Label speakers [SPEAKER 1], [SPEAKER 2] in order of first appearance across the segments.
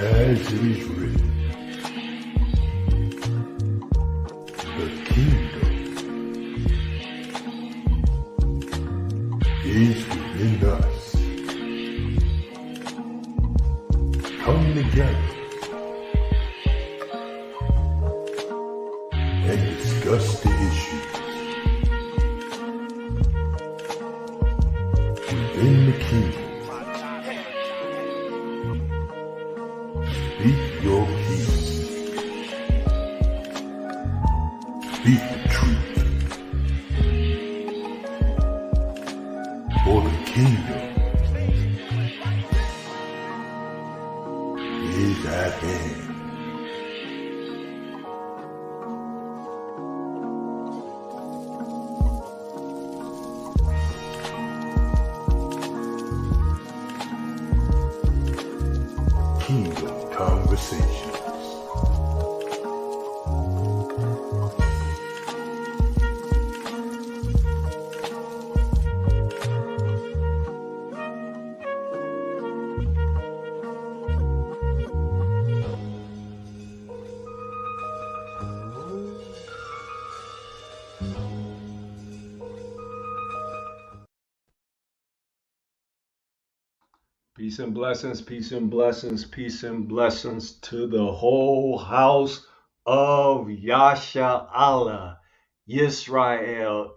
[SPEAKER 1] As it is written, the kingdom is within us. Come together and discuss the issues within the kingdom. Speak your peace. Speak the truth. For the kingdom is at hand. Kingdom Conversations.
[SPEAKER 2] Peace and blessings, peace and blessings, peace and blessings to the whole house of Yasha Allah, Israel.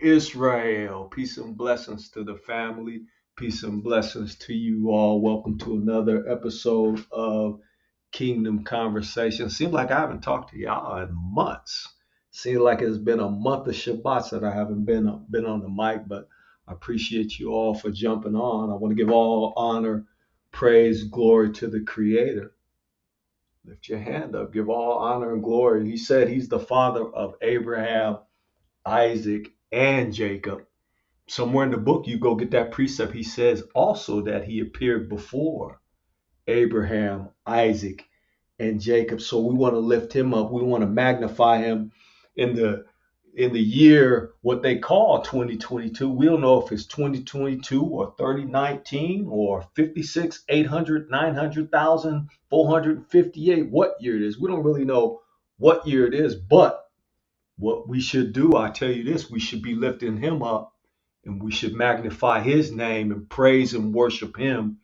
[SPEAKER 2] Peace and blessings to the family, peace and blessings to you all. Welcome to another episode of Kingdom Conversations. Seems like I haven't talked to y'all in months. Seems like it's been a month of Shabbats that I haven't been on the mic, but I appreciate you all for jumping on. I want to give all honor, praise, glory to the Creator. Lift your hand up. Give all honor and glory. He said he's the father of Abraham, Isaac, and Jacob. Somewhere in the book, you go get that precept. He says also that he appeared before Abraham, Isaac, and Jacob. So we want to lift him up. We want to magnify him in the year, what they call 2022. We don't know if it's 2022 or 3019 or 56, 800, 900,000, 458, what year it is. We don't really know what year it is, but what we should do, I tell you this, we should be lifting him up and we should magnify his name and praise and worship him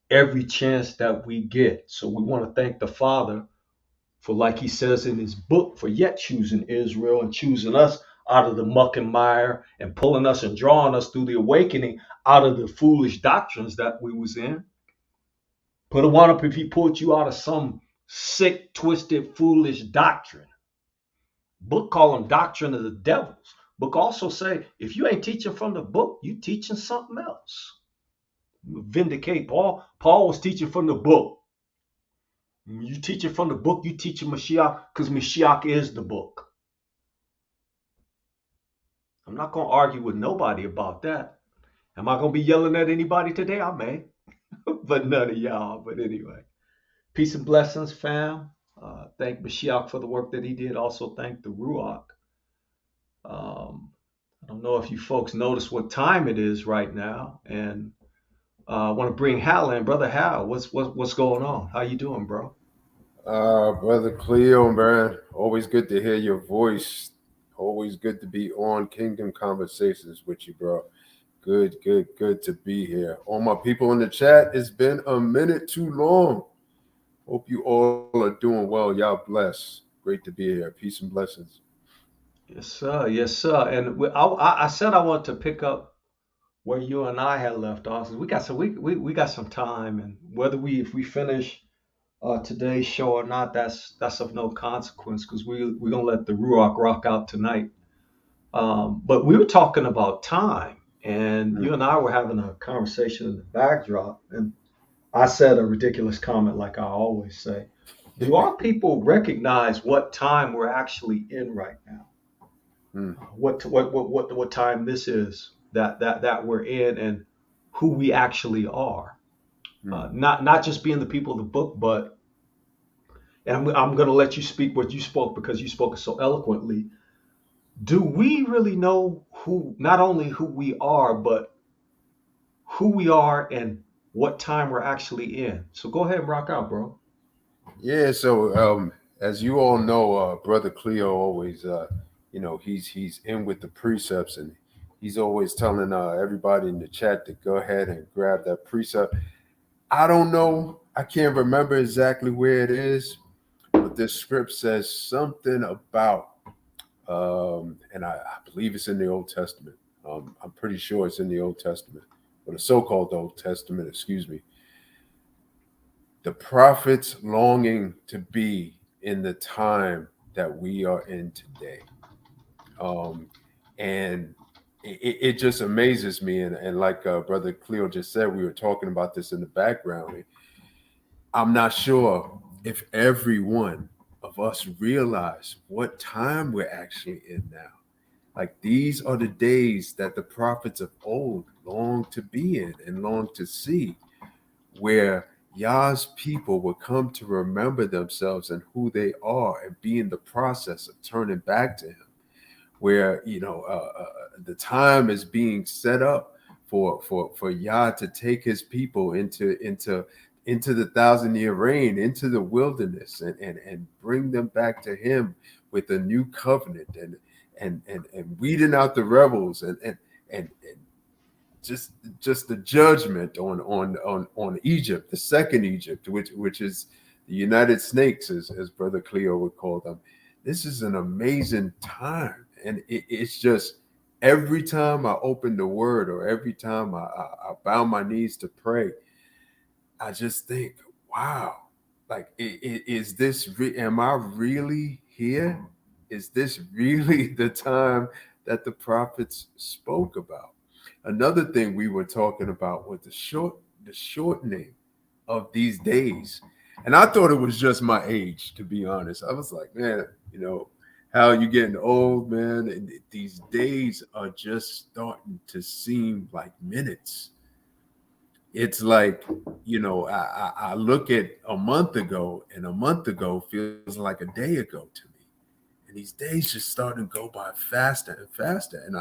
[SPEAKER 2] every chance that we get. So we want to thank the Father for, like he says in his book, for yet choosing Israel and choosing us out of the muck and mire and pulling us and drawing us through the awakening out of the foolish doctrines that we was in. Put a one up if he pulled you out of some sick, twisted, foolish doctrine. Book call them doctrine of the devils. Book also say, if you ain't teaching from the book, you teaching something else. Vindicate Paul. Paul was teaching from the book. You teach it from the book, you teach Mashiach, because Mashiach is the book. I'm not going to argue with nobody about that. Am I going to be yelling at anybody today? I may, but none of y'all. But anyway, peace and blessings, fam. Thank Mashiach for the work that he did. Also thank the Ruach. I don't know if you folks notice what time it is right now, and I want to bring Hal in. Brother Hal, what's going on? How you doing, bro?
[SPEAKER 3] Brother Cleo, man, always good to hear your voice. Always good to be on Kingdom Conversations with you, bro. Good to be here. All my people in the chat, it's been a minute too long. Hope you all are doing well. Y'all bless. Great to be here. Peace and blessings.
[SPEAKER 2] Yes, sir. Yes, sir. And I said I want to pick up where you and I had left off. We got some time, and if we finish today's show or not, that's of no consequence, because we're gonna let the Ruach rock out tonight. But we were talking about time, and you and I were having a conversation in the backdrop, and I said a ridiculous comment, like I always say. Do our people recognize what time we're actually in right now? What time this is that we're in, and who we actually are? Not just being the people of the book, but, and I'm going to let you speak what you spoke, because you spoke so eloquently. Do we really know not only who we are, but who we are and what time we're actually in? So go ahead and rock out, bro.
[SPEAKER 3] Yeah, so as you all know, Brother Cleo always, he's in with the precepts, and he's always telling everybody in the chat to go ahead and grab that precept. I don't know, I can't remember exactly where it is, but this script says something about, and I believe it's in the Old Testament. I'm pretty sure it's in the Old Testament, or the so-called Old Testament, excuse me. The prophets longing to be in the time that we are in today. Um, and it just amazes me. And like Brother Cleo just said, we were talking about this in the background. I'm not sure if every one of us realize what time we're actually in now. Like these are the days that the prophets of old longed to be in and longed to see, where Yah's people will come to remember themselves and who they are and be in the process of turning back to Him. Where the time is being set up for Yah to take His people into the 1,000-year reign, into the wilderness, and bring them back to Him with a new covenant and weeding out the rebels and just the judgment on Egypt, the second Egypt, which is the United Snakes, as Brother Cleo would call them. This is an amazing time, and it's just every time I open the Word or every time I bow my knees to pray, I just think, wow, like is this? Am I really here? Is this really the time that the prophets spoke about? Another thing we were talking about was the shortening of these days. And I thought it was just my age, to be honest. I was like, man, how you getting old, man, and these days are just starting to seem like minutes. It's like, I look at a month ago, and a month ago feels like a day ago to me. And these days just starting to go by faster and faster. And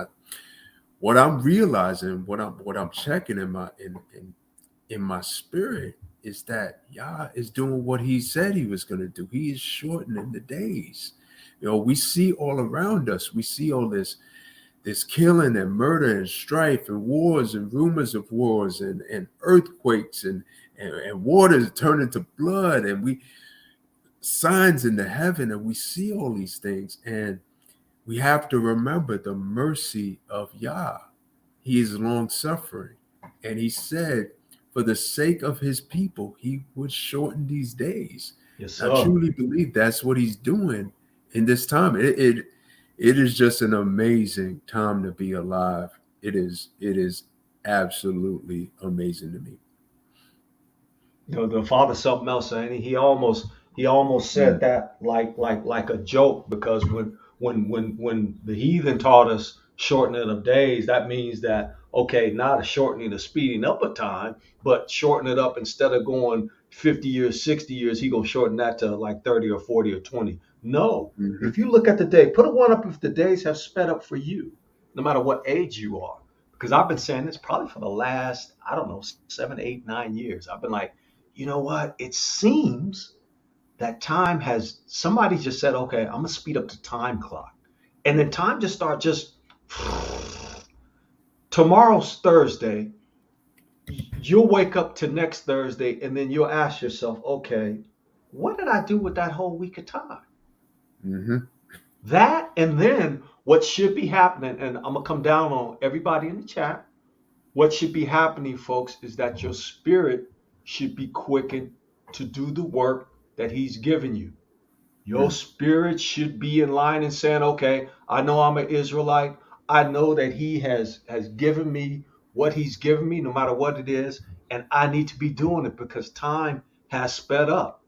[SPEAKER 3] what I'm realizing, what I'm checking in my spirit is that Yah is doing what He said He was going to do. He is shortening the days. We see all around us. We see all this killing and murder and strife and wars and rumors of wars and earthquakes and waters turning to blood, and we signs in the heaven, and we see all these things, and we have to remember the mercy of Yah. He is long suffering. And He said, for the sake of His people, He would shorten these days.
[SPEAKER 2] Yes,
[SPEAKER 3] I
[SPEAKER 2] sir.
[SPEAKER 3] truly believe that's what He's doing in this time. It is just an amazing time to be alive. It is absolutely amazing to me.
[SPEAKER 2] The father something else, and he almost said
[SPEAKER 3] Mm,
[SPEAKER 2] that like a joke, because when the heathen taught us shortening of days, that means that, okay, not a shortening of speeding up of time, but shorten it up. Instead of going 50 years, 60 years, he gonna shorten that to like 30 or 40 or 20. No,
[SPEAKER 3] mhm,
[SPEAKER 2] if you look at the day, put a one up if the days have sped up for you, no matter what age you are. Because I've been saying this probably for the last, I don't know, 7, 8, 9 years. I've been like, you know what? It seems that time has, somebody just said, okay, I'm gonna speed up the time clock. And then time just start just tomorrow's Thursday. You'll wake up to next Thursday and then you'll ask yourself, okay, what did I do with that whole week of time?
[SPEAKER 3] mhm,
[SPEAKER 2] That, and then what should be happening, and I'm gonna come down on everybody in the chat. What should be happening, folks, is that your spirit should be quickened to do the work that He's given you. Your
[SPEAKER 3] mm,
[SPEAKER 2] spirit should be in line and saying, okay, I know I'm an Israelite. I know that He has given me what He's given me, no matter what it is, and I need to be doing it because time has sped up.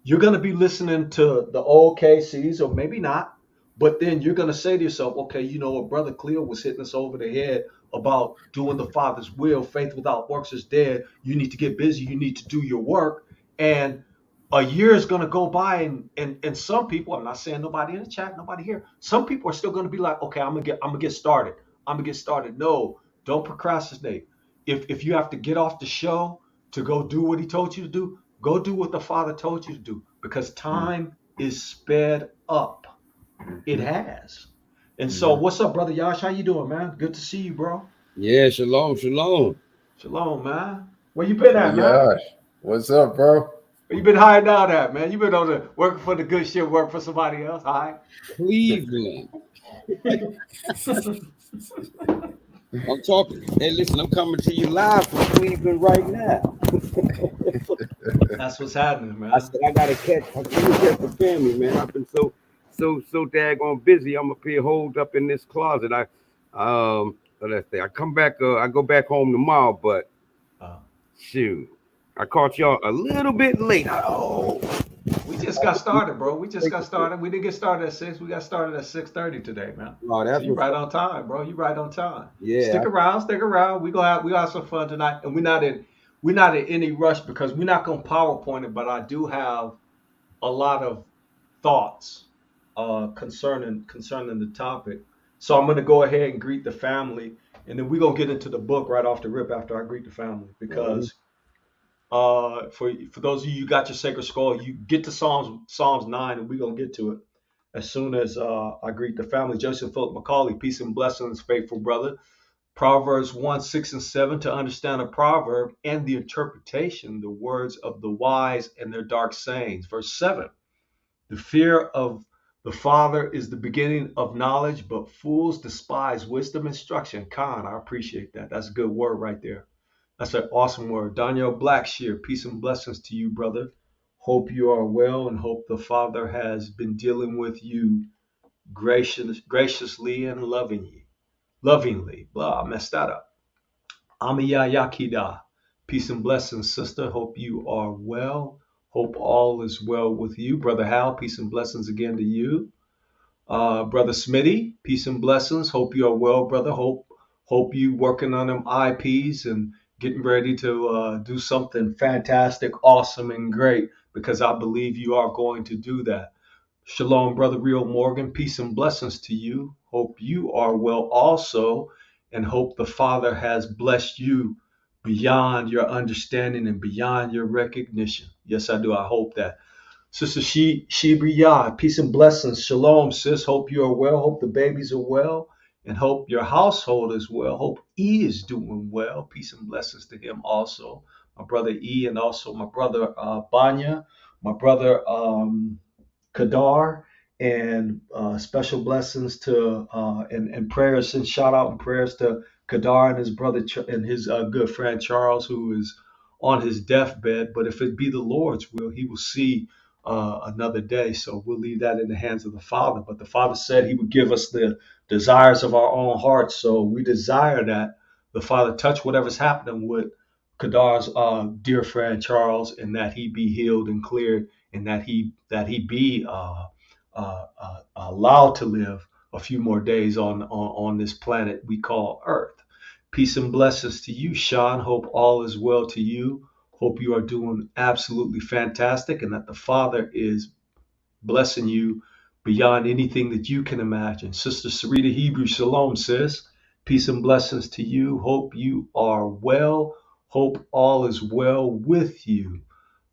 [SPEAKER 2] You're going to be listening to the old KCs, or maybe not, but then you're going to say to yourself, okay, you know what, Brother Cleo was hitting us over the head about doing the Father's will. Faith without works is dead. You need to get busy. You need to do your work. And a year is going to go by, and some people, I'm not saying nobody in the chat, nobody here, some people are still going to be like, okay, I'm gonna get started. I'm gonna get started. No, don't procrastinate. If you have to get off the show to go do what He told you to do, Go do what the Father told you to do, because time is sped up. It
[SPEAKER 3] Mm-hmm.
[SPEAKER 2] has. And so,
[SPEAKER 3] Mm-hmm.
[SPEAKER 2] what's up, brother Yash? How you doing, man? Good to see you, bro.
[SPEAKER 4] Yeah, shalom, shalom.
[SPEAKER 2] Shalom, man. Where you been
[SPEAKER 3] Hey,
[SPEAKER 2] at, man?
[SPEAKER 3] Yash, what's up, bro?
[SPEAKER 2] Where you been hiding out at, man? You been on the working for the good shit, work for somebody else, all right?
[SPEAKER 4] Cleveland. I'm talking. Hey, listen, I'm coming to you live from Cleveland right now.
[SPEAKER 2] That's what's happening,
[SPEAKER 4] I
[SPEAKER 2] man.
[SPEAKER 4] said I gotta catch the family, man. I've been so daggone busy. I'm up here holed up in this closet. Let's say I come back. I go back home tomorrow, but
[SPEAKER 2] Uh,
[SPEAKER 4] shoot, I caught y'all a little bit late. Oh,
[SPEAKER 2] we just got started, bro. We just got started. We didn't get started at 6. We got started at 6:30 today, man.
[SPEAKER 4] oh,
[SPEAKER 2] So
[SPEAKER 4] that's
[SPEAKER 2] you
[SPEAKER 4] what's
[SPEAKER 2] right
[SPEAKER 4] up.
[SPEAKER 2] on time, bro. You right on time.
[SPEAKER 4] Yeah,
[SPEAKER 2] Stick around, stick around. We gonna have some fun tonight, and we're not in any rush because we're not gonna PowerPoint it, but I do have a lot of thoughts concerning the topic. So I'm gonna go ahead and greet the family, and then we're gonna get into the book right off the rip after I greet the family
[SPEAKER 4] mhm.
[SPEAKER 2] because for those of you who got your sacred scroll, you get to Psalms 9, and we're gonna get to it as soon as I greet the family. Joseph Philip Macaulay, peace and blessings, faithful brother. Proverbs 1, 6, and 7, to understand a proverb and the interpretation, the words of the wise and their dark sayings. Verse 7, the fear of the Father is the beginning of knowledge, but fools despise wisdom instruction. Khan, I appreciate that. That's a good word right there. That's an awesome word. Daniel Blackshear, peace and blessings to you, brother. Hope you are well and hope the Father has been dealing with you graciously and lovingly. Blah, I messed that up. Amiya Yakida, peace and blessings, sister. Hope you are well. Hope all is well with you. Brother Hal, peace and blessings again to you. Brother Smitty, peace and blessings. Hope you are well, brother. Hope you working on them IPs and getting ready to do something fantastic, awesome, and great, because I believe you are going to do that. Shalom, brother Real Morgan. Peace and blessings to you. Hope you are well also, and hope the Father has blessed you beyond your understanding and beyond your recognition. Yes, I do. I hope that. Sister Shibriya, peace and blessings. Shalom, sis. Hope you are well. Hope the babies are well. And hope your household is well. Hope E is doing well. Peace and blessings to him also. My brother E, and also my brother Banya, my brother Kadar, and special blessings to and prayers and shout out and prayers to Kadar and his brother and his good friend Charles, who is on his deathbed. But if it be the Lord's will, he will see another day. So we'll leave that in the hands of the Father. But the Father said he would give us the desires of our own hearts. So we desire that the Father touch whatever's happening with Kadar's dear friend Charles, and that he be healed and cleared, and that he be allowed to live a few more days on this planet we call Earth. Peace and blessings to you, Sean. Hope all is well to you. Hope you are doing absolutely fantastic, and that the Father is blessing you beyond anything that you can imagine. Sister Sarita Hebrew, shalom, sis. Peace and blessings to you. Hope you are well. Hope all is well with you.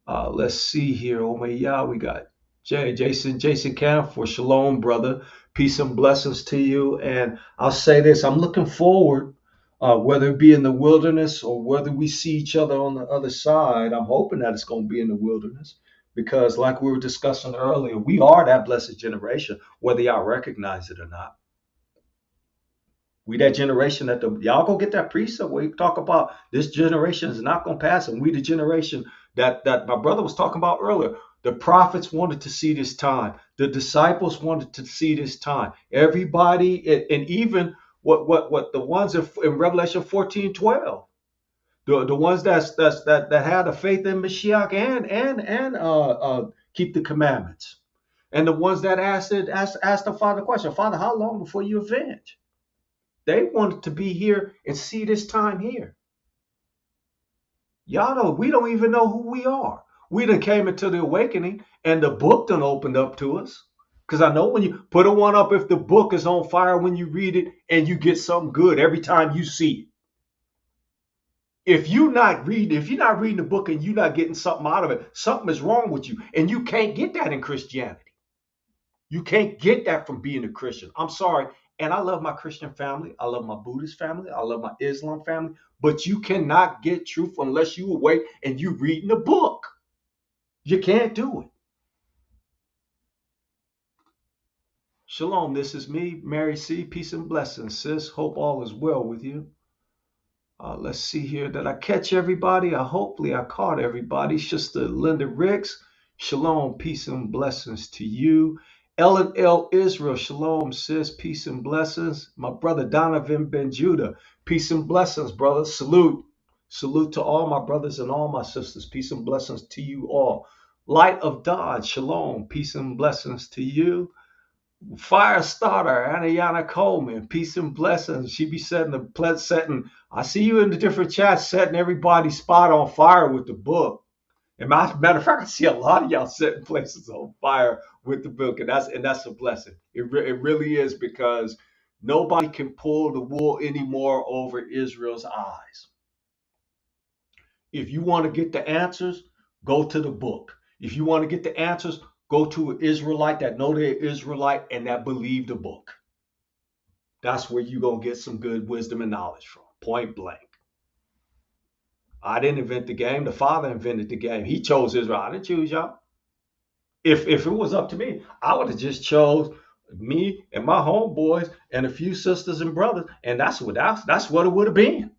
[SPEAKER 2] Let's see here. Oh my yeah, we got Jason Camp for shalom, brother. Peace and blessings to you. And I'll say this: I'm looking forward, whether it be in the wilderness or whether we see each other on the other side. I'm hoping that it's going to be in the wilderness because, like we were discussing earlier, we are that blessed generation, whether y'all recognize it or not. We that generation that y'all go get that precept where you talk about this generation is not gonna pass, and we the generation that my brother was talking about earlier. The prophets wanted to see this time. The disciples wanted to see this time. Everybody, and even what the ones in Revelation 14:12, the ones that had a faith in Mashiach and keep the commandments, and the ones that asked the Father the question, Father, how long before you avenge? They wanted to be here and see this time here. Y'all know we don't even know who we are. We done came into the awakening and the book done opened up to us. Because I know when you put a one up, if the book is on fire when you read it, and you get something good every time you see it. If you're not reading the book and you're not getting something out of it, something is wrong with you. And you can't get that in Christianity. You can't get that from being a Christian. I'm sorry. And I love my Christian family. I love my Buddhist family. I love my Islam family. But you cannot get truth unless you awake and you reading the book. You can't do it. Shalom, this is me, Mary C. Peace and blessings, sis. Hope all is well with you. Let's see here. Did I catch everybody? Hopefully I caught everybody. Sister Linda Ricks, shalom, peace and blessings to you. Ellen L. Israel, shalom, sis, peace and blessings. My brother Donovan Ben Judah, peace and blessings, brother. Salute. Salute to all my brothers and all my sisters. Peace and blessings to you all. Light of Dodge, shalom, peace and blessings to you. Fire starter, Anayana Coleman, peace and blessings. She be setting. I see you in the different chats setting everybody's spot on fire with the book. And matter of fact, I see a lot of y'all setting places on fire with the book, and that's a blessing. It really is, because nobody can pull the wool anymore over Israel's eyes. If you want to get the answers, go to the book. If you want to get the answers, go to an Israelite that know they're Israelite and that believe the book. That's where you're going to get some good wisdom and knowledge from, point blank. I didn't invent the game. The Father invented the game. He chose Israel. I didn't choose y'all. If it was up to me, I would have just chose me and my homeboys and a few sisters and brothers, and that's what it would have been.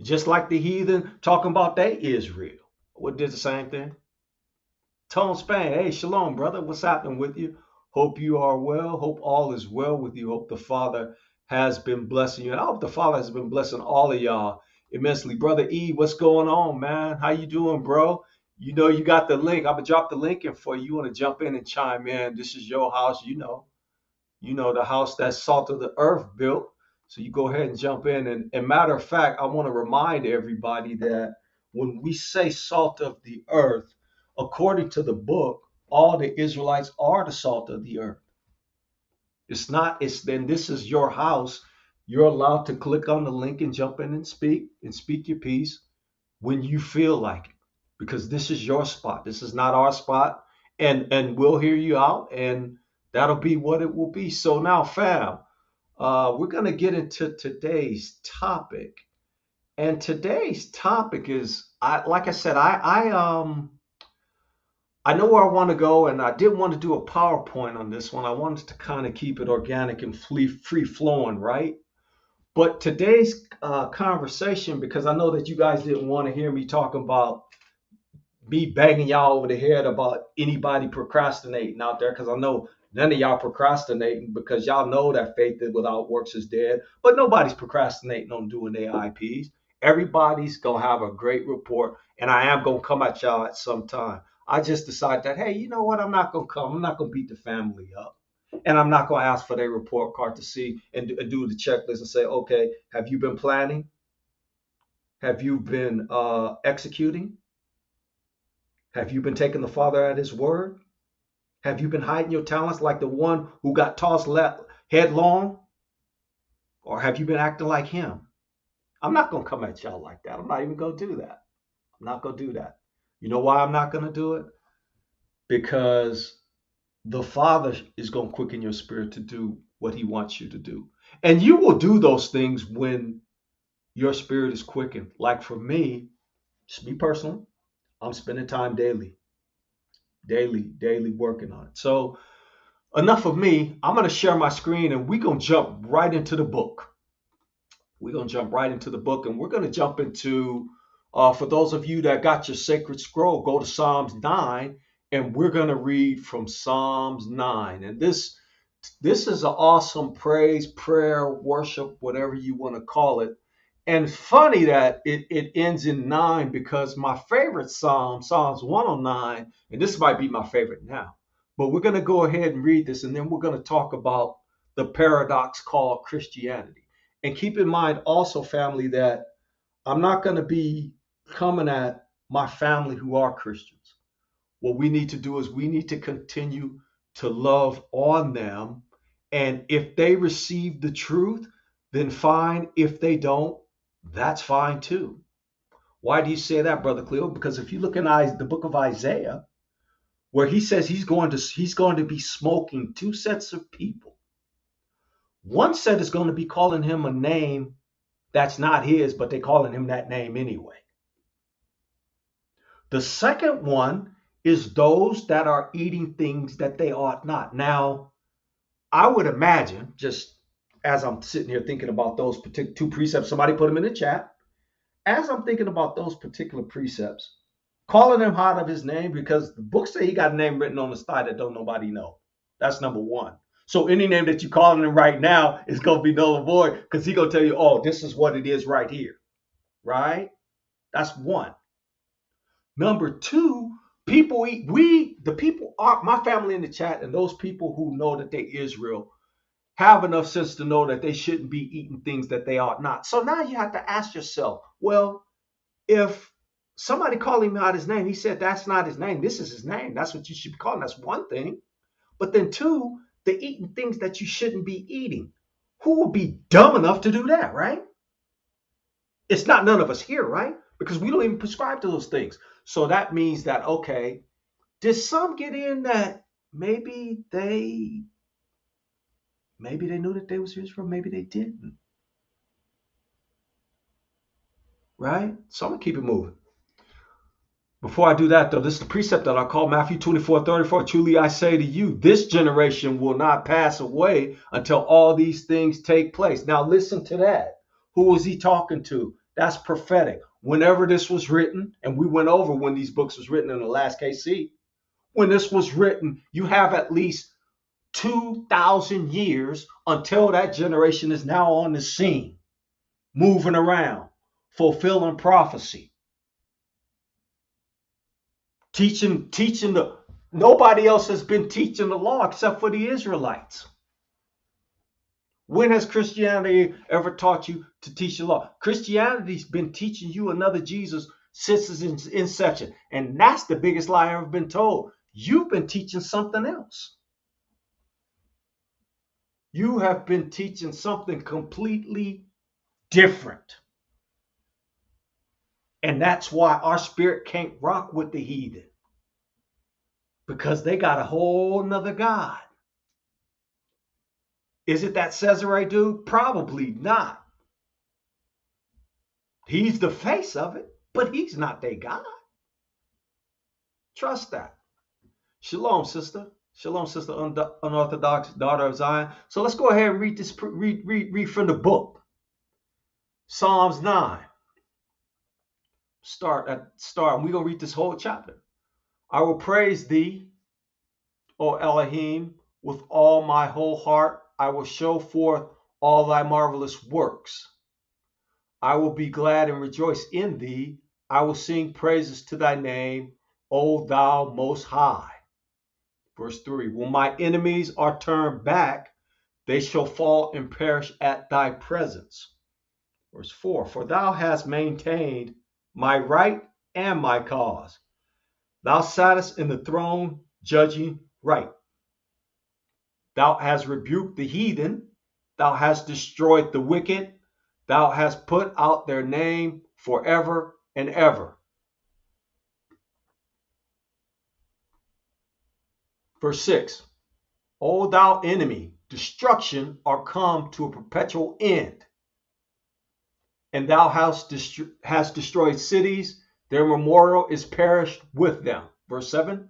[SPEAKER 2] Just like the heathen talking about they Israel. What did the same thing? Tone Spain, hey, shalom, brother. What's happening with you? Hope you are well. Hope all is well with you. Hope the Father has been blessing you. And I hope the Father has been blessing all of y'all immensely. Brother E, what's going on, man? How you doing, bro? You know you got the link. I'm going to drop the link in for you. You want to jump in and chime in. This is your house, you know, the house that Salt of the Earth built. So you go ahead and jump in. And matter of fact, I want to remind everybody that when we say salt of the earth, according to the book, all the Israelites are the salt of the earth. Then this is your house. You're allowed to click on the link and jump in and speak your piece when you feel like it, because this is your spot. This is not our spot. And we'll hear you out, and that'll be what it will be. So now, fam, we're going to get into today's topic. And today's topic is, like I said, I know where I want to go, and I didn't want to do a PowerPoint on this one. I wanted to kind of keep it organic and free flowing, right? But today's conversation, because I know that you guys didn't want to hear me talk about me banging y'all over the head about anybody procrastinating out there, because I know none of y'all procrastinating, because y'all know that faith without works is dead. But nobody's procrastinating on doing their IPs. Everybody's going to have a great report, and I am going to come at y'all at some time. I just decided that, hey, you know what? I'm not going to come. I'm not going to beat the family up. And I'm not going to ask for their report card to see and do the checklist and say, okay, have you been planning? Have you been executing? Have you been taking the Father at his word? Have you been hiding your talents like the one who got tossed headlong? Or have you been acting like him? I'm not going to come at y'all like that. I'm not even going to do that. I'm not going to do that. You know why I'm not going to do it? Because the Father is going to quicken your spirit to do what he wants you to do. And you will do those things when your spirit is quickened. Like for me, just me personally, I'm spending time daily working on it. So enough of me. I'm going to share my screen, and we're going to jump right into the book. And we're going to jump into, for those of you that got your sacred scroll, go to Psalms 9, and we're going to read from Psalms 9. And this is an awesome praise, prayer, worship, whatever you want to call it. And it's funny that it ends in 9, because my favorite Psalm, Psalms 109, and this might be my favorite now, but we're going to go ahead and read this, and then we're going to talk about the paradox called Christianity. And keep in mind also, family, that I'm not going to be coming at my family who are Christians. What we need to do is we need to continue to love on them. And if they receive the truth, then fine. If they don't, That's fine too. Why do you say that, Brother Cleo? Because if you look in the book of Isaiah, where he says he's going to be smoking two sets of people. One set is going to be calling him a name that's not his, but they're calling him that name anyway. The second one is those that are eating things that they ought not. Now, I would imagine, just as I'm sitting here thinking about those particular two precepts, somebody put them in the chat. As I'm thinking about those particular precepts, calling him out of his name, because the book say he got a name written on the side that don't nobody know. That's number one. So any name that you calling him right now is going to be null and void, because he going to tell you, oh, this is what it is right here. Right? That's one. Number two, people eat. The people are my family in the chat, and those people who know that they Israel have enough sense to know that they shouldn't be eating things that they ought not. So now you have to ask yourself, well, if somebody called him out his name, he said that's not his name, this is his name, that's what you should be calling. That's one thing. But then two, they're eating things that you shouldn't be eating. Who would be dumb enough to do that, right? It's not none of us here, right? Because we don't even prescribe to those things. So that means that, okay, did some get in that maybe they knew that they was Israel, maybe they didn't, right? So I'm gonna keep it moving. Before I do that, though, this is the precept that I call Matthew 24:34. Truly I say to you, this generation will not pass away until all these things take place. Now listen to that. Who was he talking to? That's prophetic. Whenever this was written, and we went over when these books was written in the last KC, when this was written, you have at least 2,000 years until that generation is now on the scene, moving around, fulfilling prophecy. Teaching nobody else has been teaching the law except for the Israelites. When has Christianity ever taught you to teach the law? Christianity's been teaching you another Jesus since its inception. And that's the biggest lie I've ever been told. You've been teaching something else. You have been teaching something completely different. And that's why our spirit can't rock with the heathen. Because they got a whole nother God. Is it that Cesare dude? Probably not. He's the face of it, but he's not their God. Trust that. Shalom, sister. Shalom, sister, unorthodox daughter of Zion. So let's go ahead and read this. Read from the book. Psalms 9. Start. We're gonna read this whole chapter. I will praise thee, O Elohim, with all my whole heart. I will show forth all thy marvelous works. I will be glad and rejoice in thee. I will sing praises to thy name, O thou most high. Verse 3. When my enemies are turned back, they shall fall and perish at thy presence. Verse 4. For thou hast maintained my right and my cause. Thou sattest in the throne, judging right. Thou hast rebuked the heathen. Thou hast destroyed the wicked. Thou hast put out their name forever and ever. Verse 6. O thou enemy, destruction are come to a perpetual end. And thou hast destroyed cities, their memorial is perished with them. Verse 7.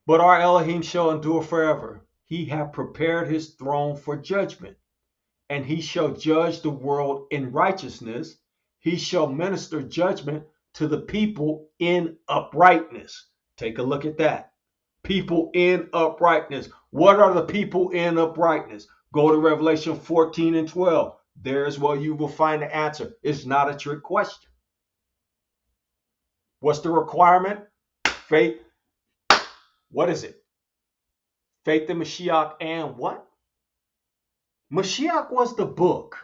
[SPEAKER 2] But our Elohim shall endure forever. He hath prepared his throne for judgment, and he shall judge the world in righteousness. He shall minister judgment to the people in uprightness. Take a look at that. People in uprightness. What are the people in uprightness? Go to Revelation 14 and 12. There's where you will find the answer. It's not a trick question. What's the requirement? Faith. What is it? Faith in Mashiach and what? Mashiach was the book.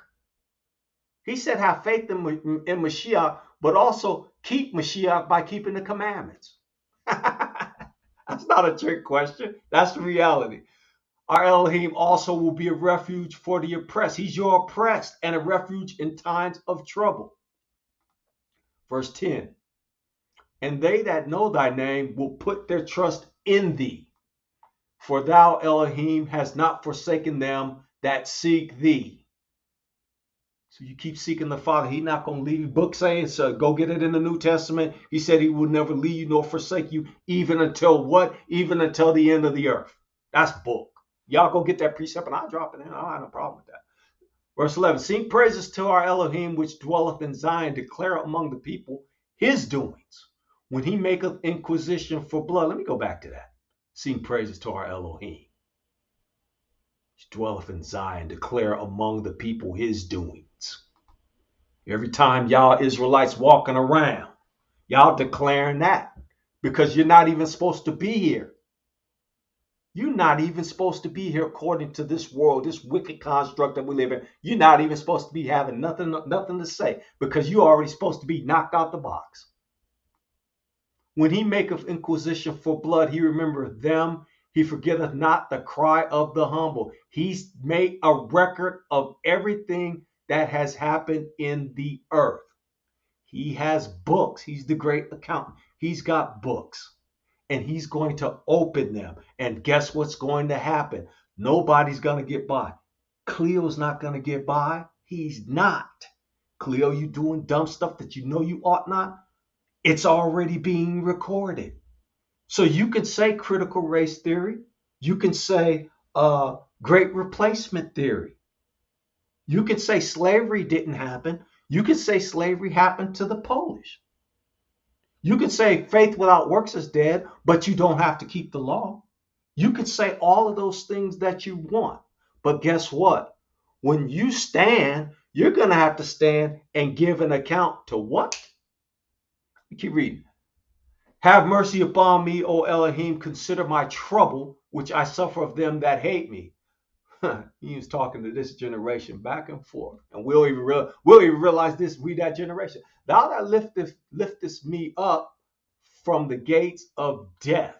[SPEAKER 2] He said have faith in Mashiach, but also keep Mashiach by keeping the commandments. That's not a trick question. That's the reality. Our Elohim also will be a refuge for the oppressed. He's your oppressed and a refuge in times of trouble. Verse 10. And they that know thy name will put their trust in thee. For thou, Elohim, hast not forsaken them that seek thee. So you keep seeking the Father. He's not going to leave you. Book saying, so go get it in the New Testament. He said he will never leave you nor forsake you, even until what? Even until the end of the earth. That's book. Y'all go get that precept and I'll drop it in. I don't have no problem with that. Verse 11, sing praises to our Elohim, which dwelleth in Zion. Declare among the people his doings. When he maketh inquisition for blood. Let me go back to that. Sing praises to our Elohim, which dwelleth in Zion. Declare among the people his doings. Every time y'all Israelites walking around, y'all declaring that because you're not even supposed to be here. You're not even supposed to be here according to this world, this wicked construct that we live in. You're not even supposed to be having nothing to say because you're already supposed to be knocked out the box. When he maketh inquisition for blood, he remembereth them. He forgetteth not the cry of the humble. He's made a record of everything that has happened in the earth. He has books. He's the great accountant. He's got books. And he's going to open them. And guess what's going to happen? Nobody's going to get by. Cleo's not going to get by. He's not. Cleo, you doing dumb stuff that you know you ought not? It's already being recorded. So you can say critical race theory. You can say great replacement theory. You can say slavery didn't happen. You can say slavery happened to the Polish. You can say faith without works is dead, but you don't have to keep the law. You can say all of those things that you want. But guess what? When you stand, you're going to have to stand and give an account to what? You keep reading. Have mercy upon me, O Elohim. Consider my trouble, which I suffer of them that hate me. He was talking to this generation back and forth. And we'll even realize this, we that generation. Thou that liftest me up from the gates of death,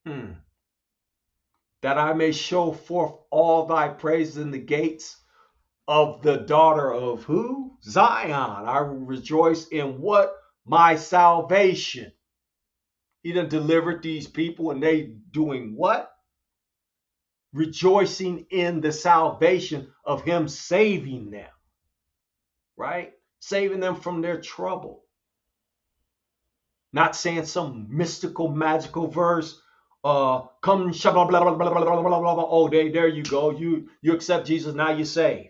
[SPEAKER 2] that I may show forth all thy praises in the gates of the daughter of who? Zion. I will rejoice in what? My salvation. He done delivered these people and they doing what? Rejoicing in the salvation of him saving them, right? Saving them from their trouble. Not saying some mystical, magical verse, come, blah, blah, blah, blah, blah, blah, blah, blah. Oh, there you go. You accept Jesus, now you're saved.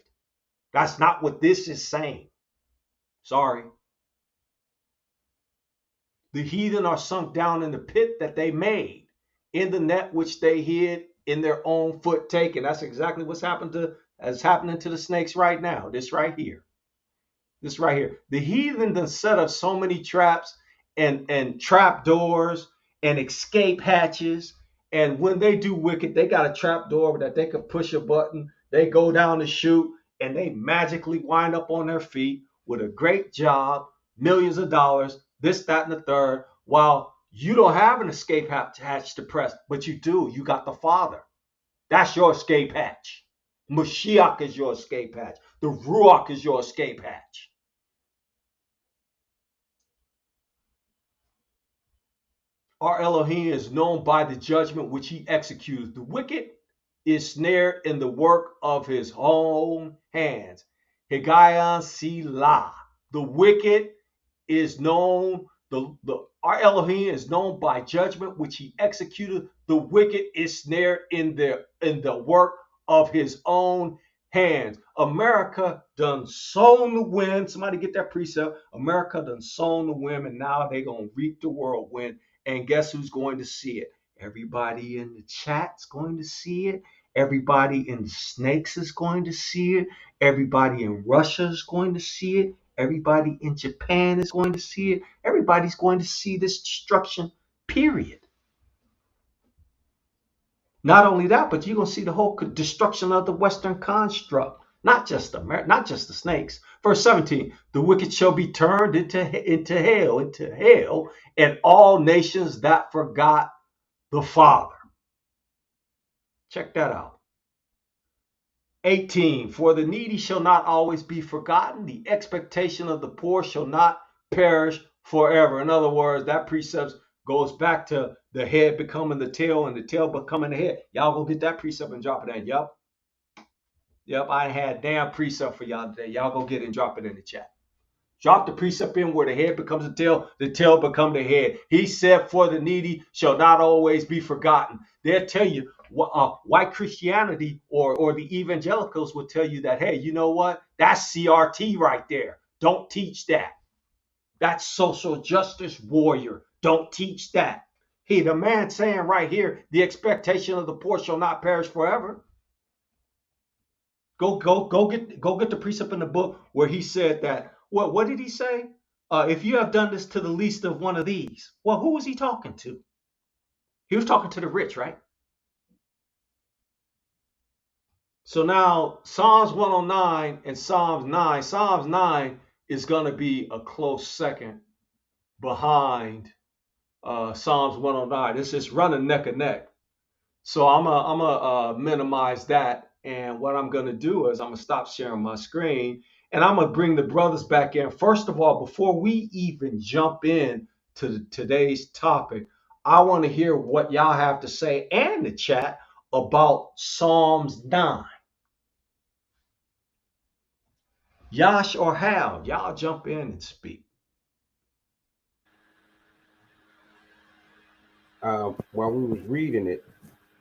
[SPEAKER 2] That's not what this is saying. Sorry. The heathen are sunk down in the pit that they made, in the net which they hid, in their own foot taken. That's exactly what's happening to the snakes right now. This right here. The heathen done set up so many traps and trap doors and escape hatches. And when they do wicked, they got a trap door that they can push a button. They go down the chute and they magically wind up on their feet with a great job, millions of dollars, this, that, and the third, while you don't have an escape hatch to press, but you do. You got the Father. That's your escape hatch. Mashiach is your escape hatch. The Ruach is your escape hatch. Our Elohim is known by the judgment which he executes. The wicked is snared in the work of his own hands. Higayon Silah. The wicked is known, our Elohim is known by judgment which he executed. The wicked is snared in the work of his own hands. America done sown the wind. Somebody get that precept. America done sown the wind, and now they're going to reap the whirlwind. And guess who's going to see it? Everybody in the chat's going to see it. Everybody in the snakes is going to see it. Everybody in Russia is going to see it. Everybody in Japan is going to see it. Everybody's going to see this destruction, period. Not only that, but you're going to see the whole destruction of the Western construct, not just the snakes. Verse 17, the wicked shall be turned into hell, and all nations that forgot the Father. Check that out. 18, for the needy shall not always be forgotten. The expectation of the poor shall not perish forever. In other words, that precept goes back to the head becoming the tail and the tail becoming the head. Y'all go get that precept and drop it in. Yep, I had damn precept for y'all today. Y'all go get it and drop it in the chat. Drop the precept in where the head becomes the tail become the head. He said, for the needy shall not always be forgotten. They'll tell you, white Christianity or the evangelicals will tell you that, hey, you know what? That's CRT right there. Don't teach that. That's social justice warrior. Don't teach that. Hey, the man saying right here, the expectation of the poor shall not perish forever. Go get the precept in the book where he said that. What did he say? If you have done this to the least of one of these, well, who was he talking to? He was talking to the rich, right? So now Psalms 109 and Psalms 9. Psalms 9 is going to be a close second behind Psalms 109. It's just running neck and neck. So I'm gonna minimize that. And what I'm gonna do is I'm gonna stop sharing my screen and I'm gonna bring the brothers back in. First of all, before we even jump in to today's topic, I want to hear what y'all have to say and the chat about Psalms 9. Yash or Hal, y'all jump in and speak.
[SPEAKER 4] While we was reading it,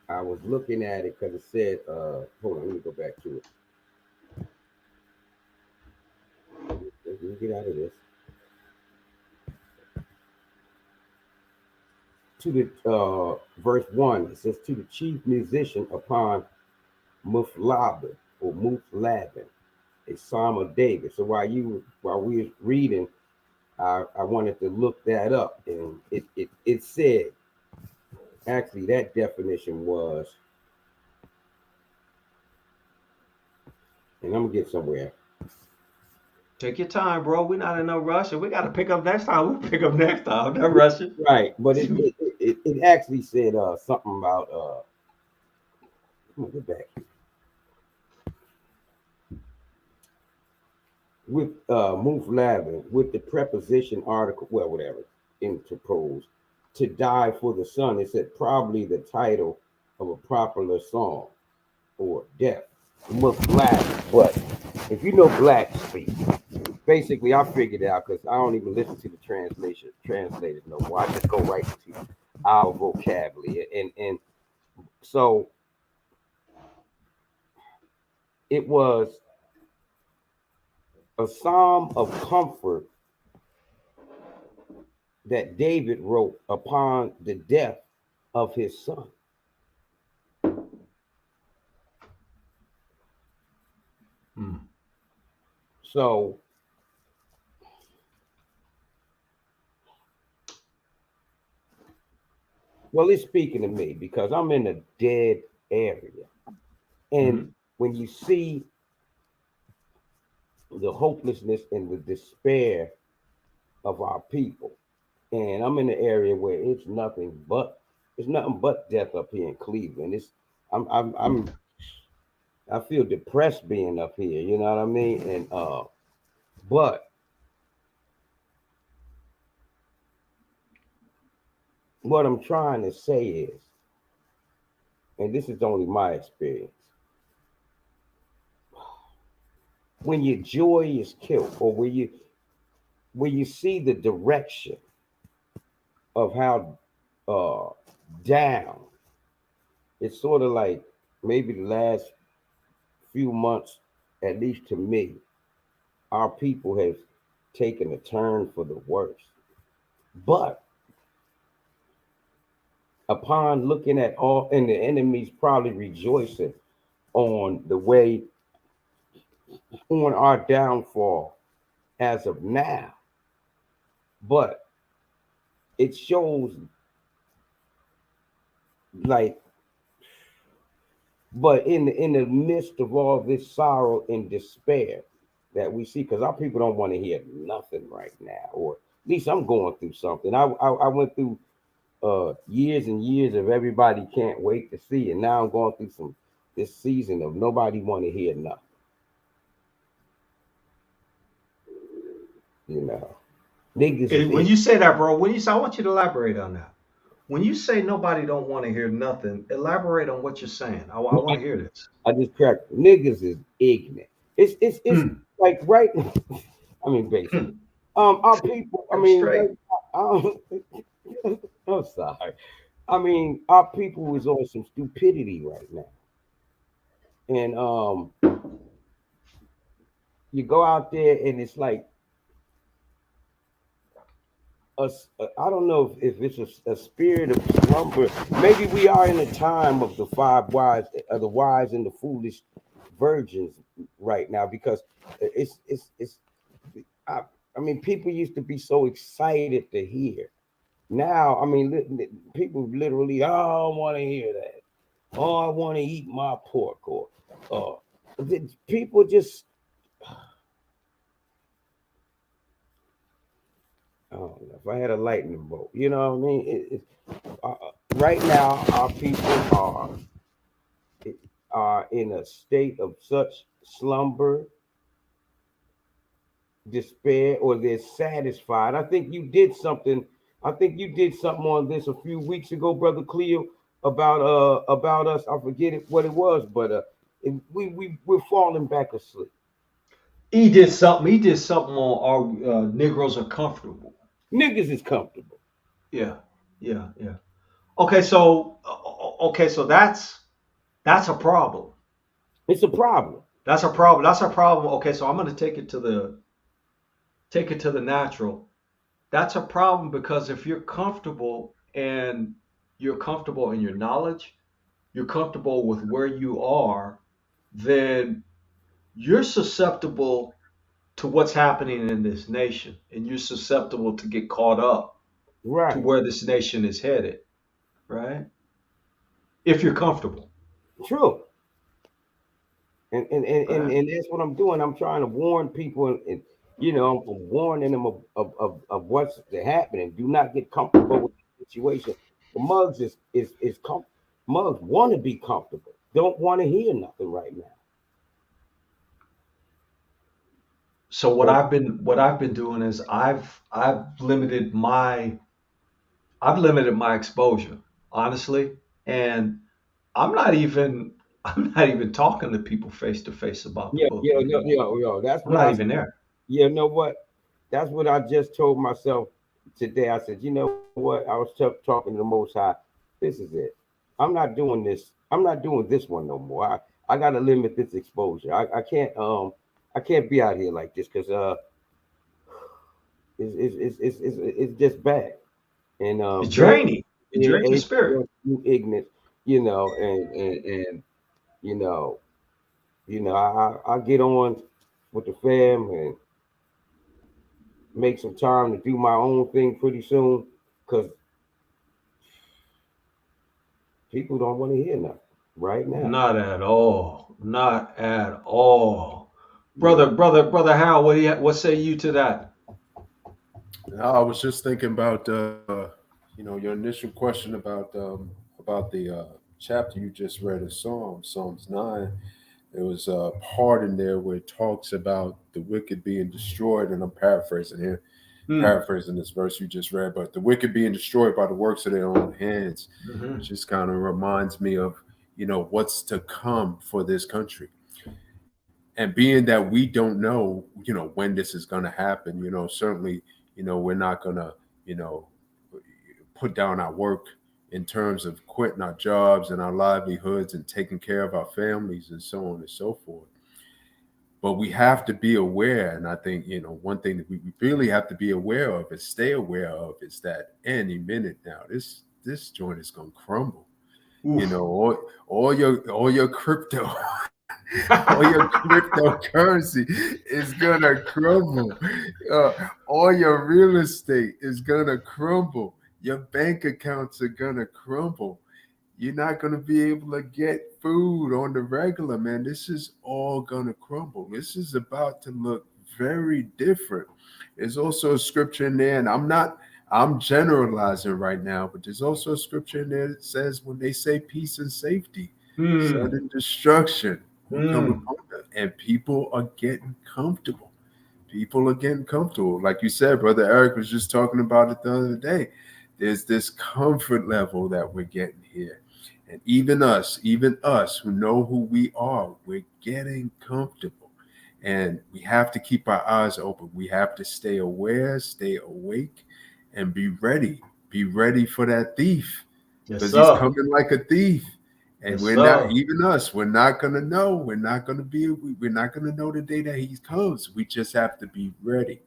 [SPEAKER 4] I was looking at it because it said, hold on, let me go back to it. Let me get out of this. To the verse 1, it says, to the chief musician upon Muflabin or Muflabin, a psalm of David. So while we was reading, I wanted to look that up, and it said, actually that definition was, and I'm gonna get somewhere.
[SPEAKER 2] Take your time, bro. We're not in no rush. If we got to pick up next time, we'll pick up next time. No rushing.
[SPEAKER 4] Right, but it actually said something about I'm gonna get back here. With Muflabin, with the preposition article, well, whatever, interposed, to die for the son. It said probably the title of a popular song or death. Muflabin. But if you know black speak, basically I figured it out because I don't even listen to the translators no more. I just go right to our vocabulary. And so it was a psalm of comfort that David wrote upon the death of his son. So well, it's speaking to me because I'm in a dead area. And when you see the hopelessness and the despair of our people, and I'm in an area where it's nothing but death up here in Cleveland. I feel depressed being up here, you know what I mean? And but what I'm trying to say is, and this is only my experience, when your joy is killed, or when you see the direction of how down, it's sort of like maybe the last few months, at least to me, our people have taken a turn for the worse. But upon looking at all, and the enemy's probably rejoicing on the way, on our downfall as of now. But it shows like, but in the midst of all this sorrow and despair that we see, because our people don't want to hear nothing right now, or at least I'm going through something. I went through years and years of everybody can't wait to see, and now I'm going through this season of nobody want to hear nothing. You know, niggas is
[SPEAKER 2] When you say that, bro, when you say, I want you to elaborate on that. When you say nobody don't want to hear nothing, elaborate on what you're saying. I want to hear this.
[SPEAKER 4] I just cracked. Niggas is ignorant. It's
[SPEAKER 2] Hmm.
[SPEAKER 4] like right. I mean, basically, our people. I
[SPEAKER 2] I'm
[SPEAKER 4] mean,
[SPEAKER 2] straight.
[SPEAKER 4] um, I'm sorry. I mean, our people is on some stupidity right now, and you go out there and it's like I don't know if it's a spirit of slumber. Maybe we are in a time of the five wise, the wise and the foolish virgins right now, because it's I, I mean, people used to be so excited to hear. Now, I mean, people literally, oh, I want to hear that. Oh, I want to eat my pork, or people just, I don't know. If I had a lightning bolt, you know what I mean? Right now, our people are in a state of such slumber, despair, or they're satisfied. I think you did something. I think you did something on this a few weeks ago, brother Cleo, about us. I forget what it was, but we're falling back asleep.
[SPEAKER 2] He did something. He did something on our Negroes are comfortable.
[SPEAKER 4] Niggas is comfortable.
[SPEAKER 2] Yeah, yeah. Okay, so that's a problem.
[SPEAKER 4] It's a problem.
[SPEAKER 2] That's a problem. That's a problem. Okay, so I'm going to take it to the natural. That's a problem because if you're comfortable and you're comfortable in your knowledge, you're comfortable with where you are, then you're susceptible to what's happening in this nation, and you're susceptible to get caught up to
[SPEAKER 4] Right.
[SPEAKER 2] where this nation is headed, right? If you're comfortable,
[SPEAKER 4] True.
[SPEAKER 2] right?
[SPEAKER 4] And that's what I'm doing. I'm trying to warn people, and I'm warning them of what's happening. Do not get comfortable with the situation. The mugs mugs want to be comfortable. Don't want to hear nothing right now.
[SPEAKER 2] So what
[SPEAKER 4] So
[SPEAKER 2] I've been doing is I've limited my exposure, honestly, and I'm not even I'm not even talking to people face to face about the
[SPEAKER 4] yeah,
[SPEAKER 2] book
[SPEAKER 4] yeah, no,
[SPEAKER 2] anymore.
[SPEAKER 4] yeah. That's
[SPEAKER 2] I'm
[SPEAKER 4] what
[SPEAKER 2] not
[SPEAKER 4] I
[SPEAKER 2] even there.
[SPEAKER 4] You know what? That's what I just told myself today. I said, you know what? I was talking to the Most High. This is it. I'm not doing this. I'm not doing this one no more. I got to limit this exposure. I can't be out here like this because it's just bad. And
[SPEAKER 2] It's
[SPEAKER 4] very
[SPEAKER 2] draining. It drains your spirit.
[SPEAKER 4] ignorant, and you know, I get on with the fam and make some time to do my own thing pretty soon because people don't want to hear nothing right now.
[SPEAKER 2] Not at all. Not at all.
[SPEAKER 4] You
[SPEAKER 2] Brother,
[SPEAKER 4] know,
[SPEAKER 2] brother Hal, what say you to that?
[SPEAKER 3] Now, I was just thinking about your initial question about the chapter you just read of Psalms 9. There was a part in there where it talks about the wicked being destroyed, and I'm paraphrasing here,
[SPEAKER 2] Hmm.
[SPEAKER 3] paraphrasing this verse you just read, but the wicked being destroyed by the works of their own hands.
[SPEAKER 2] Hmm.
[SPEAKER 3] Just kind of reminds me of what's to come for this country. And being that we don't know, when this is going to happen, certainly, we're not going to, you know, put down our work in terms of quitting our jobs and our livelihoods and taking care of our families and so on and so forth. But we have to be aware. And I think, one thing that we really have to be aware of and stay aware of is that any minute now, this joint is going to crumble.
[SPEAKER 2] Oof.
[SPEAKER 3] All your crypto, all your cryptocurrency is gonna crumble. All your real estate is gonna crumble. Your bank accounts are gonna crumble. You're not gonna be able to get food on the regular, man. This is all gonna crumble. This is about to look very different. There's also a scripture in there, and I'm generalizing right now, but there's also a scripture in there that says when they say peace and safety,
[SPEAKER 2] Hmm.
[SPEAKER 3] sudden destruction will come
[SPEAKER 2] Hmm.
[SPEAKER 3] upon them, and people are getting comfortable. People are getting comfortable. Like you said, Brother Eric was just talking about it the other day. There's this comfort level that we're getting here. And even us who know who we are, we're getting comfortable. And we have to keep our eyes open. We have to stay aware, stay awake, and be ready. Be ready for that thief
[SPEAKER 2] Yes,
[SPEAKER 3] because he's
[SPEAKER 2] sir.
[SPEAKER 3] coming like a thief. And
[SPEAKER 2] Yes,
[SPEAKER 3] we're not,
[SPEAKER 2] sir.
[SPEAKER 3] even us, we're not going to know. We're not going to know the day that he comes. We just have to be ready.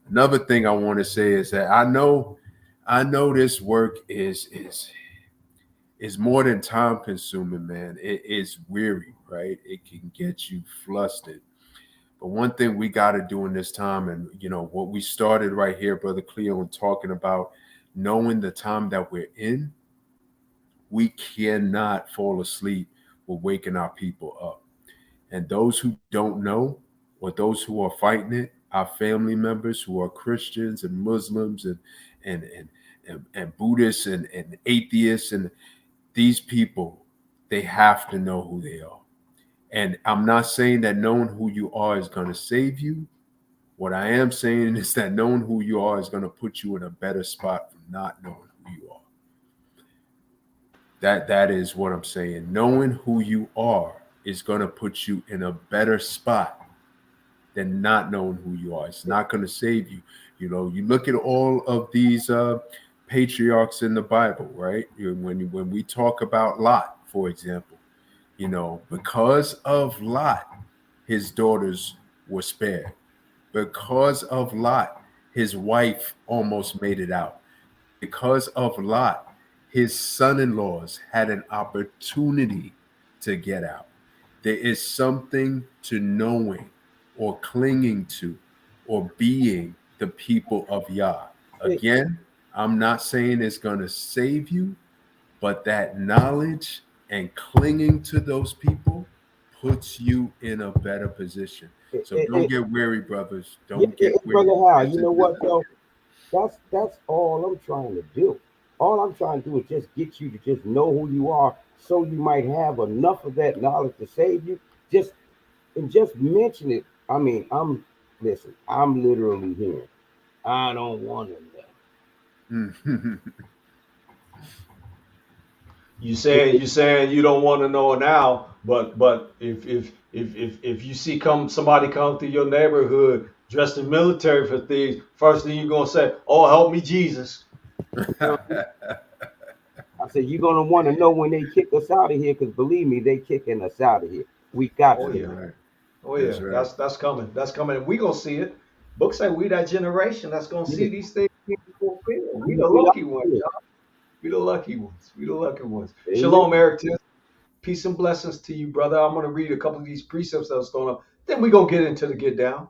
[SPEAKER 3] Another thing I want to say is that I know this work is more than time consuming, man. It is weary, right? It can get you flustered. But one thing we got to do in this time, and what we started right here, Brother Cleo, and talking about knowing the time that we're in, we cannot fall asleep with waking our people up. And those who don't know, or those who are fighting it, our family members who are Christians and Muslims and and and Buddhists and atheists, and these people, they have to know who they are. And I'm not saying that knowing who you are is going to save you. What I am saying is that knowing who you are is going to put you in a better spot from not knowing who you are. That is what I'm saying. Knowing who you are is going to put you in a better spot than not knowing who you are. It's not going to save you. You look at all of these patriarchs in the Bible, right? When we talk about Lot, for example, because of Lot, his daughters were spared. Because of Lot, his wife almost made it out. Because of Lot, his son-in-laws had an opportunity to get out. There is something to knowing or clinging to or being the people of Yah.
[SPEAKER 4] Hey,
[SPEAKER 3] Again, I'm not saying it's going to save you, but that knowledge and clinging to those people puts you in a better position. So don't
[SPEAKER 4] hey,
[SPEAKER 3] get weary, brothers.
[SPEAKER 4] yeah,
[SPEAKER 3] Don't get
[SPEAKER 4] Brother
[SPEAKER 3] weary.
[SPEAKER 4] Hal,
[SPEAKER 3] This
[SPEAKER 4] you
[SPEAKER 3] is
[SPEAKER 4] know
[SPEAKER 3] the
[SPEAKER 4] what though? That's all I'm trying to do. All I'm trying to do is just get you to just know who you are, so you might have enough of that knowledge to save you. Just mention it. I mean, listen. I'm literally hearing. I don't want to
[SPEAKER 3] beginning.
[SPEAKER 2] You saying you don't want to know now, but if you see somebody come through your neighborhood dressed in military for thieves, first thing you're gonna say, "Oh, help me, Jesus."
[SPEAKER 4] know. I said you're gonna want to know when they kick us out of here, because believe me, they kicking us out of here. We got
[SPEAKER 2] Oh
[SPEAKER 3] That's
[SPEAKER 4] to.
[SPEAKER 2] yeah,
[SPEAKER 3] right.
[SPEAKER 2] oh
[SPEAKER 3] That's
[SPEAKER 2] yeah,
[SPEAKER 3] right.
[SPEAKER 2] that's coming, that's coming, and we gonna see it. Books say we that generation that's gonna
[SPEAKER 4] Yeah,
[SPEAKER 2] see these things being fulfilled. We the
[SPEAKER 4] we are
[SPEAKER 2] lucky ones,
[SPEAKER 4] here.
[SPEAKER 2] y'all. We the lucky ones. We the lucky ones. Shalom,
[SPEAKER 4] Amen.
[SPEAKER 2] Eric. Peace and blessings to you, brother. I'm going to read a couple of these precepts that's going on. Then we're going to get into the get down.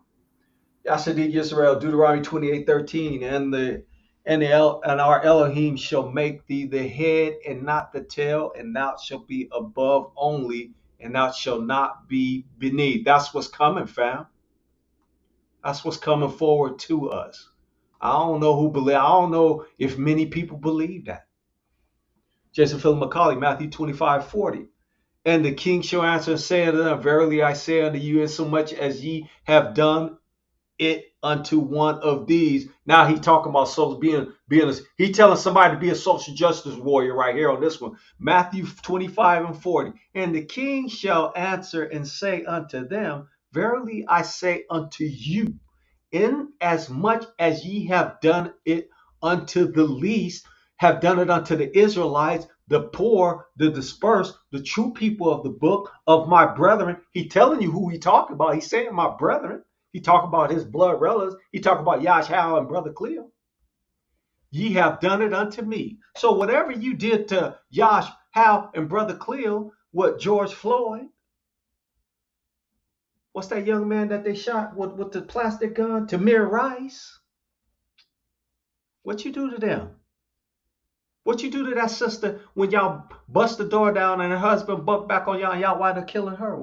[SPEAKER 2] Yashadik Yisrael, Deuteronomy 28:13, and our Elohim shall make thee the head and not the tail, and thou shalt be above only, and thou shalt not be beneath. That's what's coming, fam. That's what's coming forward to us. I don't know who believe. I don't know if many people believe that. Jason Philip McCauley, Matthew 25:40. And the king shall answer and say unto them, verily I say unto you, insomuch as ye have done it unto one of these. Now he talking about social he telling somebody to be a social justice warrior right here on this one. Matthew 25:40. And the king shall answer and say unto them, verily I say unto you, in as much as ye have done it unto the least, have done it unto the Israelites, the poor, the dispersed, the true people of the book of my brethren. He telling you who he talking about. He's saying my brethren. He talk about his blood relatives. He talk about Yash Hal and Brother Cleo. Ye have done it unto me. So whatever you did to Yash Hal and Brother Cleo, what George Floyd, what's that young man that they shot with the plastic gun, Tamir Rice? What you do to them? What you do to that sister when y'all bust the door down and her husband bucked back on y'all and y'all wind up killing her?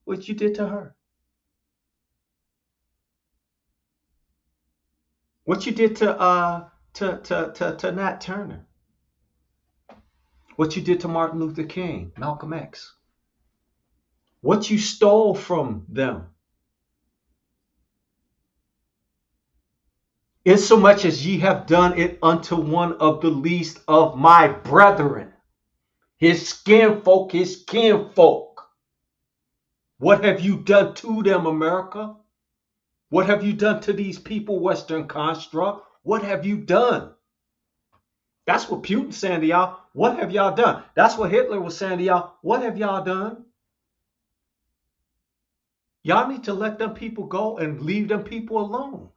[SPEAKER 2] What you did to her? What you did to Nat Turner. What you did to Martin Luther King, Malcolm X. What you stole from them. Insomuch as ye have done it unto one of the least of my brethren, his skinfolk, his kinfolk. What have you done to them, America? What have you done to these people, Western construct? What have you done? That's what Putin's saying to y'all. What have y'all done? That's what Hitler was saying to y'all. What have y'all done? Y'all need to let them people go and leave them people alone.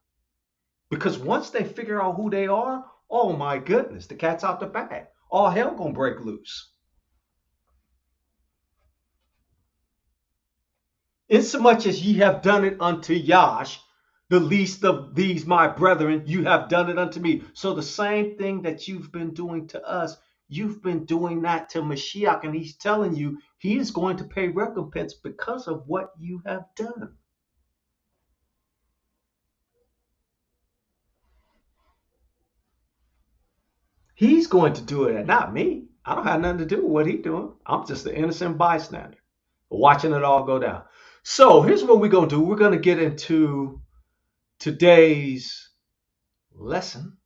[SPEAKER 2] Because once they figure out who they are, oh my goodness, the cat's out the bag. All hell gonna break loose. Insomuch as ye have done it unto Yash, the least of these my brethren, you have done it unto me. So the same thing that you've been doing to us, you've been doing that to Mashiach, and he's telling you he is going to pay recompense because of what you have done. He's going to do it, not me. I don't have nothing to do with what he's doing. I'm just an innocent bystander, watching it all go down. So here's what we're going to do. We're going to get into today's lesson.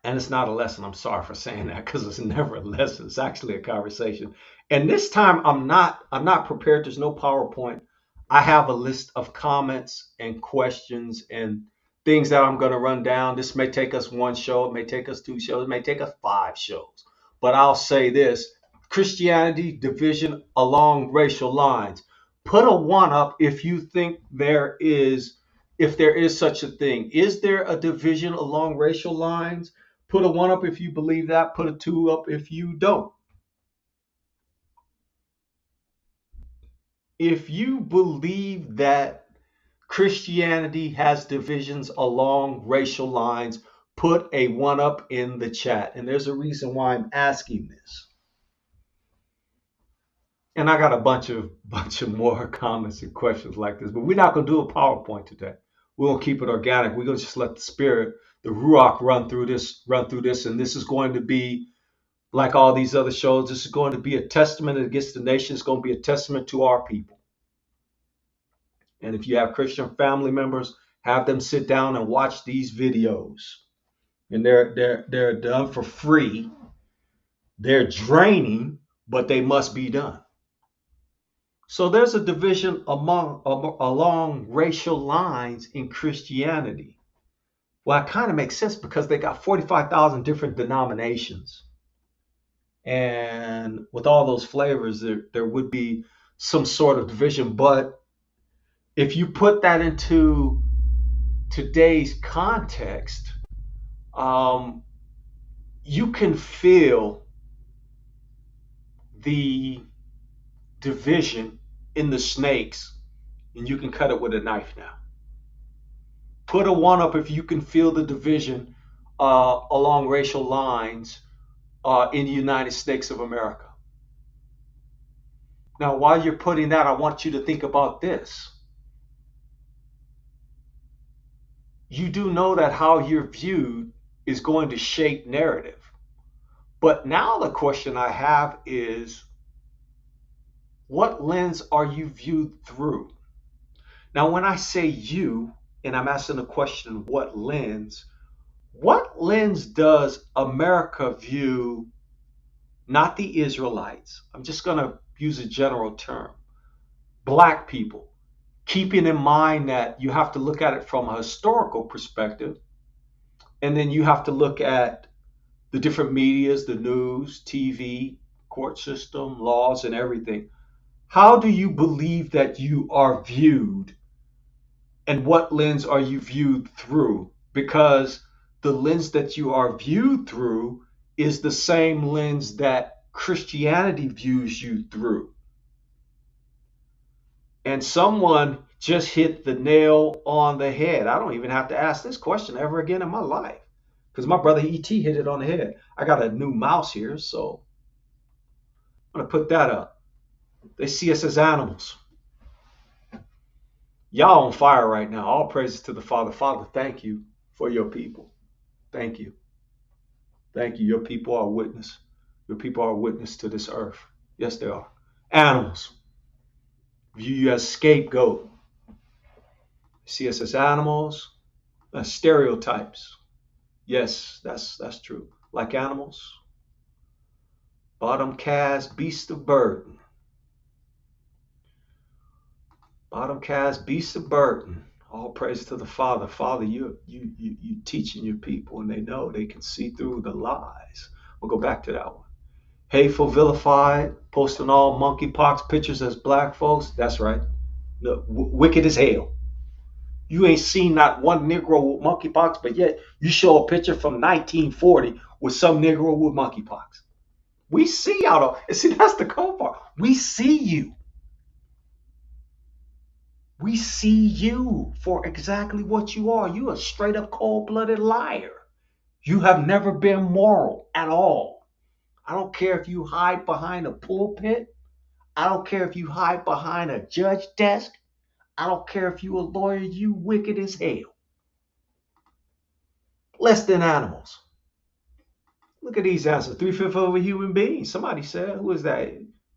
[SPEAKER 2] And it's not a lesson. I'm sorry for saying that, because it's never a lesson. It's actually a conversation. And this time I'm not prepared. There's no PowerPoint. I have a list of comments and questions and things that I'm going to run down. This may take us one show. It may take us two shows. It may take us 5 shows. But I'll say this: Christianity division along racial lines. Put a 1 up if you think there is such a thing. Is there a division along racial lines? Put a 1 up if you believe that. Put a 2 up if you don't. If you believe that Christianity has divisions along racial lines, put a 1 up in the chat. And there's a reason why I'm asking this. And I got a bunch of more comments and questions like this, but we're not going to do a PowerPoint today. We're going to keep it organic. We're going to just let the spirit, the Ruach, run through this. And this is going to be like all these other shows. This is going to be a testament against the nation. It's going to be a testament to our people. And if you have Christian family members, have them sit down and watch these videos. And they're done for free. They're draining, but they must be done. So there's a division along racial lines in Christianity. Well, it kind of makes sense because they got 45,000 different denominations. And with all those flavors, there would be some sort of division. But if you put that into today's context, you can feel the division in the snakes, and you can cut it with a knife now. Put a 1 up if you can feel the division along racial lines in the United States of America. Now, while you're putting that, I want you to think about this. You do know that how you're viewed is going to shape narrative. But now the question I have is, what lens are you viewed through? Now, when I say you, and I'm asking the question, what lens does America view, not the Israelites? I'm just going to use a general term. Black people, keeping in mind that you have to look at it from a historical perspective, and then you have to look at the different medias, the news, TV, court system, laws, and everything. How do you believe that you are viewed, and what lens are you viewed through? Because the lens that you are viewed through is the same lens that Christianity views you through. And someone just hit the nail on the head. I don't even have to ask this question ever again in my life, because my brother E.T. hit it on the head. I got a new mouse here, so I'm going to put that up. They see us as animals. Y'all on fire right now. All praises to the Father. Father, thank you. for your people. Thank you. Thank you. Your people are a witness. Your people are a witness to this earth. Yes, they are. Animals. View you as scapegoat. See us as animals, stereotypes. Yes, that's true. Like animals, bottom caste, beast of burden. Bottom caste, beast of burden. All praise to the Father. Father, you teaching your people, and they know they can see through the lies. We'll go back to that one. Hateful, vilified, posting all monkeypox pictures as black folks. That's right. No, wicked as hell. You ain't seen not one Negro with monkeypox, but yet you show a picture from 1940 with some Negro with monkeypox. We see out of, and see, that's the cold part. We see you. We see you for exactly what you are. You a straight up cold blooded liar. You have never been moral at all. I don't care if you hide behind a pulpit. I don't care if you hide behind a judge desk. I don't care if you a lawyer. You wicked as hell. Less than animals. Look at these answers. 3/5 of a human being. Somebody said, who is that?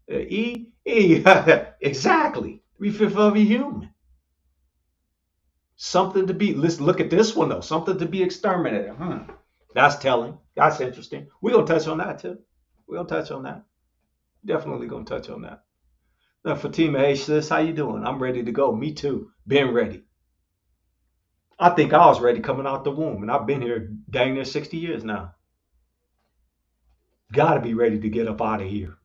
[SPEAKER 2] E? E. Exactly. 3/5 of a human. Something to be, listen, look at this one though. Something to be exterminated. That's telling. That's interesting. We're going to touch on that too. We're going to touch on that. Definitely going to touch on that. Now, Fatima, hey sis, how you doing? I'm ready to go. Me too. Been ready. I think I was ready coming out the womb, and I've been here dang near 60 years now. Got to be ready to get up out of here.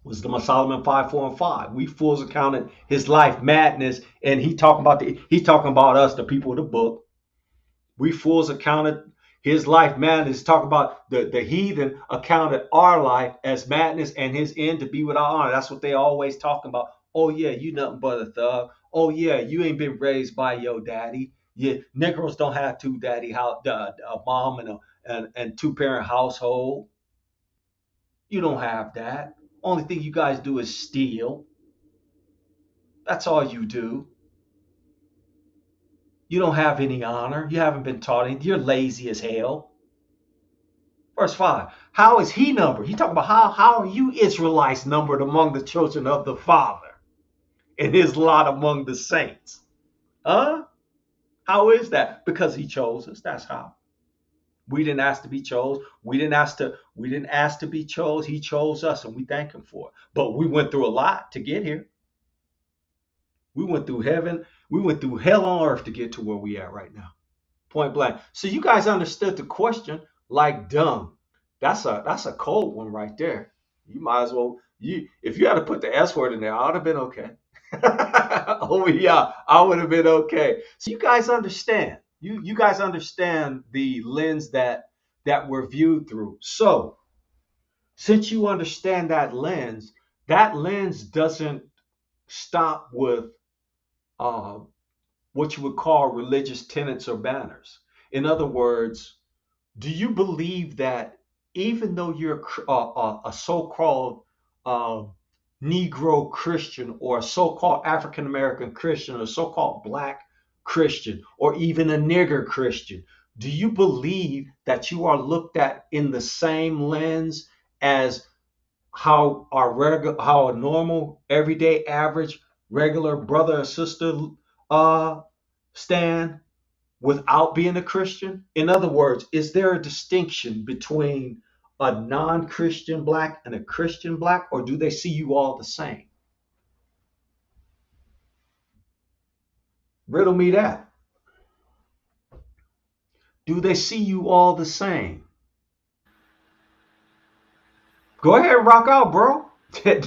[SPEAKER 2] Wisdom of Solomon 5, 4, and 5. We fools accounted his life madness, and he talking about us, the people of the book. We fools accounted his life madness. Talk about the heathen accounted our life as madness and his end to be without honor. That's what they always talking about. Oh yeah, you nothing but a thug. Oh yeah, you ain't been raised by your daddy. Yeah, Negroes don't have two daddy, a mom and two parent household. You don't have that. Only thing you guys do is steal. That's all you do. You don't have any honor. You haven't been taught anything. You're lazy as hell. Verse 5. How is he numbered? He talking about how are you Israelites numbered among the children of the Father and his lot among the saints? Huh? How is that? Because he chose us. That's how. We didn't ask to be chose. We didn't ask to be chose. He chose us, and we thank him for it. But we went through a lot to get here. We went through heaven. We went through hell on earth to get to where we are right now. Point blank. So you guys understood the question like dumb. That's a cold one right there. You might as well if you had to put the S word in there, I would have been okay. Oh yeah, I would have been okay. So you guys understand. You guys understand the lens that we're viewed through. So since you understand that lens doesn't stop with what you would call religious tenets or banners. In other words, do you believe that even though you're a so-called uh, Negro Christian or a so-called African American Christian or a so-called Black Christian or even a nigger Christian, do you believe that you are looked at in the same lens as how how a normal, everyday, average, regular brother or sister uh, stand without being a Christian? In other words, is there a distinction between a non-Christian Black and a Christian Black, or do they see you all the same? Riddle me that. Do they see you all the same? Go ahead and rock out, bro.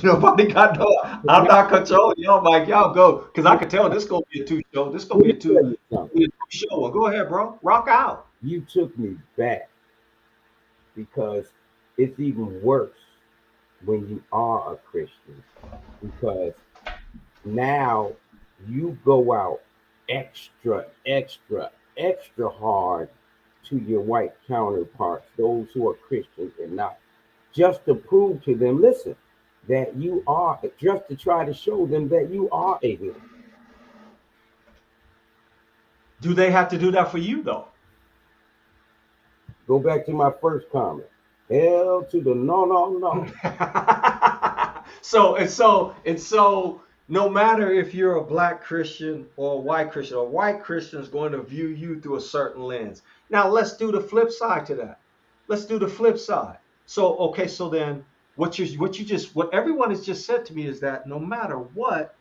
[SPEAKER 2] Nobody got no. I'm not controlling y'all, Mike. Y'all go, because I can tell this gonna be a two show. This gonna
[SPEAKER 4] Let
[SPEAKER 2] be
[SPEAKER 4] me
[SPEAKER 2] a
[SPEAKER 4] tell
[SPEAKER 2] two,
[SPEAKER 4] you something.
[SPEAKER 2] be a two show. Go ahead, bro. Rock out.
[SPEAKER 4] You took me back because it's even worse when you are a Christian because now you go out extra, extra, extra hard to your white counterparts, those who are Christians and not, just to prove to them, listen, that you are, just to try to show them that you are a hero.
[SPEAKER 2] Do they have to do that for you though?
[SPEAKER 4] Go back to my first comment. Hell to the no, no, no.
[SPEAKER 2] So no matter if you're a black Christian or a white Christian is going to view you through a certain lens. Now let's do the flip side to that. Let's do the flip side. So okay, so then what everyone has just said to me is that no matter what,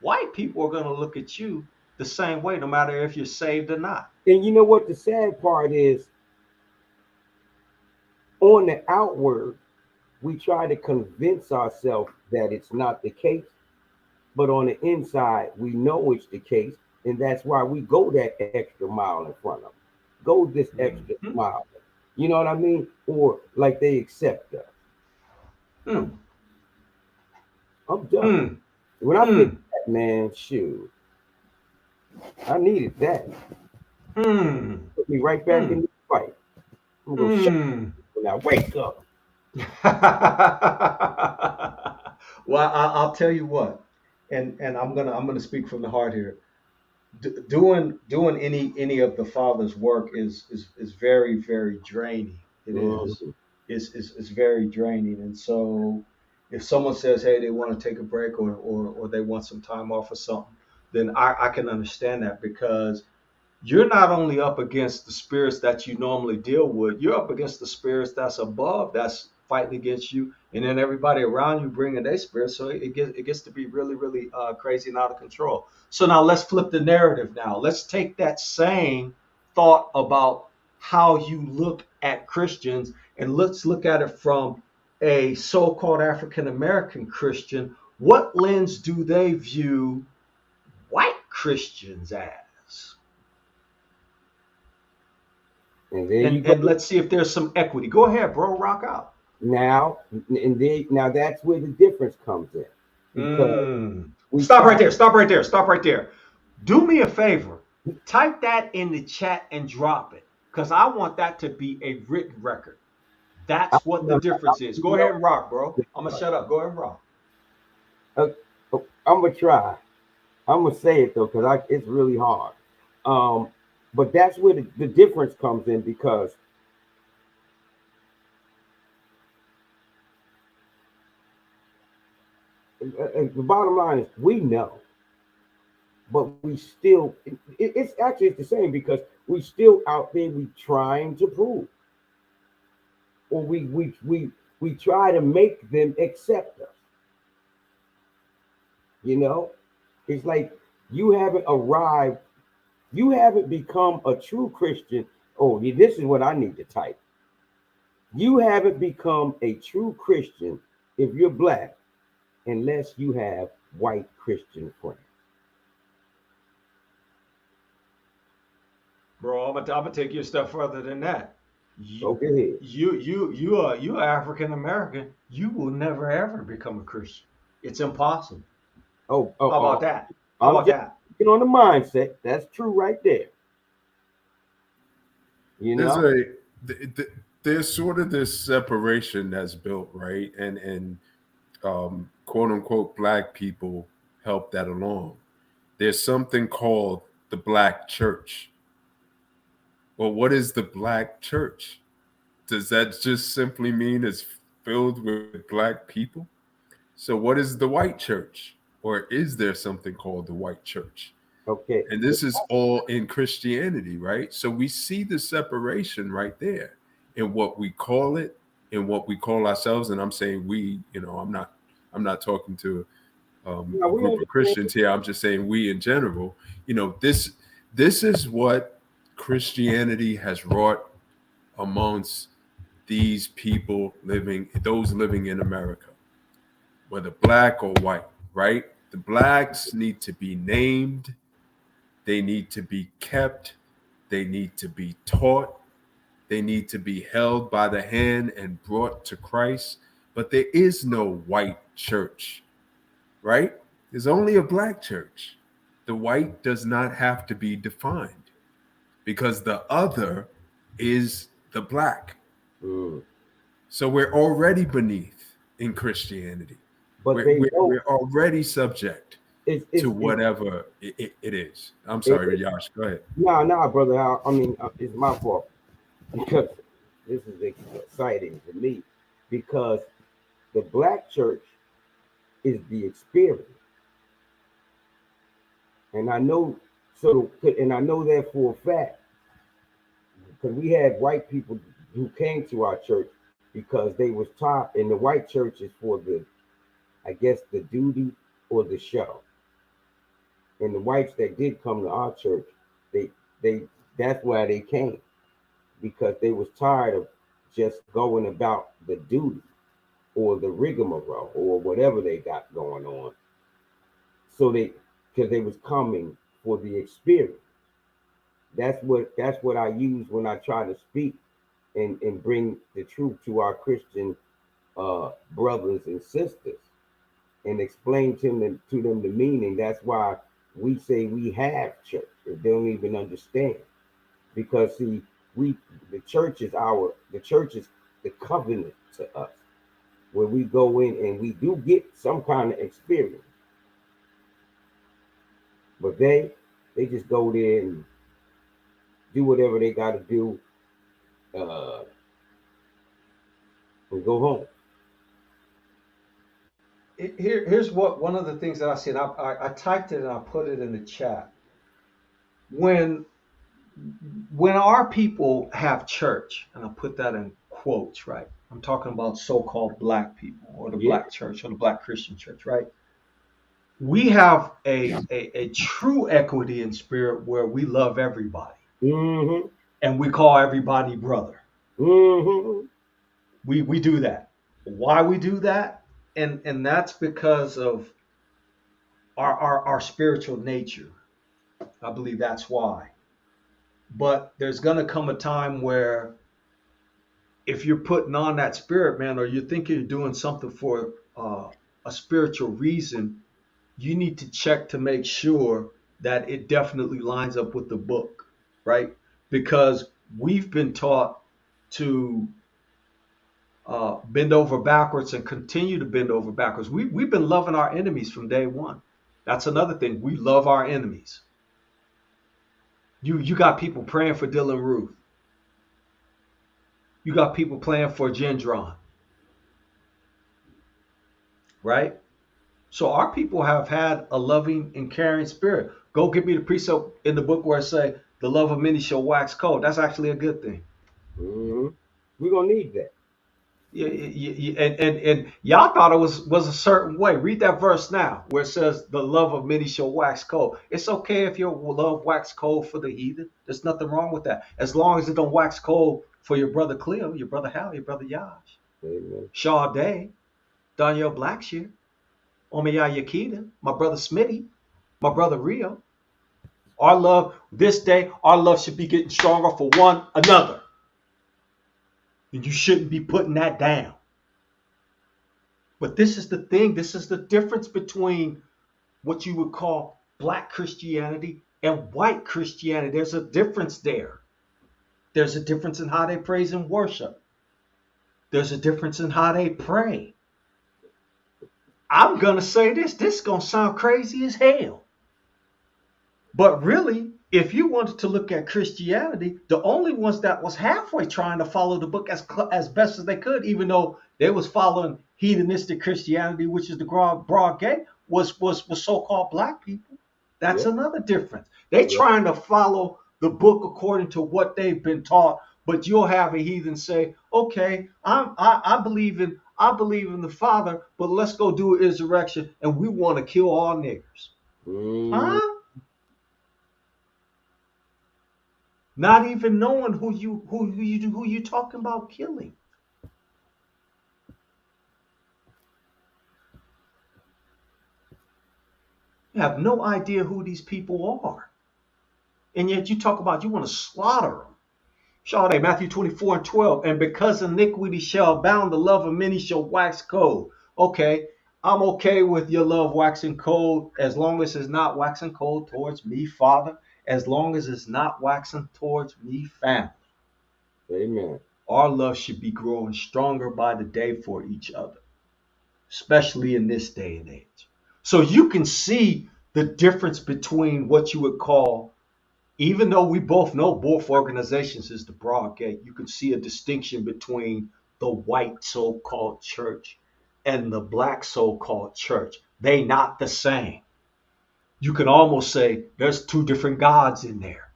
[SPEAKER 2] white people are going to look at you the same way, no matter if you're saved or not.
[SPEAKER 4] And you know what the sad part is? On the outward, we try to convince ourselves that it's not the case, but on the inside, we know it's the case, and that's why we go that extra mile in front of them. Go this extra
[SPEAKER 2] Mm-hmm.
[SPEAKER 4] mile. You know what I mean? Or like they accept us. I'm,
[SPEAKER 2] Mm,
[SPEAKER 4] I'm done.
[SPEAKER 2] mm,
[SPEAKER 4] When I fixed
[SPEAKER 2] mm,
[SPEAKER 4] that, man, shoot, I needed that.
[SPEAKER 2] mm,
[SPEAKER 4] Put me right back in
[SPEAKER 2] mm,
[SPEAKER 4] the fight. I'm gonna shut
[SPEAKER 2] mm.
[SPEAKER 4] up now. Wake up.
[SPEAKER 2] Well, I'll tell you what, and I'm gonna speak from the heart here. Doing any of the Father's work is very very draining. It is.
[SPEAKER 4] Mhm.
[SPEAKER 2] Is very draining, and so if someone says, "Hey, they want to take a break or they want some time off or something," then I can understand that because you're not only up against the spirits that you normally deal with, you're up against the spirits that's above that's fighting against you, and then everybody around you bringing their spirits. So it gets to be really, really crazy and out of control. So now let's flip the narrative now. Let's take that same thought about how you look at Christians and let's look at it from a so-called African American Christian. What lens do they view white Christians as?
[SPEAKER 4] And there you
[SPEAKER 2] And
[SPEAKER 4] go.
[SPEAKER 2] let's see if there's some equity. Go ahead, bro. Rock out.
[SPEAKER 4] Now that's where the difference comes in because we
[SPEAKER 2] Stop right
[SPEAKER 4] try.
[SPEAKER 2] there. Stop right there. Stop right there. Do me a favor. Type that in the chat and drop it because I want that to be a written record.
[SPEAKER 4] I'm
[SPEAKER 2] That's what the
[SPEAKER 4] gonna,
[SPEAKER 2] difference is. Go ahead and rock, bro. I'm gonna shut up. Go ahead and rock.
[SPEAKER 4] uh, I'm gonna try. I'm gonna say it though because it's really hard. Um, but that's where the difference comes in because the bottom line is we know, but we still it's the same because we still out there we trying to prove or we try to make them accept us. You know, it's like you haven't arrived, you haven't become a true Christian. Oh, this is what I need to type. You haven't become a true Christian if you're black unless you have white Christian friends.
[SPEAKER 2] Bro, I'm gonna take you a step further than that. You
[SPEAKER 4] Go ahead.
[SPEAKER 2] you are African American. You will never ever become a Christian. It's impossible.
[SPEAKER 4] Oh, oh,
[SPEAKER 2] How about
[SPEAKER 4] oh.
[SPEAKER 2] that? How
[SPEAKER 4] I'm
[SPEAKER 2] about
[SPEAKER 4] just
[SPEAKER 2] that?
[SPEAKER 4] speaking on the mindset. That's true right there. You
[SPEAKER 3] There's
[SPEAKER 4] know?
[SPEAKER 3] a there's sort of this separation that's built, right? And quote unquote black people help that along. There's something called the black church. Well, what is the black church? Does that just simply mean it's filled with black people? So what is the white church? Or is there something called the white church?
[SPEAKER 4] Okay.
[SPEAKER 3] And this is all in Christianity, right? So we see the separation right there in what we call it, in what we call ourselves. And I'm saying we, I'm not talking to
[SPEAKER 4] Now
[SPEAKER 3] a
[SPEAKER 4] we
[SPEAKER 3] group of
[SPEAKER 4] understand.
[SPEAKER 3] Christians here. I'm just saying we in general. This is what Christianity has wrought amongst those living in America, whether black or white, right? The blacks need to be named, they need to be kept, they need to be taught, they need to be held by the hand and brought to Christ. But there is no white church, right? There's only a black church. The white does not have to be defined because the other is the black.
[SPEAKER 4] Mm.
[SPEAKER 3] So we're already beneath in Christianity.
[SPEAKER 4] But
[SPEAKER 3] We're,
[SPEAKER 4] they
[SPEAKER 3] we're,
[SPEAKER 4] don't.
[SPEAKER 3] we're already subject. to
[SPEAKER 4] it's
[SPEAKER 3] whatever it is. I'm sorry, Yash. Go ahead.
[SPEAKER 4] no, brother. I mean, it's my fault because this is exciting to me because the black church is the experience, and I know and I know that for a fact because we had white people who came to our church because they was taught, and the white church is for the, I guess, the duty or the show. And the whites that did come to our church, they that's why they came because they was tired of just going about the duty or the rigmarole or whatever they got going on. So because they was coming for the experience. That's what I use when I try to speak and bring the truth to our Christian brothers and sisters and explain to them the meaning. That's why we say we have church. They don't even understand because see, the church is the covenant to us, where we go in and we do get some kind of experience, but they just go there and do whatever they got to do and go home.
[SPEAKER 2] Here's what one of the things that I see, and I typed it and I put it in the chat. When our people have church, and I put that in quotes, right? I'm talking about so-called black people or the
[SPEAKER 4] Yeah.
[SPEAKER 2] black church or the black Christian church, right? We have a true equity in spirit where we love everybody
[SPEAKER 4] Mm-hmm.
[SPEAKER 2] and we call everybody brother.
[SPEAKER 4] Mm-hmm.
[SPEAKER 2] We do that. Why we do that? And that's because of our spiritual nature. I believe that's why. But there's gonna come a time where if you're putting on that spirit, man, or you think you're doing something for a spiritual reason, you need to check to make sure that it definitely lines up with the book, right? Because we've been taught to bend over backwards and continue to bend over backwards. We've been loving our enemies from day one. That's another thing. We love our enemies. You got people praying for Dylan Ruth. You got people praying for Gendron, right? So our people have had a loving and caring spirit. Go give me the precept in the book where it say the love of many shall wax cold. That's actually a good thing.
[SPEAKER 4] Mm-hmm. We're gonna need that.
[SPEAKER 2] And y'all thought it was a certain way. Read that verse now where it says the love of many shall wax cold. It's okay if your love wax cold for the heathen. There's nothing wrong with that. As long as it don't wax cold for your brother Cleo, your brother Hal, your brother Yash,
[SPEAKER 4] Amen.
[SPEAKER 2] Sade, Daniel Blackshear, Omiya Yakita, my brother Smitty, my brother Rio. Our love, this day, our love should be getting stronger for one another. And you shouldn't be putting that down. But this is the thing. This is the difference between what you would call black Christianity and white Christianity. There's a difference there. There's a difference in how they praise and worship. There's a difference in how they pray. I'm going to say this. This is going to sound crazy as hell. But really, if you wanted to look at Christianity, the only ones that was halfway trying to follow the book as best as they could, even though they was following hedonistic Christianity, which is the broad gate, was so-called black people. That's another difference. They trying to follow the book according to what they've been taught, but you'll have a heathen say, "Okay, I believe in the Father, but let's go do an insurrection, and we want to kill all niggers."
[SPEAKER 4] Mm-hmm.
[SPEAKER 2] Huh? Not even knowing who you talking about killing. You have no idea who these people are. And yet you talk about you want to slaughter them. Sade, Matthew 24:12. And because iniquity shall abound, the love of many shall wax cold. Okay, I'm okay with your love waxing cold as long as it's not waxing cold towards me, Father, as long as it's not waxing towards me, family.
[SPEAKER 4] Amen.
[SPEAKER 2] Our love should be growing stronger by the day for each other, especially in this day and age. So you can see the difference between what you would call, even though we both know both organizations is the broad gate, you can see a distinction between the white so-called church and the black so-called church. They not the same. You can almost say there's two different gods in there.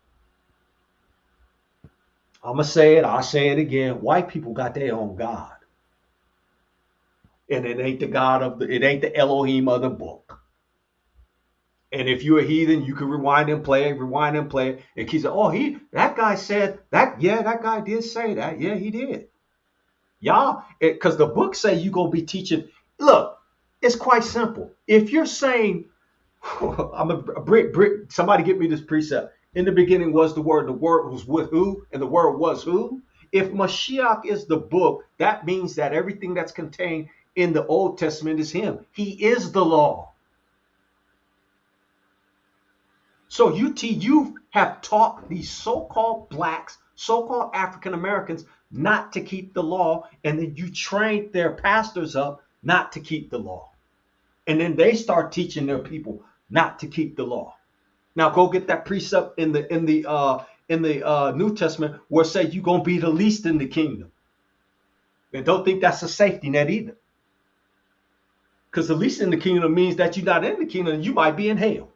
[SPEAKER 2] I'm going to say it, I'll say it again. White people got their own God. And it ain't the God of it ain't the Elohim of the book. And if you're a heathen, you can rewind and play it, and keep saying, oh, that guy said that, yeah, that guy did say that. Yeah, he did. Y'all, because the book say you gonna be teaching. Look, it's quite simple. If you're saying, I'm a brick, somebody get me this precept. In the beginning was the word was with who, and the word was who. If Mashiach is the book, that means that everything that's contained in the Old Testament is him. He is the law. So you have taught these so-called blacks, so-called African Americans not to keep the law, and then you trained their pastors up not to keep the law. And then they start teaching their people not to keep the law. Now go get that precept in the New Testament where it says you're gonna be the least in the kingdom. And don't think that's a safety net either. Because the least in the kingdom means that you're not in the kingdom, you might be in hell.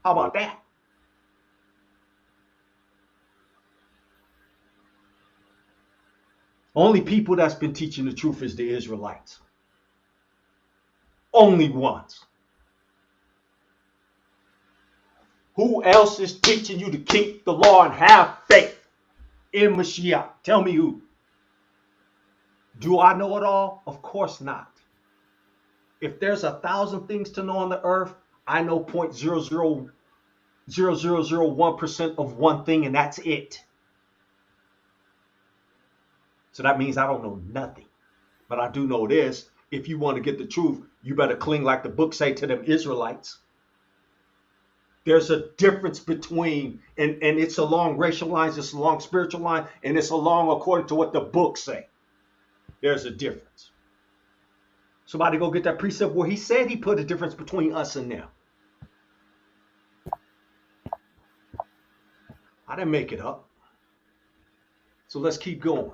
[SPEAKER 2] How about that? Only people that's been teaching the truth is the Israelites. Only ones. Who else is teaching you to keep the law and have faith in Mashiach? Tell me who. Do I know it all? Of course not. If there's 1,000 things to know on the earth, I know 0.000001% of one thing, and that's it. So that means I don't know nothing. But I do know this. If you want to get the truth, you better cling like the book say to them Israelites. There's a difference between, and it's along racial lines, it's along spiritual line, and it's along according to what the books say. There's a difference. Somebody go get that precept where he said he put a difference between us and them. I didn't make it up. So let's keep going.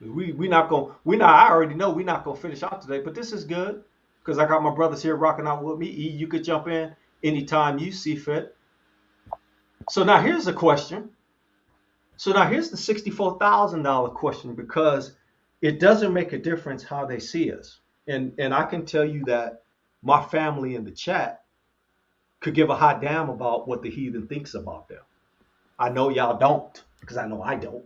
[SPEAKER 2] I already know we're not gonna finish out today, but this is good because I got my brothers here rocking out with me. E, you could jump in anytime you see fit. So now here's the question. So now here's the $64,000 question, because it doesn't make a difference how they see us. And I can tell you that my family in the chat could give a hot damn about what the heathen thinks about them. I know y'all don't, because I know I don't.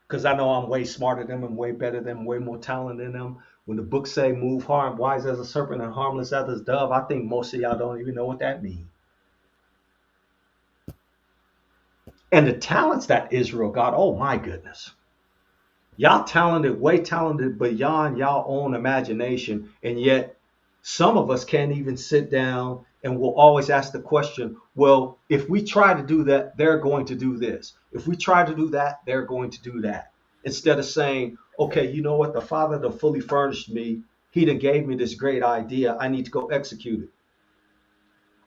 [SPEAKER 2] Because I know I'm way smarter than them, way better than them, way more talented than them. When the books say move wise as a serpent and harmless as a dove, I think most of y'all don't even know what that means. And the talents that Israel got, oh my goodness. Y'all talented, way talented beyond y'all own imagination. And yet some of us can't even sit down and we'll always ask the question, well, if we try to do that, they're going to do this. If we try to do that, they're going to do that. Instead of saying, okay, you know what? The Father that fully furnished me, he done gave me this great idea. I need to go execute it.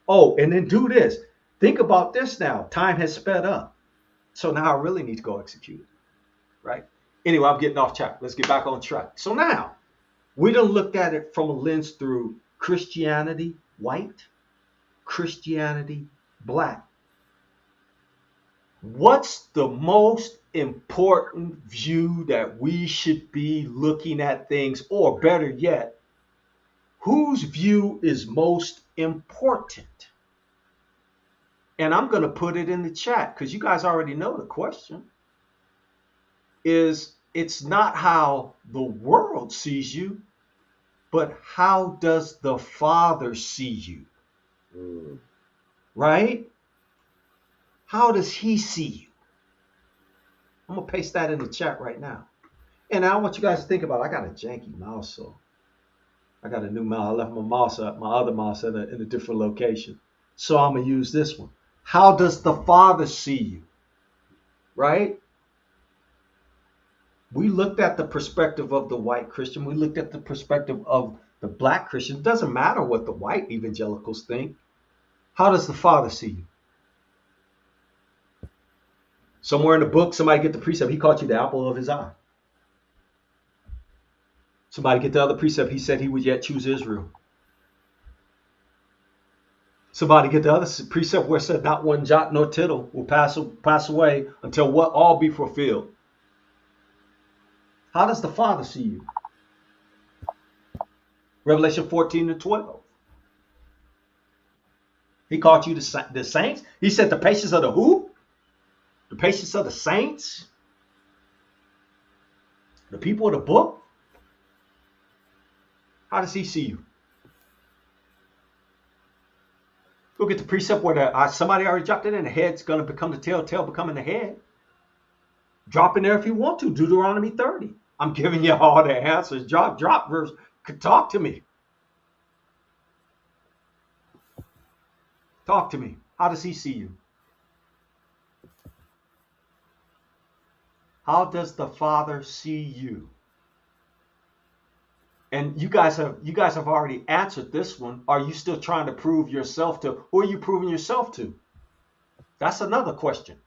[SPEAKER 2] Oh, and then do this. Think about this now. Time has sped up. So now I really need to go execute it. Right? Anyway, I'm getting off track. Let's get back on track. So now, we done looked at it from a lens through Christianity, white, Christianity, black. What's the most important view that we should be looking at things, or better yet, whose view is most important? And I'm going to put it in the chat because you guys already know the question. It's not how the world sees you, but how does the Father see you? Right? How does he see you? I'm going to paste that in the chat right now. And I want you guys to think about it. I got a janky mouse, so I got a new mouse. I left my other mouse in a different location. So I'm going to use this one. How does the Father see you? Right? We looked at the perspective of the white Christian. We looked at the perspective of the black Christian, it doesn't matter what the white evangelicals think. How does the Father see you? Somewhere in the book, somebody get the precept. He called you the apple of his eye. Somebody get the other precept. He said he would yet choose Israel. Somebody get the other precept where it said not one jot nor tittle will pass away until what all be fulfilled. How does the Father see you? Revelation 14:12. He called you the saints. He said the patience of the who? The patience of the saints? The people of the book? How does he see you? Look at the precept where somebody already dropped it in. The head's going to become the tail, tail becoming the head. Drop in there if you want to. Deuteronomy 30. I'm giving you all the answers. Drop verse. Talk to me. Talk to me. How does he see you? How does the Father see you? And you guys have already answered this one. Are you still trying to prove yourself to? Who are you proving yourself to? That's another question.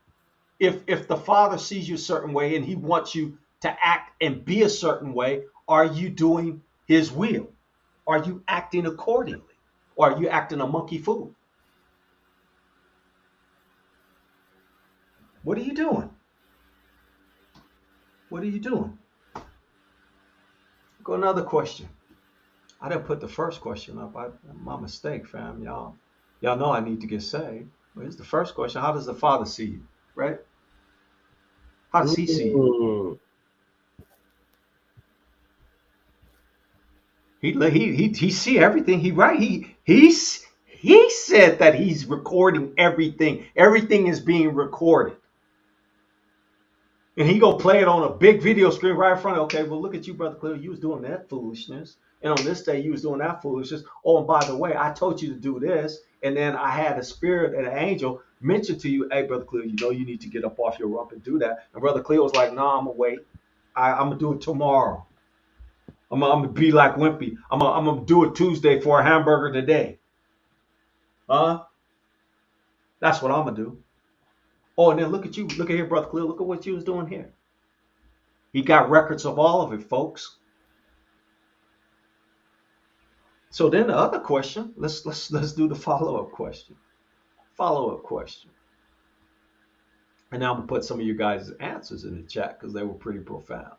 [SPEAKER 2] If the Father sees you a certain way and he wants you to act and be a certain way, are you doing his will? Are you acting accordingly? Or are you acting a monkey fool? What are you doing? What are you doing? Go another question. I didn't put the first question up. My mistake, fam. Y'all know I need to get saved. But here's the first question. How does the Father see you? Right? How does he see you? He see everything. He said that he's recording everything. Everything is being recorded. And he go play it on a big video screen right in front of, okay, well, look at you, Brother Cleo. You was doing that foolishness. And on this day, you was doing that foolishness. Oh, and by the way, I told you to do this. And then I had a spirit and an angel mention to you, hey, Brother Cleo, you know you need to get up off your rump and do that. And Brother Cleo was like, nah, I'm going to wait. I'm going to do it tomorrow. I'm going to be like Wimpy. I'm going to do it Tuesday for a hamburger today. Huh? That's what I'm going to do. Oh, and then look at you. Look at here, Brother Cleo. Look at what you was doing here. He got records of all of it, folks. So then the other question, let's do the follow-up question. Follow-up question. And now I'm going to put some of you guys' answers in the chat because they were pretty profound.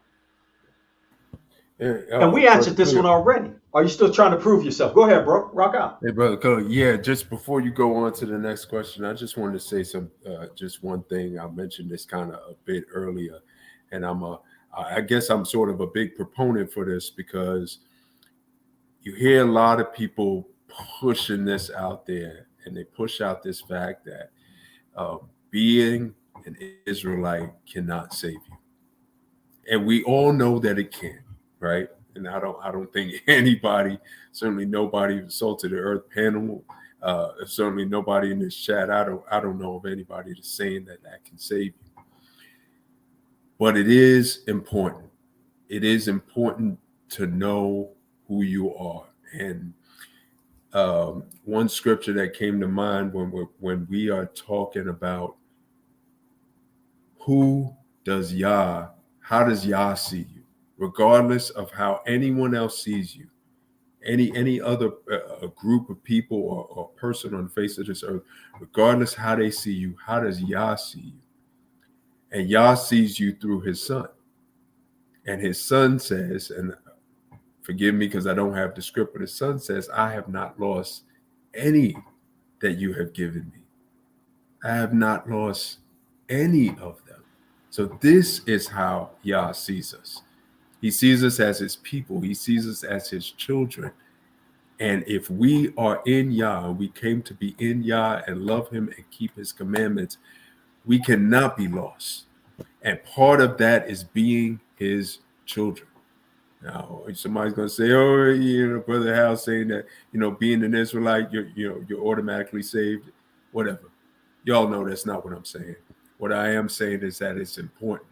[SPEAKER 2] And we answered this one already. Are you still trying to prove yourself? Go ahead, bro. Rock out.
[SPEAKER 3] Hey, Brother Cole. Yeah, just before you go on to the next question, I just wanted to say just one thing. I mentioned this kind of a bit earlier, and I guess I'm sort of a big proponent for this because you hear a lot of people pushing this out there, and they push out this fact that being an Israelite cannot save you, and we all know that it can. Right, and I don't think anybody, certainly nobody who salted the earth panel, certainly nobody in this chat. I don't know of anybody that's saying that can save you. But it is important. It is important to know who you are. And one scripture that came to mind when we are talking about how does Yah see you? Regardless of how anyone else sees you, any other group of people or person on the face of this earth, regardless how they see you, how does Yah see you? And Yah sees you through his son. And his son says, and forgive me because I don't have the script, but his son says, I have not lost any that you have given me. I have not lost any of them. So this is how Yah sees us. He sees us as his people. He sees us as his children. And if we are in Yah, we came to be in Yah and love him and keep his commandments, we cannot be lost. And part of that is being his children. Now, somebody's going to say, oh, Brother Hal saying that, being an Israelite, you're automatically saved, whatever. Y'all know that's not what I'm saying. What I am saying is that it's important.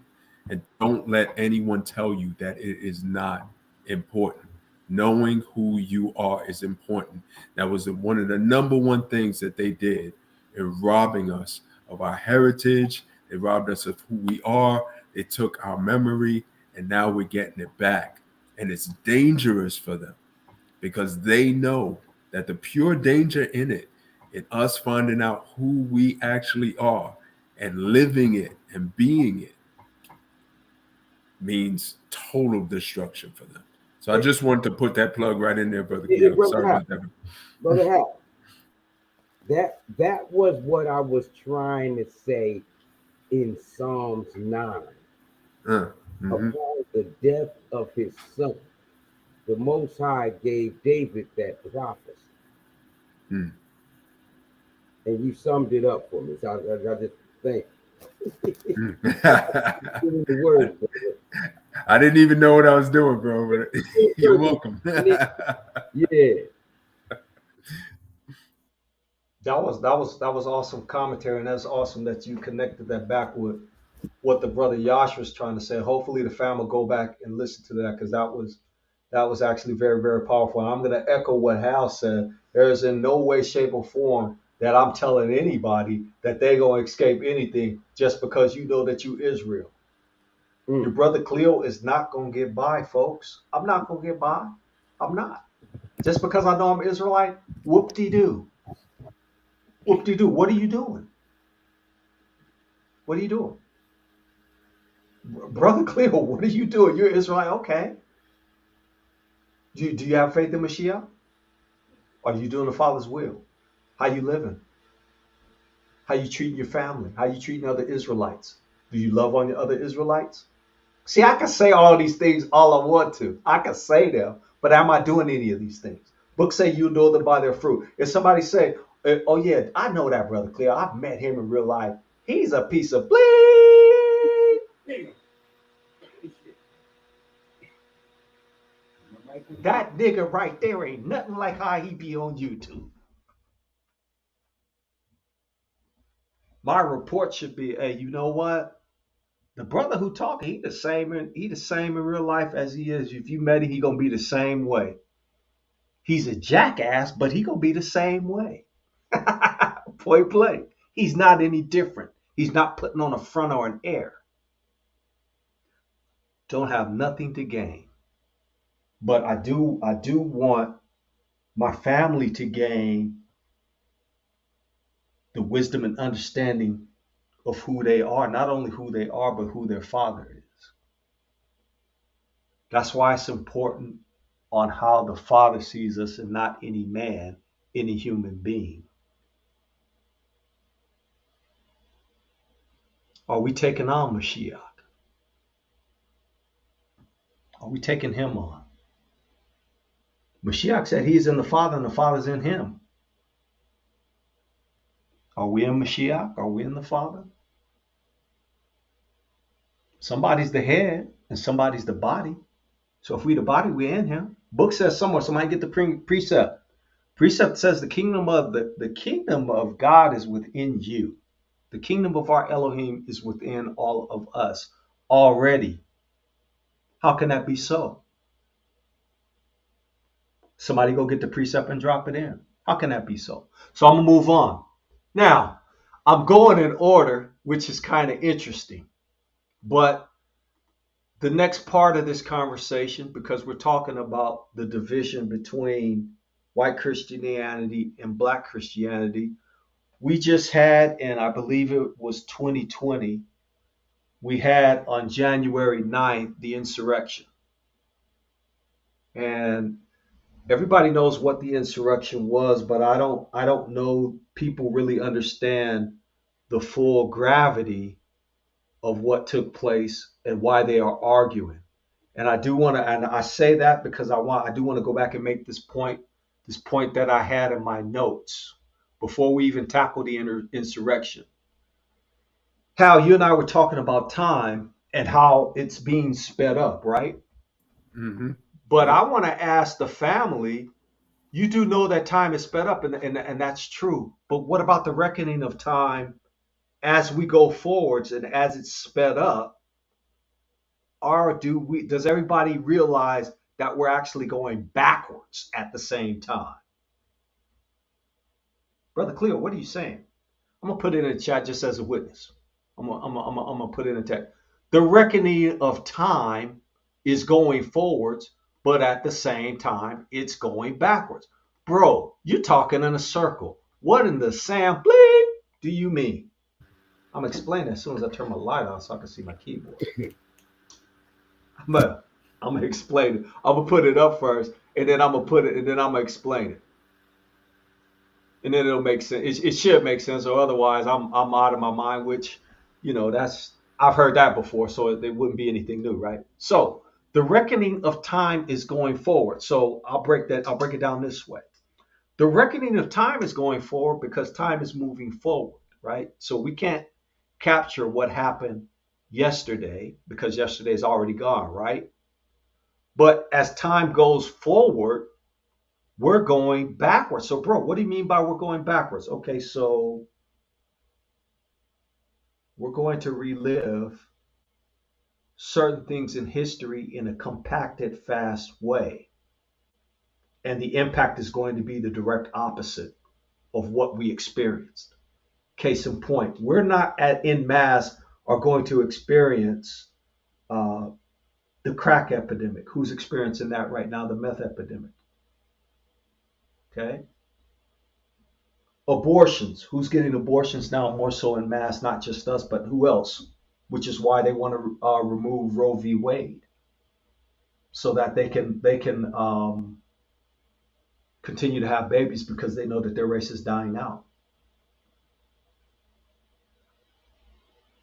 [SPEAKER 3] And don't let anyone tell you that it is not important. Knowing who you are is important. That was one of the number one things that they did in robbing us of our heritage. They robbed us of who we are. They took our memory, and now we're getting it back. And it's dangerous for them because they know that the pure danger in us finding out who we actually are and living it and being it, means total destruction for them. So I just wanted to put that plug right in there, Brother
[SPEAKER 4] Yeah,
[SPEAKER 3] Cleo.
[SPEAKER 4] Brother
[SPEAKER 3] Sorry
[SPEAKER 4] Hal,
[SPEAKER 3] about that.
[SPEAKER 4] Brother Hal, that was what I was trying to say in Psalms 9.
[SPEAKER 3] Mm-hmm.
[SPEAKER 4] Upon the death of his son, the Most High gave David that prophecy.
[SPEAKER 3] Mm.
[SPEAKER 4] And you summed it up for me. So I just think
[SPEAKER 3] Mm.
[SPEAKER 4] the word, brother.
[SPEAKER 3] I didn't even know what I was doing, bro. But you're welcome.
[SPEAKER 4] Yeah.
[SPEAKER 2] That was awesome commentary, and that's awesome that you connected that back with what the brother Yash was trying to say. Hopefully, the fam will go back and listen to that because that was actually very, very powerful. And I'm going to echo what Hal said. There is in no way, shape, or form that I'm telling anybody that they're going to escape anything just because you know that you Israel. Your brother Cleo is not going to get by, folks. I'm not going to get by. I'm not. Just because I know I'm Israelite, whoop-de-doo. Whoop-de-doo. What are you doing? What are you doing? Brother Cleo, what are you doing? You're Israelite. Okay. Do you have faith in Mashiach? Are you doing the Father's will? How you living? How you treating your family? How you treating other Israelites? Do you love on your other Israelites? See, I can say all these things all I want to. I can say them, but am I doing any of these things? Books say you know them by their fruit. If somebody say, oh yeah, I know that brother Cleo. I've met him in real life. He's a piece of bleep. That nigga right there ain't nothing like how he be on YouTube. My report should be, hey, you know what? The brother who talking, he the same in real life as he is. If you met him, he gonna be the same way. He's a jackass, but he gonna be the same way. Point blank. He's not any different. He's not putting on a front or an air. Don't have nothing to gain. But I do want my family to gain the wisdom and understanding of who they are, not only who they are, but who their father is. That's why it's important on how the Father sees us and not any man, any human being. Are we taking on Mashiach? Are we taking him on? Mashiach said he's in the Father and the Father's in him. Are we in Mashiach? Are we in the Father? Somebody's the head and somebody's the body. So if we the body, we're in him. Book says somewhere, somebody get the precept. Precept says the kingdom of God is within you. The kingdom of our Elohim is within all of us already. How can that be so? Somebody go get the precept and drop it in. How can that be so? So I'm going to move on. Now, I'm going in order, which is kind of interesting. But the next part of this conversation, because we're talking about the division between white Christianity and black Christianity, we just had, and I believe it was 2020, we had on January 9th the insurrection. And everybody knows what the insurrection was, but I don't know people really understand the full gravity of what took place and why they are arguing. And I do want to, and I say that because I do want to go back and make this point that I had in my notes before we even tackle the insurrection. Hal, you and I were talking about time and how it's being sped up, right?
[SPEAKER 3] Mm-hmm.
[SPEAKER 2] But I want to ask the family, you do know that time is sped up, and that's true. But what about the reckoning of time as we go forwards and as it's sped up? Does everybody realize that we're actually going backwards at the same time. Brother Cleo, what are you saying? I'm going to put it in the chat just as a witness. I'm going to put it in the text. The reckoning of time is going forwards, but at the same time, it's going backwards. Bro, you're talking in a circle. What in the Sam bleep do you mean? I'm explaining as soon as I turn my light on so I can see my keyboard. But I'm gonna explain it. I'm gonna put it up first, and then I'm gonna explain it, and then it'll make sense. It should make sense, or otherwise I'm out of my mind. Which, that's I've heard that before, so it wouldn't be anything new, right? So the reckoning of time is going forward. So I'll break it down this way. The reckoning of time is going forward because time is moving forward, right? So we can't capture what happened yesterday because yesterday is already gone, right? But as time goes forward, we're going backwards. So, bro, what do you mean by we're going backwards? Okay, so we're going to relive certain things in history in a compacted, fast way. And the impact is going to be the direct opposite of what we experienced. Case in point, we're not en masse are going to experience the crack epidemic. Who's experiencing that right now? The meth epidemic. Okay. Abortions. Who's getting abortions now more so in mass? Not just us, but who else? Which is why they want to remove Roe v. Wade, so that they can continue to have babies because they know that their race is dying out.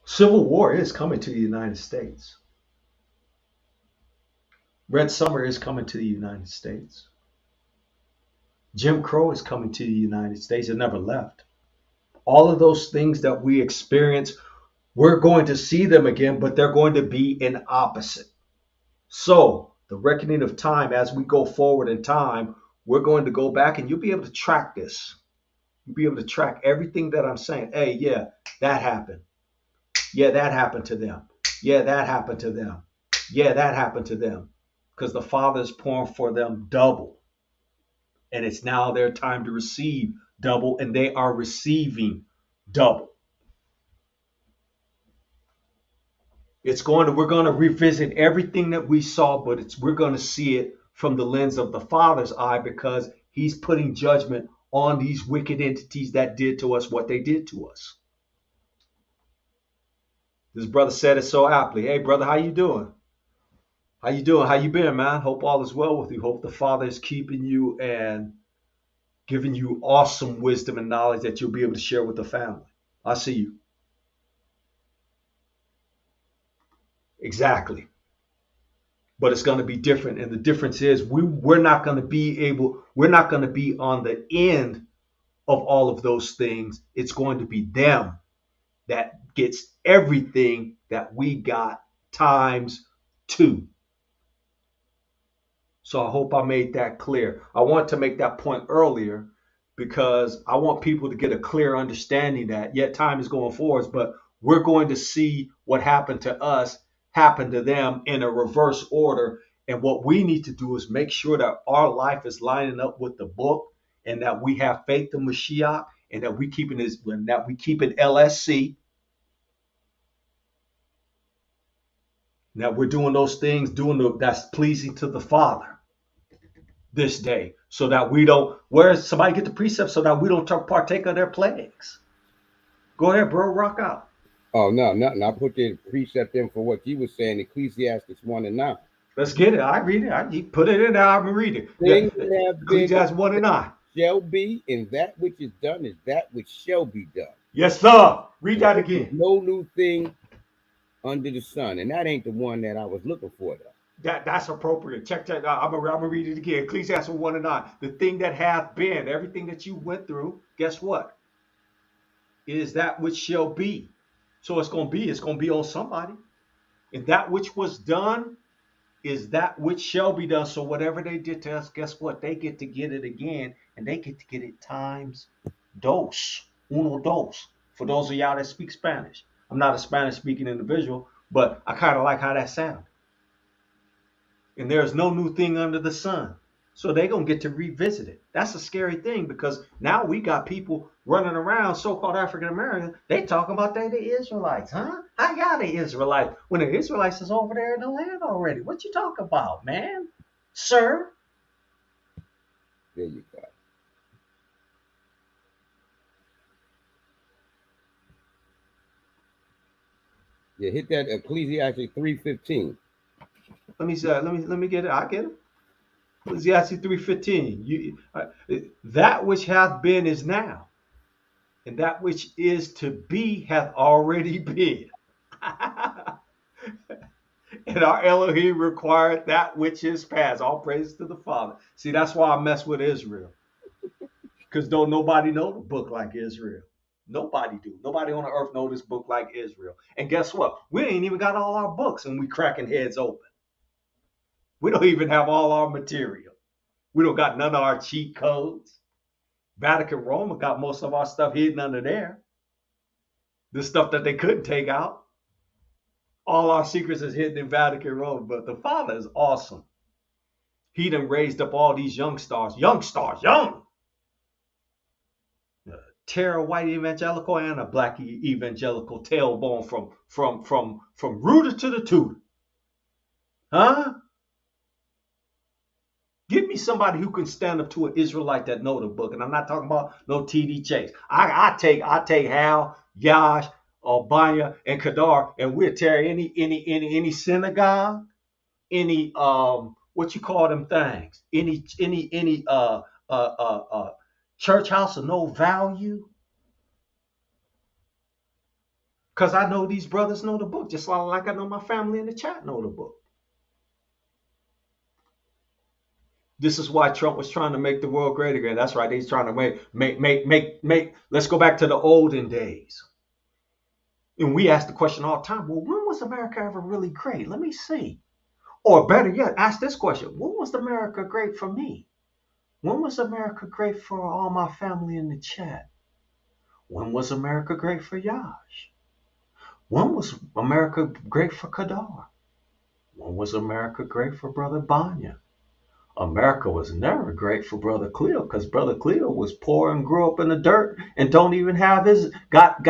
[SPEAKER 2] Civil war is coming to the United States. Red Summer is coming to the United States. Jim Crow is coming to the United States. It never left. All of those things that we experience, we're going to see them again, but they're going to be in opposite. So the reckoning of time, as we go forward in time, we're going to go back and you'll be able to track this. You'll be able to track everything that I'm saying. Hey, yeah, that happened. Yeah, that happened to them. Yeah, that happened to them. Yeah, that happened to them. Because the Father is pouring for them double. And it's now their time to receive double, and they are receiving double. We're going to revisit everything that we saw, but we're going to see it from the lens of the Father's eye because he's putting judgment on these wicked entities that did to us what they did to us. This brother said it so aptly. Hey, brother, how you doing? How you doing? How you been, man? Hope all is well with you. Hope the Father is keeping you and giving you awesome wisdom and knowledge that you'll be able to share with the family. I see you. Exactly. But it's going to be different. And the difference is we're not going to be on the end of all of those things. It's going to be them that gets everything that we got times 2. So I hope I made that clear. I want to make that point earlier because I want people to get a clear understanding that, yet time is going forwards, but we're going to see what happened to us happen to them in a reverse order. And what we need to do is make sure that our life is lining up with the book and that we have faith in Mashiach and that we keep it LSC. That we're doing those things, that's pleasing to the Father this day, so that we don't, where's somebody get the precept so that we don't partake of their plagues. Go ahead, bro, rock out.
[SPEAKER 4] Oh, no, nothing. I put the precept in for what you were saying, Ecclesiastes 1:9.
[SPEAKER 2] Let's get it. I read it. You put it in there, I'm going to read it.
[SPEAKER 4] Things that have been
[SPEAKER 2] Ecclesiastes 1:9.
[SPEAKER 4] Shall be, and that which is done is that which shall be done.
[SPEAKER 2] Yes, sir. Read that again.
[SPEAKER 4] No new thing under the sun. And that ain't the one that I was looking for, though.
[SPEAKER 2] That's appropriate. Check that out. I'm gonna read it again. Ecclesiastes 1:9. The thing that hath been, everything that you went through, guess what? It is that which shall be. So it's gonna be on somebody. And that which was done is that which shall be done. So whatever they did to us, guess what? They get to get it again, and they get to get it times dos. Uno dos. For those of y'all that speak Spanish. I'm not a Spanish speaking individual, but I kind of like how that sounds. And there's no new thing under the sun. So they're going to get to revisit it. That's a scary thing because now we got people running around, so-called African Americans. They talking about they the Israelites, huh? How y'all the Israelites when the Israelites is over there in the land already? What you talking about, man? Sir?
[SPEAKER 4] There you go. Yeah, hit that Ecclesiastes 3:15.
[SPEAKER 2] Let me get it. I get it. Ecclesiastes 3:15. That which hath been is now, and that which is to be hath already been. And our Elohim required that which is past. All praise to the Father. See, that's why I mess with Israel. Because don't nobody know the book like Israel. Nobody do. Nobody on the earth know this book like Israel. And guess what? We ain't even got all our books and we cracking heads open. We don't even have all our material. We don't got none of our cheat codes. Vatican Rome got most of our stuff hidden under there. The stuff that they couldn't take out. All our secrets is hidden in Vatican Rome. But the Father is awesome. He done raised up all these young stars. Young stars, young. Terror white evangelical and a black evangelical tailbone from rooter to the tutor. Huh? Give me somebody who can stand up to an Israelite that know the book. And I'm not talking about no TD Chase. I take Hal, Yash, Banya, and Kadar, and we'll tear any synagogue, any what you call them things, any church house of no value. Because I know these brothers know the book, just like I know my family in the chat know the book. This is why Trump was trying to make the world great again. That's right. He's trying to make. Let's go back to the olden days. And we ask the question all the time, well, when was America ever really great? Let me see. Or better yet, ask this question. When was America great for me? When was America great for all my family in the chat? When was America great for Yash? When was America great for Kadar? When was America great for Brother Banya? America was never great for Brother Cleo because Brother Cleo was poor and grew up in the dirt and don't even have got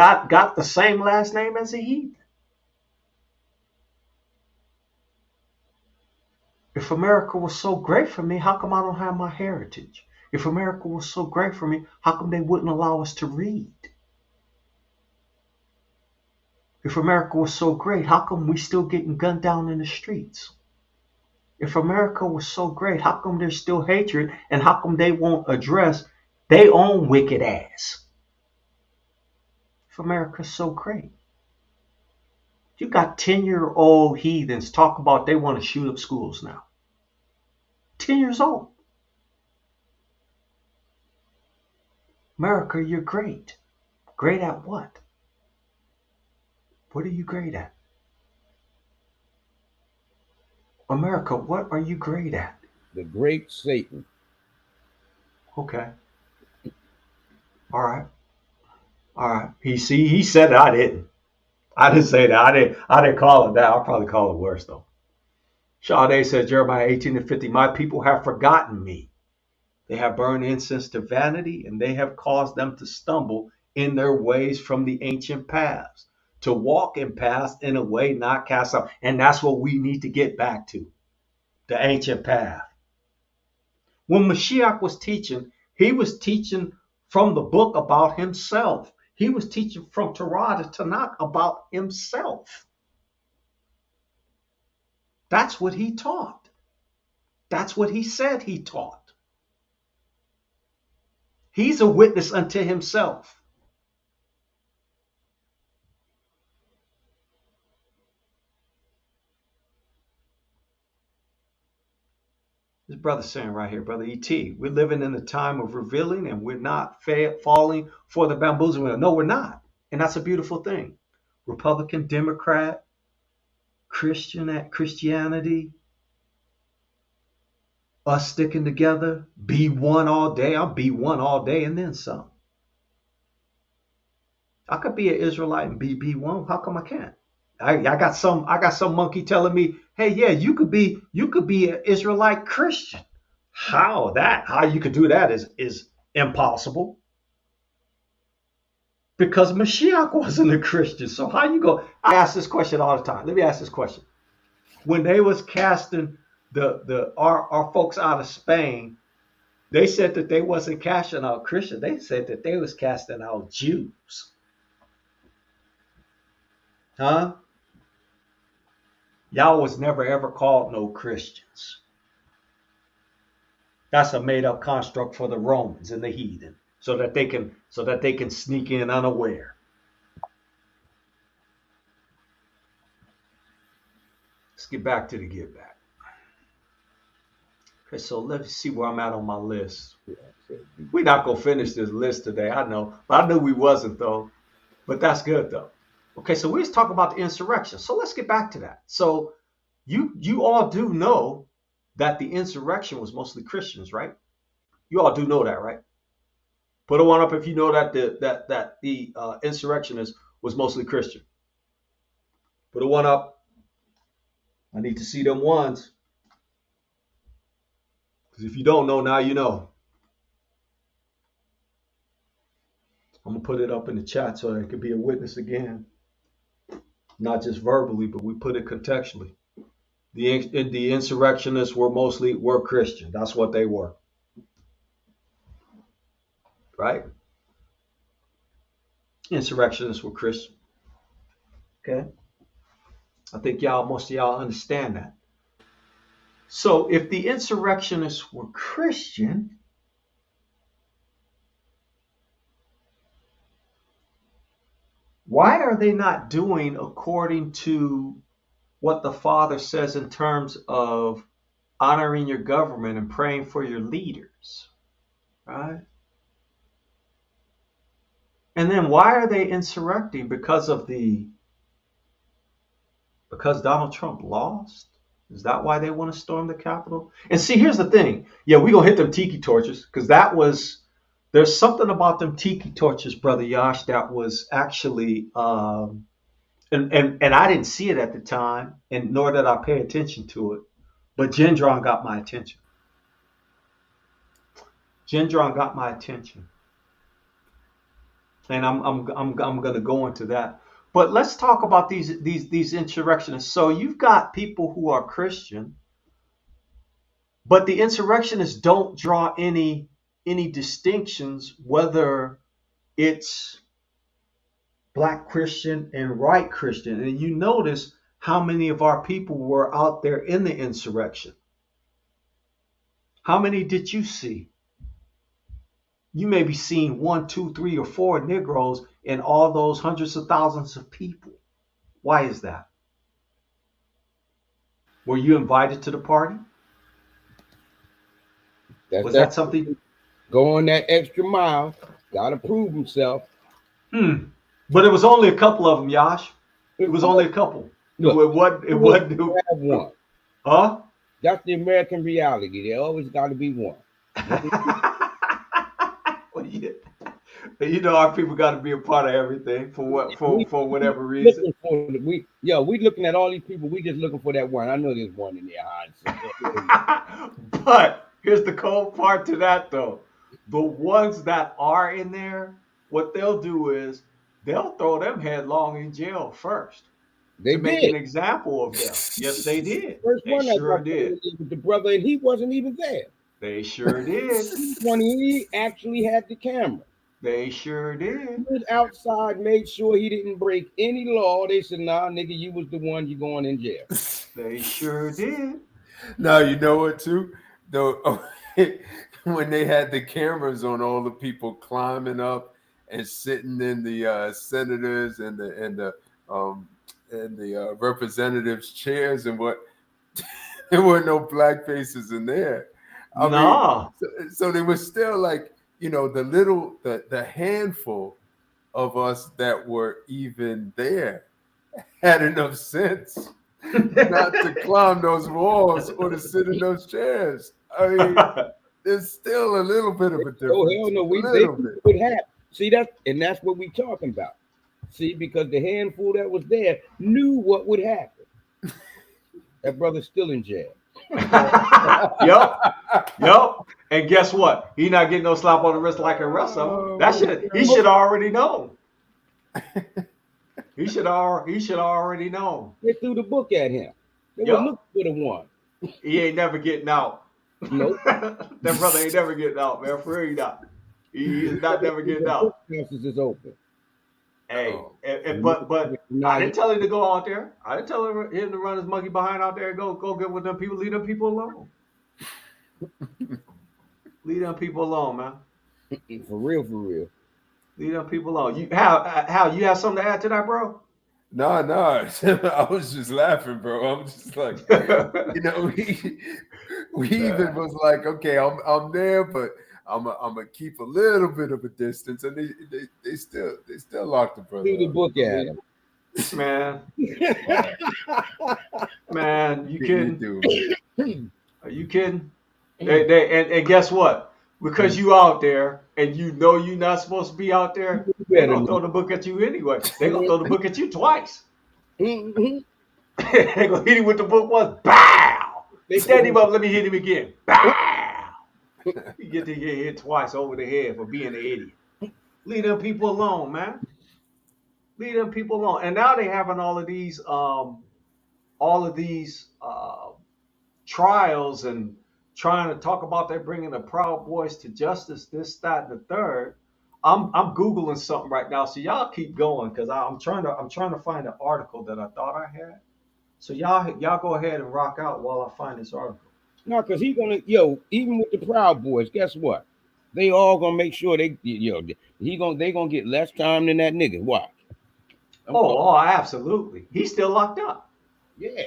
[SPEAKER 2] the same last name as a heathen. If America was so great for me, how come I don't have my heritage? If America was so great for me, how come they wouldn't allow us to read? If America was so great, how come we still getting gunned down in the streets? If America was so great, how come there's still hatred and how come they won't address their own wicked ass? If America's so great. You got 10-year-old heathens talk about they want to shoot up schools now. 10 years old. America, you're great. Great at what? What are you great at? America, what are you great at?
[SPEAKER 4] The great Satan.
[SPEAKER 2] Okay. All right. He said it. I didn't. I didn't say that. I didn't call it that. I'll probably call it worse though. Sade said, Jeremiah 18:50, my people have forgotten me. They have burned incense to vanity, and they have caused them to stumble in their ways from the ancient paths, to walk in paths in a way not cast out. And that's what we need to get back to, the ancient path. When Mashiach was teaching, he was teaching from the book about himself. He was teaching from Torah to Tanakh about himself. That's what he taught. That's what he said he taught. He's a witness unto himself. This brother saying right here, Brother E.T., we're living in a time of revealing and we're not falling for the bamboozling. No, we're not. And that's a beautiful thing. Republican, Democrat, Christianity, us sticking together, be one all day. I'll be one all day and then some. I could be an Israelite and be one. How come I can't? I got some monkey telling me, hey, yeah, you could be an Israelite Christian. How you could do that is impossible. Because Mashiach wasn't a Christian. So how you go? I ask this question all the time. Let me ask this question. When they was casting our folks out of Spain, they said that they wasn't casting out Christians. They said that they was casting out Jews. Huh? Y'all was never ever called no Christians. That's a made up construct for the Romans and the heathen, so that they can sneak in unaware. Let's get back to the give back. Okay, so let's see where I'm at on my list. We're not gonna finish this list today, I know, but I knew we wasn't though. But that's good though. Okay, so we just talk about the insurrection. So let's get back to that. So you all do know that the insurrection was mostly Christians, right? You all do know that, right? Put a one up if you know that the insurrectionist was mostly Christian. Put a one up. I need to see them ones. Because if you don't know, now you know. I'm going to put it up in the chat so it could be a witness again. Not just verbally, but we put it contextually. The insurrectionists were Christian. That's what they were. Right? Insurrectionists were Christian. Okay? I think most of y'all understand that. So if the insurrectionists were Christian, why are they not doing according to what the Father says in terms of honoring your government and praying for your leaders? Right? And then why are they insurrecting? Because Donald Trump lost? Is that why they want to storm the Capitol? And see, here's the thing. Yeah, we're going to hit them tiki torches because there's something about them tiki torches, Brother Yash, that was actually, and I didn't see it at the time, and nor did I pay attention to it, but Gendron got my attention. And I'm going to go into that. But let's talk about these insurrectionists. So you've got people who are Christian, but the insurrectionists don't draw any distinctions whether it's black Christian and white Christian. And you notice how many of our people were out there in the insurrection. How many did you see? You may be seeing 1, 2, 3, or 4 Negroes in all those hundreds of thousands of people. Why is that? Were you invited to the party? Was that something?
[SPEAKER 4] Going that extra mile, gotta prove himself.
[SPEAKER 2] But it was only a couple of them, Yash. It was only a couple.
[SPEAKER 4] Look,
[SPEAKER 2] it wasn't
[SPEAKER 4] one.
[SPEAKER 2] Huh?
[SPEAKER 4] That's the American reality. There always got to be one.
[SPEAKER 2] Well, you know, our people got to be a part of everything for whatever reason.
[SPEAKER 4] We looking at all these people. We just looking for that one. I know there's one in there.
[SPEAKER 2] But here's the cold part to that, though. The ones that are in there, what they'll do is they'll throw them headlong in jail first.
[SPEAKER 4] They
[SPEAKER 2] to make an example of them. Yes, they did.
[SPEAKER 4] First
[SPEAKER 2] they
[SPEAKER 4] one
[SPEAKER 2] sure did.
[SPEAKER 4] The brother, and he wasn't even there.
[SPEAKER 2] They sure did.
[SPEAKER 4] When he actually had the camera.
[SPEAKER 2] They sure did.
[SPEAKER 4] He was outside, made sure he didn't break any law. They said, nah, nigga, you was the one, you going in jail.
[SPEAKER 2] They sure did.
[SPEAKER 3] Now, you know what, too? Though, when they had the cameras on all the people climbing up and sitting in the senators and the representatives' chairs and what, there were no black faces in there. I mean, so they were still like, you know, the handful of us that were even there had enough sense not to climb those walls or to sit in those chairs. I mean, there's still a little bit of a difference.
[SPEAKER 4] Oh hell no, they would have. See that's what we talking about. See, because the handful that was there knew what would happen. That brother's still in jail.
[SPEAKER 2] Yep. And guess what? He not getting no slap on the wrist like the rest of them. That should he should already know. He should already know.
[SPEAKER 4] They threw the book at him. They
[SPEAKER 2] Yep.
[SPEAKER 4] were looking for the one.
[SPEAKER 2] He ain't never getting out.
[SPEAKER 4] Nope.
[SPEAKER 2] That brother ain't never getting out, man. For real, he not. He is not never getting
[SPEAKER 4] The
[SPEAKER 2] out.
[SPEAKER 4] book houses is open.
[SPEAKER 2] Hey,
[SPEAKER 3] Oh.
[SPEAKER 2] but I didn't tell him to go out there. I didn't tell him to run his monkey behind out there and go get with them people. Leave them people alone. Leave them people alone, man.
[SPEAKER 4] For real, for real.
[SPEAKER 2] Leave them people alone. You how you have something to add to that, bro?
[SPEAKER 3] No. I was just laughing, bro. I'm just like, you know, we even was like, okay, I'm there, but I'm gonna keep a little bit of a distance, and they still locked the brother.
[SPEAKER 4] Threw the
[SPEAKER 3] up.
[SPEAKER 4] book at him.
[SPEAKER 2] Man, you
[SPEAKER 3] You
[SPEAKER 2] kidding?
[SPEAKER 3] do, man.
[SPEAKER 2] Are you kidding? And guess what? Because you out there and you know you're not supposed to be out there, they're gonna throw the book at you anyway. They're gonna throw the book at you twice.
[SPEAKER 4] Mhm.
[SPEAKER 2] They're gonna hit him with the book once. Bow! Stand him up, let me hit him again. Bow! You get to get hit twice over the head for being an idiot. Leave them people alone, man. Leave them people alone. And now they're having all of these trials and trying to talk about they're bringing the Proud Boys to justice, this, that, and the third. I'm googling something right now, so y'all keep going because I'm trying to find an article that I thought I had. So y'all go ahead and rock out while I find this article.
[SPEAKER 4] No, because he gonna even with the Proud Boys, guess what? They all gonna make sure they they gonna get less time than that nigga. Watch.
[SPEAKER 2] Oh, absolutely. He's still locked up.
[SPEAKER 4] Yeah.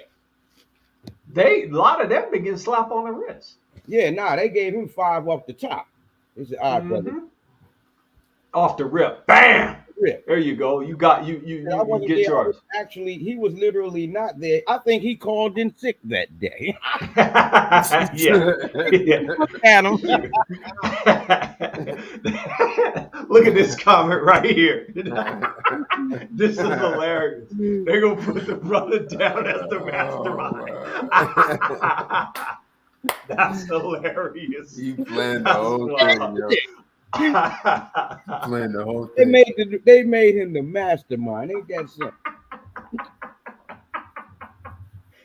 [SPEAKER 2] A lot of them been getting slapped on the wrist.
[SPEAKER 4] Yeah, they gave him 5 off the top. They said, all right, brother.
[SPEAKER 2] Off the rip. Bam!
[SPEAKER 4] Rip.
[SPEAKER 2] There you go. You get yours.
[SPEAKER 4] Actually, he was literally not there. I think he called in sick that day.
[SPEAKER 2] Yeah.
[SPEAKER 4] Look at him.
[SPEAKER 2] Look at this comment right here. This is hilarious. They're gonna put the brother down as the mastermind. That's hilarious.
[SPEAKER 3] You planned the whole thing, yo. Planned the whole thing.
[SPEAKER 4] They made him the mastermind. Ain't that something?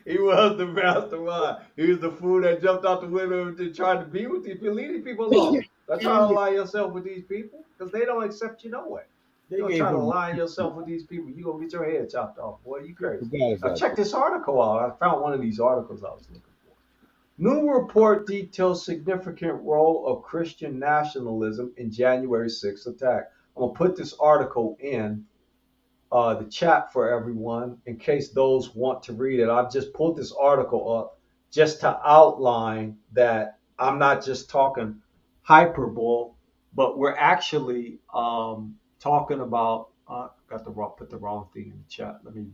[SPEAKER 2] He was the mastermind. He was the fool that jumped out the window and tried to be with these people. Leave these people alone. Don't try to align yourself with these people because they don't accept you no way. Don't try to align yourself with these people. You're going to get your head chopped off, boy. You crazy. Now, check this article out. I found one of these articles I was looking for. New report details significant role of Christian nationalism in January 6th attack. I'm going to put this article in the chat for everyone in case those want to read it. I've just pulled this article up just to outline that I'm not just talking hyperbole, but we're actually talking about. Put the wrong thing in the chat. Let me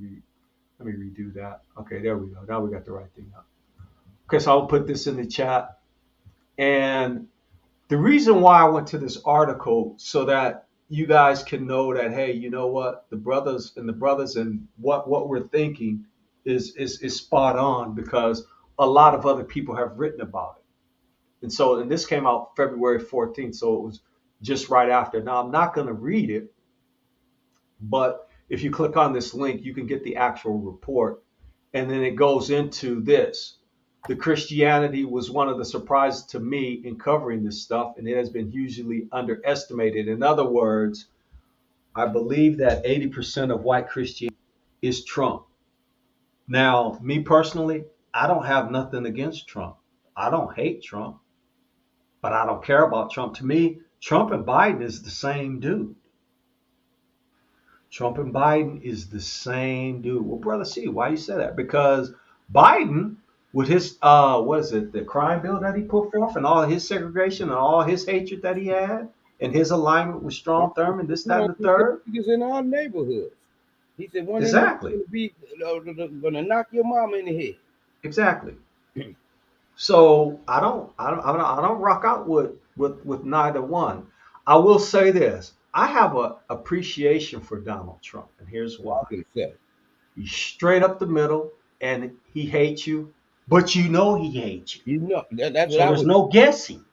[SPEAKER 2] redo that. Okay, there we go. Now we got the right thing up. Okay, so I'll put this in the chat. And the reason why I went to this article so that you guys can know that, hey, you know what, the brothers and what we're thinking is spot on because a lot of other people have written about it. And this came out February 14th, so it was just right after. Now, I'm not going to read it, but if you click on this link, you can get the actual report. And then it goes into this. The Christianity was one of the surprises to me in covering this stuff, and it has been hugely underestimated. In other words, I believe that 80% of white Christianity is Trump. Now, me personally, I don't have nothing against Trump. I don't hate Trump, but I don't care about Trump. To me, Trump and Biden is the same dude. Trump and Biden is the same dude. Well, brother, see, why you say that? Because Biden, with his the crime bill that he put forth and all his segregation and all his hatred that he had and his alignment with Strom Thurmond, this, that, and the third.
[SPEAKER 4] He's in our neighborhoods. He said one
[SPEAKER 2] exactly
[SPEAKER 4] gonna knock your mama in the head.
[SPEAKER 2] Exactly. So I don't rock out with neither one. I will say this. I have a appreciation for Donald Trump, and here's
[SPEAKER 4] I
[SPEAKER 2] why.
[SPEAKER 4] can say.
[SPEAKER 2] He's straight up the middle, and he hates you, but you know he hates you.
[SPEAKER 4] You know, that's what
[SPEAKER 2] So
[SPEAKER 4] I
[SPEAKER 2] there's
[SPEAKER 4] was.
[SPEAKER 2] no guessing.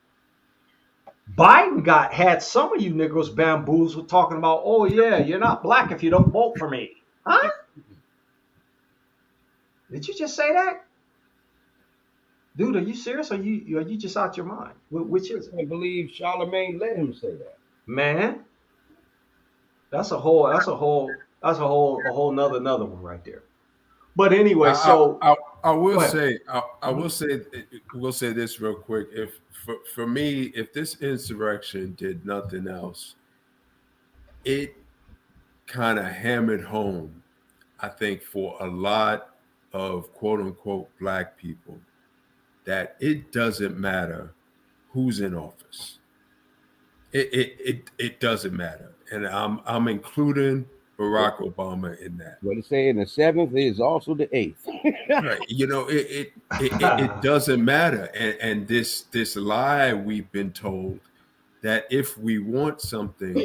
[SPEAKER 2] Biden had some of you Negroes bamboozled talking about, oh yeah, you're not black if you don't vote for me. Huh? Did you just say that? Dude, are you serious? Or are you just out your mind? Which is it?
[SPEAKER 4] I can't believe Charlemagne let him say that.
[SPEAKER 2] Man, that's a whole another one right there. But anyway, so
[SPEAKER 3] I will
[SPEAKER 2] go ahead.
[SPEAKER 3] say I
[SPEAKER 2] Mhm.
[SPEAKER 3] will say we'll say this real quick. If for me, if this insurrection did nothing else, it kind of hammered home, I think, for a lot of quote unquote black people that it doesn't matter who's in office. It doesn't matter, and I'm including
[SPEAKER 4] What,
[SPEAKER 3] Barack Obama in that.
[SPEAKER 4] what it say in the seventh is also the eighth.
[SPEAKER 3] Right. You know, it doesn't matter. And this lie we've been told that if we want something,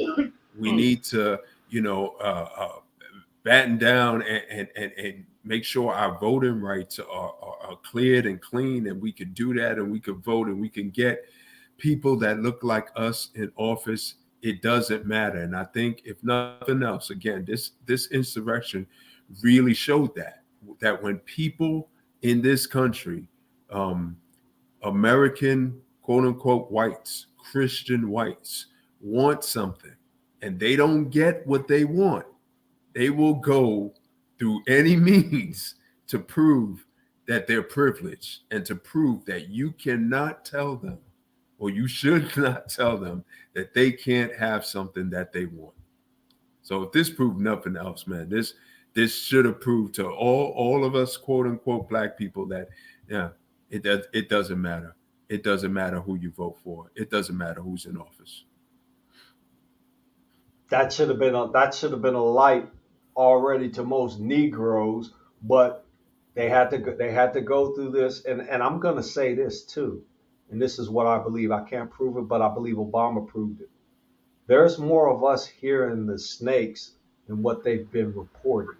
[SPEAKER 3] we need to, you know, batten down and make sure our voting rights are cleared and clean, and we can do that, and we can vote, and we can get people that look like us in office. It doesn't matter. And I think if nothing else, again, this insurrection really showed that when people in this country, um, American quote unquote whites, Christian whites, want something and they don't get what they want, they will go through any means to prove that they're privileged and to prove that you cannot tell them, or you should not tell them, that they can't have something that they want. So if this proved nothing else, man, this should have proved to all of us quote unquote black people that yeah, it doesn't matter. It doesn't matter who you vote for. It doesn't matter who's in office.
[SPEAKER 2] That should have been a light already to most Negroes, but they had to go through this, and I'm gonna say this too, and this is what I believe. I can't prove it, but I believe Obama proved it. There's more of us hearing the snakes than what they've been reporting.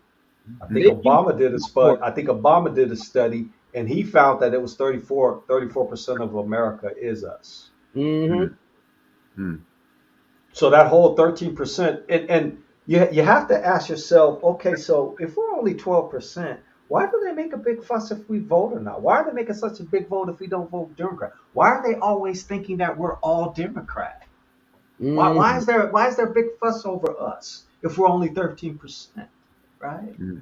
[SPEAKER 2] I think
[SPEAKER 4] They keep
[SPEAKER 2] Obama did a spud. I think Obama did a study, and he found that it was 34% of America is us.
[SPEAKER 4] Mm-hmm.
[SPEAKER 3] Mm.
[SPEAKER 2] So that whole 13%, and you have to ask yourself, okay, so if we're only 12%, why do they make a big fuss if we vote or not? Why are they making such a big vote if we don't vote Democrat? Why are they always thinking that we're all Democrat? Why,
[SPEAKER 4] Mm-hmm.
[SPEAKER 2] why is there why is there a big fuss over us if we're only 13%? Right?
[SPEAKER 3] Mm.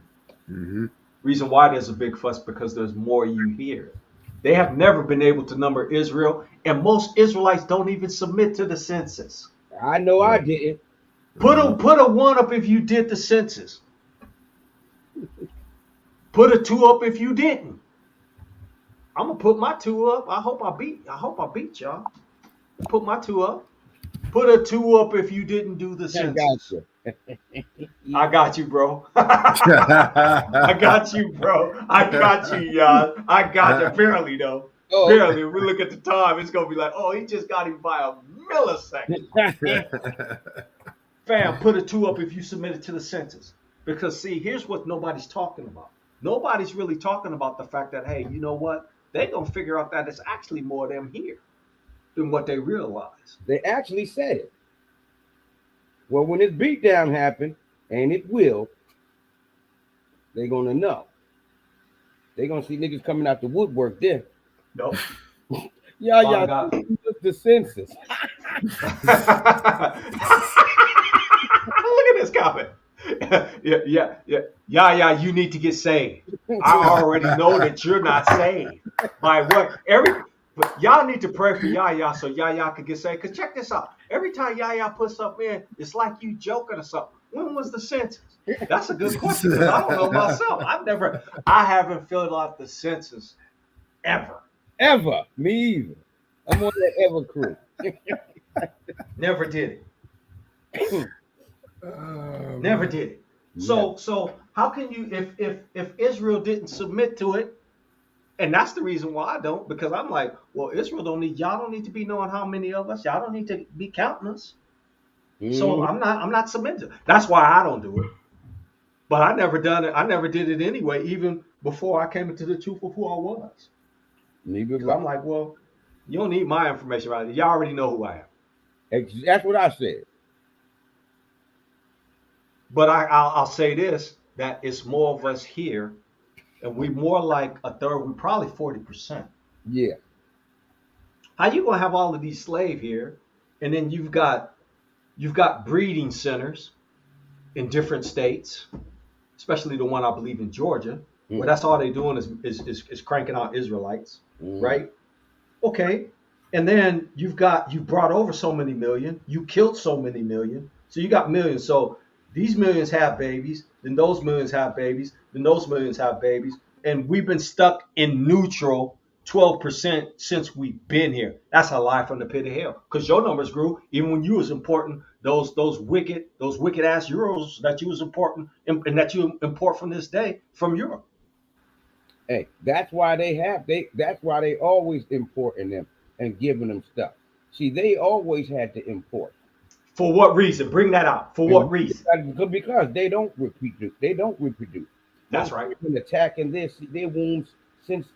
[SPEAKER 3] Mm-hmm.
[SPEAKER 2] Reason why there's a big fuss because there's more you hear. They have never been able to number Israel, and most Israelites don't even submit to the census.
[SPEAKER 4] I know I
[SPEAKER 3] Right.
[SPEAKER 4] didn't.
[SPEAKER 2] Put a one up if you did the census. Put a two up if you didn't. I'm gonna put my two up. I hope I beat y'all. Put my two up. Put a two up if you didn't do the
[SPEAKER 4] I
[SPEAKER 2] census.
[SPEAKER 4] got you.
[SPEAKER 2] I got you, bro. I got you, bro. I got you, y'all. I got you. Barely, though.
[SPEAKER 4] Oh,
[SPEAKER 2] Barely. If we look at the time, it's going to be like, oh, he just got him by a millisecond. Fam, put a two up if you submitted to the census. Because, see, here's what nobody's talking about. Nobody's really talking about the fact that, hey, you know what? They're going to figure out that it's actually more of them here than what they realize.
[SPEAKER 4] they actually said it. Well, when this beatdown happened, and it will, they're gonna know. They're gonna see niggas coming out the woodwork there.
[SPEAKER 2] Nope.
[SPEAKER 4] Yeah,
[SPEAKER 2] Father God.
[SPEAKER 4] the census.
[SPEAKER 2] Look at this comment. Yeah. You need to get saved. I already know that you're not saved. By what? But y'all need to pray for Yaya so Yaya could get saved. Cause check this out. Every time Yaya puts something in, it's like you joking or something. When was the census? That's a good question. 'Cause I don't know myself. I haven't filled out the census ever.
[SPEAKER 4] Ever. Me either. I'm on that ever crew.
[SPEAKER 2] Never did it.
[SPEAKER 3] Oh,
[SPEAKER 2] Never did it. So how can you if Israel didn't submit to it, and that's the reason why I don't, because I'm like, well, y'all don't need to be knowing how many of us, y'all don't need to be counting us. So
[SPEAKER 4] Mhm.
[SPEAKER 2] I'm not submitting. That's why I don't do it. But I never done it. I never did it anyway, even before I came into the truth of who I was.
[SPEAKER 4] Neither
[SPEAKER 2] Because
[SPEAKER 4] do I.
[SPEAKER 2] I'm like, well, you don't need my information right now. Y'all already know who I am.
[SPEAKER 4] That's what I said.
[SPEAKER 2] But I'll say this, that it's more of us here, and we more like a third. We probably 40%.
[SPEAKER 4] Yeah.
[SPEAKER 2] How you gonna have all of these slaves here, and then you've got breeding centers in different states, especially the one I believe in Georgia, where
[SPEAKER 4] Mm-hmm.
[SPEAKER 2] that's all they're doing is cranking out Israelites,
[SPEAKER 4] Mm-hmm.
[SPEAKER 2] right? Okay. And then you brought over so many million, you killed so many million, so you got millions. So these millions have babies, then those millions have babies, then those millions have babies, and we've been stuck in neutral 12% since we've been here. That's a lie from the pit of hell. Because your numbers grew even when you was important. Those wicked ass euros that you was important and that you import from this day from Europe.
[SPEAKER 4] Hey, that's why they always importing them and giving them stuff. See, they always had to import.
[SPEAKER 2] For what reason? Bring that out. For
[SPEAKER 4] And
[SPEAKER 2] what reason?
[SPEAKER 4] because they don't reproduce. They don't reproduce.
[SPEAKER 2] That's
[SPEAKER 4] Those
[SPEAKER 2] right.
[SPEAKER 4] they've been attacking their wombs since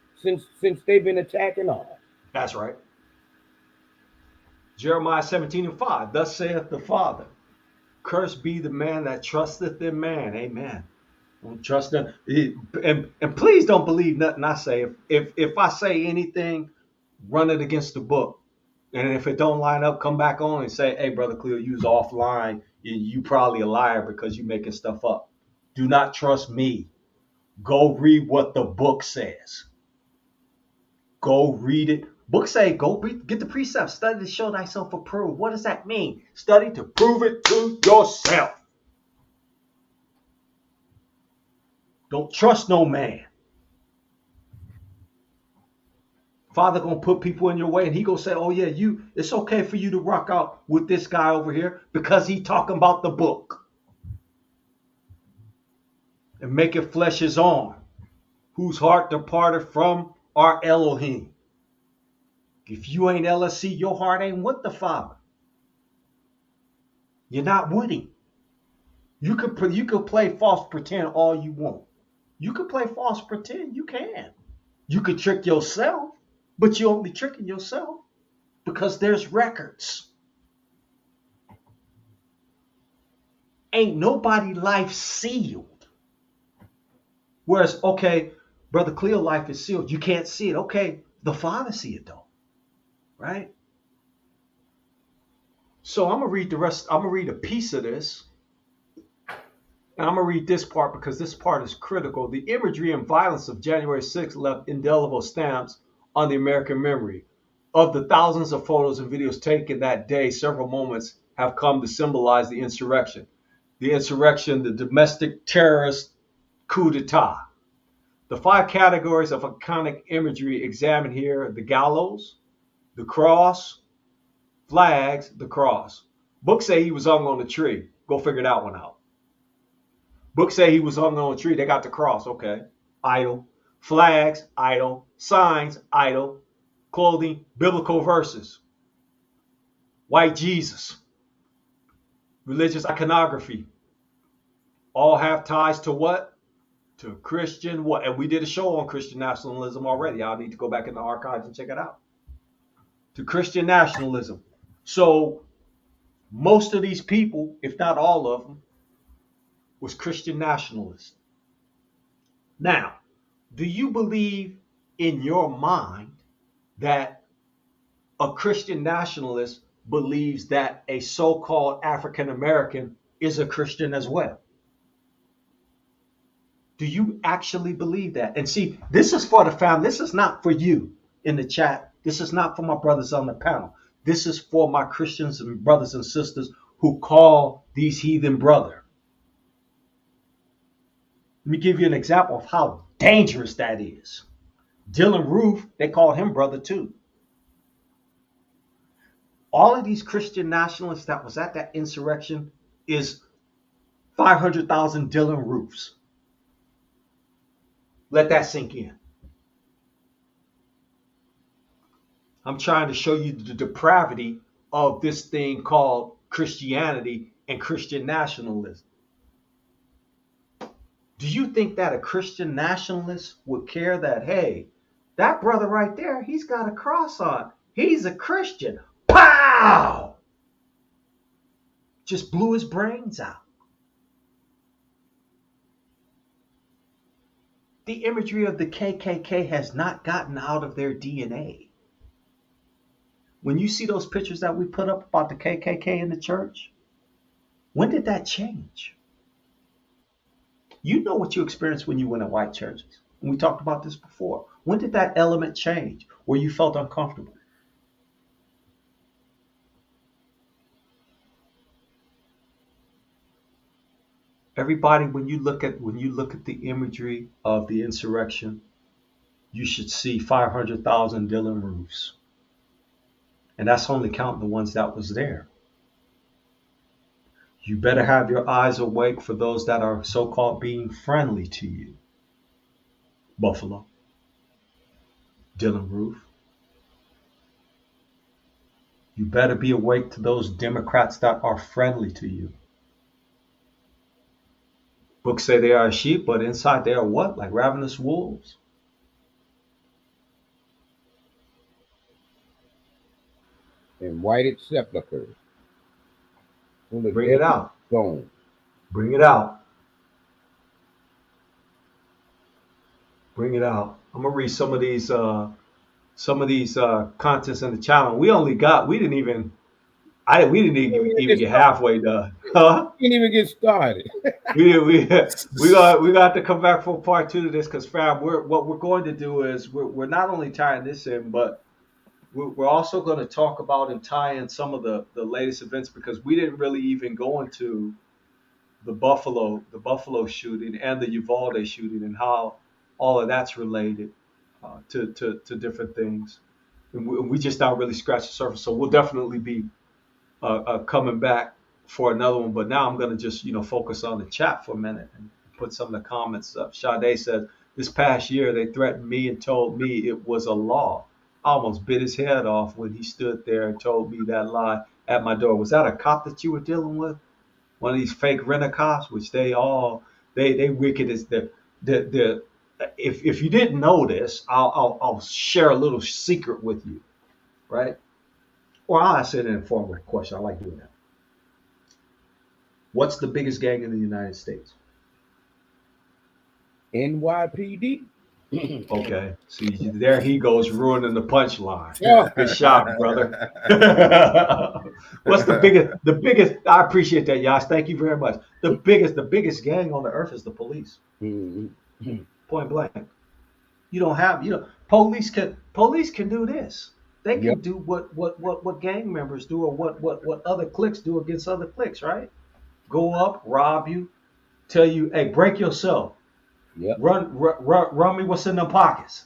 [SPEAKER 4] they've been attacking ours.
[SPEAKER 2] That's right. Jeremiah 17:5. Thus saith the Father, cursed be the man that trusteth in man. Amen. Don't trust them. And please don't believe nothing I say. If I say anything, run it against the book. And if it don't line up, come back on and say, hey, Brother Cleo, you was offline. You probably a liar because you making stuff up. Do not trust me. Go read what the book says. Go read it. Books say go read, get the precepts, study to show thyself approved. What does that mean? Study to prove it to yourself. Don't trust no man. Father gonna put people in your way, and he gonna say, "Oh yeah, it's okay for you to rock out with this guy over here because he talking about the book and making flesh his arm, whose heart departed from our Elohim." If you ain't LSC, your heart ain't with the Father. You're not with him. You could play false pretend all you want. You could play false pretend. You can. You could trick yourself, but you're only tricking yourself because there's records. Ain't nobody life sealed. Whereas, okay, Brother Cleo life is sealed. You can't see it. Okay, the Father see it though, right? So I'm gonna read the rest. I'm gonna read a piece of this. And I'm going to read this part because this part is critical. The imagery and violence of January 6th left indelible stamps on the American memory. Of the thousands of photos and videos taken that day, several moments have come to symbolize the insurrection. The insurrection, the domestic terrorist coup d'etat. The 5 categories of iconic imagery examined here: the gallows, the cross, flags, the cross. Books say he was hung on a tree. Go figure that one out. Books say he was hung on a tree. They got the cross. Okay. Idol. Flags. Idol. Signs. Idol. Clothing. Biblical verses. White Jesus. Religious iconography. All have ties to what? To Christian what? And we did a show on Christian nationalism already. I'll need to go back in the archives and check it out. To Christian nationalism. So most of these people, if not all of them, was Christian nationalists. Now, do you believe in your mind that a Christian nationalist believes that a so-called African American is a Christian as well? Do you actually believe that? And see, this is for the family. This is not for you in the chat. This is not for my brothers on the panel. This is for my Christians and brothers and sisters who call these heathen brother. Let me give you an example of how dangerous that is. Dylan Roof, they called him brother too. All of these Christian nationalists that was at that insurrection is 500,000 Dylan Roofs. Let that sink in. I'm trying to show you the depravity of this thing called Christianity and Christian nationalism. Do you think that a Christian nationalist would care that, hey, that brother right there, he's got a cross on. He's a Christian. Pow! Just blew his brains out. The imagery of the KKK has not gotten out of their DNA. When you see those pictures that we put up about the KKK in the church, when did that change? You know what you experienced when you went to white churches. And we talked about this before. When did that element change where you felt uncomfortable? Everybody, when you look at the imagery of the insurrection, you should see 500,000 Dylan roofs. And that's only counting the ones that was there. You better have your eyes awake for those that are so-called being friendly to you. Buffalo, Dylan Roof. You better be awake to those Democrats that are friendly to you. Books say they are sheep, but inside they are what? Like ravenous wolves.
[SPEAKER 4] And whited sepulchres.
[SPEAKER 2] Bring it out.
[SPEAKER 4] Gone.
[SPEAKER 2] Bring it out. Bring it out. I'm gonna read some of these contents in the channel. We didn't even get halfway done. Huh?
[SPEAKER 4] Didn't even get started.
[SPEAKER 2] we got to come back for part 2 to this, because fam, what we're going to do is we're not only tying this in, but we're also going to talk about and tie in some of the latest events, because we didn't really even go into the Buffalo shooting and the Uvalde shooting and how all of that's related to different things. And we just not really scratched the surface. So we'll definitely be coming back for another one. But now I'm going to just focus on the chat for a minute and put some of the comments up. Sade says, this past year they threatened me and told me it was a law. I almost bit his head off when he stood there and told me that lie at my door. Was that a cop that you were dealing with? One of these fake rent-a-cops, which they wicked as the if you didn't know this, I'll share a little secret with you, right? Or I'll ask it in a form of a question. I like doing that. What's the biggest gang in the United States?
[SPEAKER 4] NYPD.
[SPEAKER 2] Okay, see, there he goes ruining the punchline. Good shot, brother. What's the biggest? I appreciate that, Yash. Thank you very much. The biggest gang on the earth is the police.
[SPEAKER 4] Mm-hmm.
[SPEAKER 2] Point blank. You don't have, police can do this. They can do what gang members do, or what other cliques do against other cliques, right? Go up, rob you, tell you, hey, break yourself.
[SPEAKER 4] Yep.
[SPEAKER 2] Run me what's in them pockets.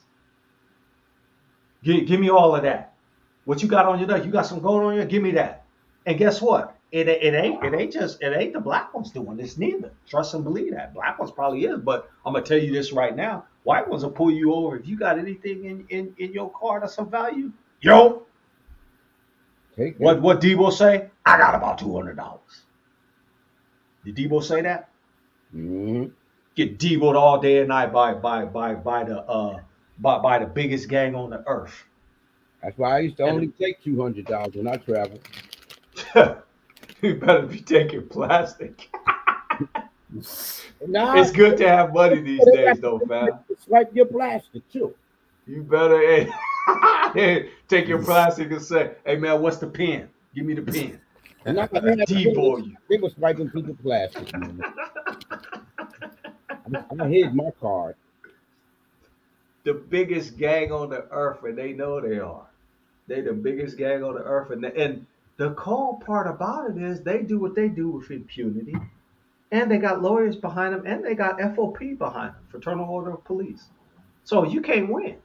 [SPEAKER 2] Give me all of that. What you got on your neck? You got some gold on you? Give me that. And guess what? It ain't the black ones doing this neither. Trust and believe that. Black ones probably is, but I'm gonna tell you this right now. White ones will pull you over if you got anything in your car that's of value. Yo, what Debo say? I got about $200. Did Debo say that?
[SPEAKER 4] Mm-hmm.
[SPEAKER 2] Get Debo'd all day and night by the biggest gang on the earth.
[SPEAKER 4] That's why I used to only take $200 when I travel.
[SPEAKER 2] You better be taking plastic.
[SPEAKER 4] Nah,
[SPEAKER 2] it's good to have money these days, though, fam.
[SPEAKER 4] Swipe your plastic too.
[SPEAKER 2] You better take your plastic and say, "Hey, man, what's the pen? Give me the pen."
[SPEAKER 4] And I
[SPEAKER 2] Debo you.
[SPEAKER 4] They were swiping people's plastic. I hid my card.
[SPEAKER 2] The biggest gang on the earth, and they know they are. They the biggest gang on the earth, and the cold part about it is they do what they do with impunity, and they got lawyers behind them, and they got FOP behind them, Fraternal Order of Police. So you can't win.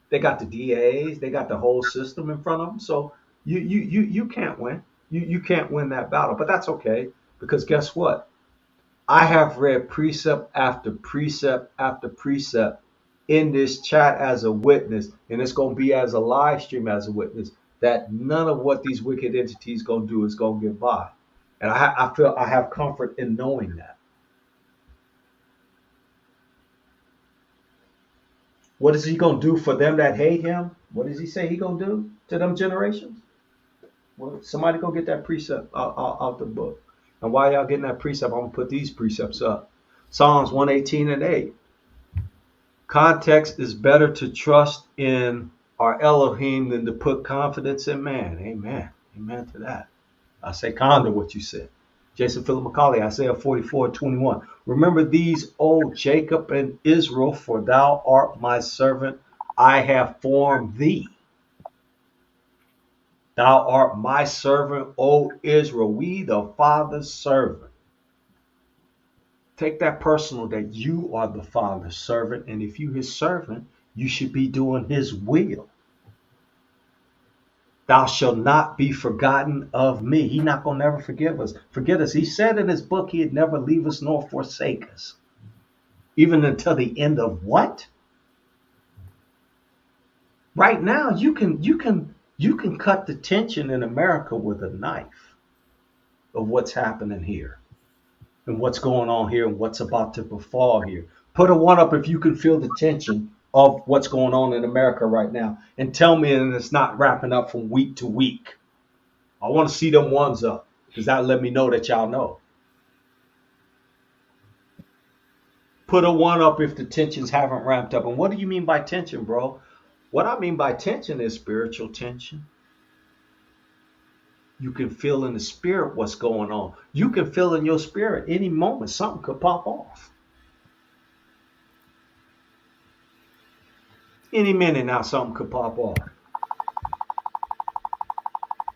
[SPEAKER 2] They got the DAs, they got the whole system in front of them. So you can't win. You can't win that battle, but that's okay, because guess what? I have read precept after precept after precept in this chat as a witness, and it's going to be as a live stream as a witness, that none of what these wicked entities going to do is going to get by. And I feel I have comfort in knowing that. What is he going to do for them that hate him? What does he say he going to do to them generations? Well, somebody go get that precept out the book. And while y'all getting that precept, I'm going to put these precepts up. Psalms 118 and 8. Context is better to trust in our Elohim than to put confidence in man. Amen. Amen to that. I say conda what you said. Jason Philip McCauley, Isaiah 44:21. Remember these, O Jacob and Israel, for thou art my servant. I have formed thee. Thou art my servant, O Israel. We the Father's servant. Take that personal that you are the Father's servant. And if you his servant, you should be doing his will. Thou shalt not be forgotten of me. He's not going to never forget us. He said in his book he'd never leave us nor forsake us. Even until the end of what? Right now, you can cut the tension in America with a knife of what's happening here and what's going on here and what's about to befall here. Put a one up if you can feel the tension of what's going on in America right now, and tell me that it's not wrapping up from week to week. I want to see them ones up, because that let me know that y'all know. Put a one up if the tensions haven't ramped up. And what do you mean by tension, bro? What I mean by tension is spiritual tension. You can feel in the spirit what's going on. You can feel in your spirit any moment something could pop off. Any minute now something could pop off.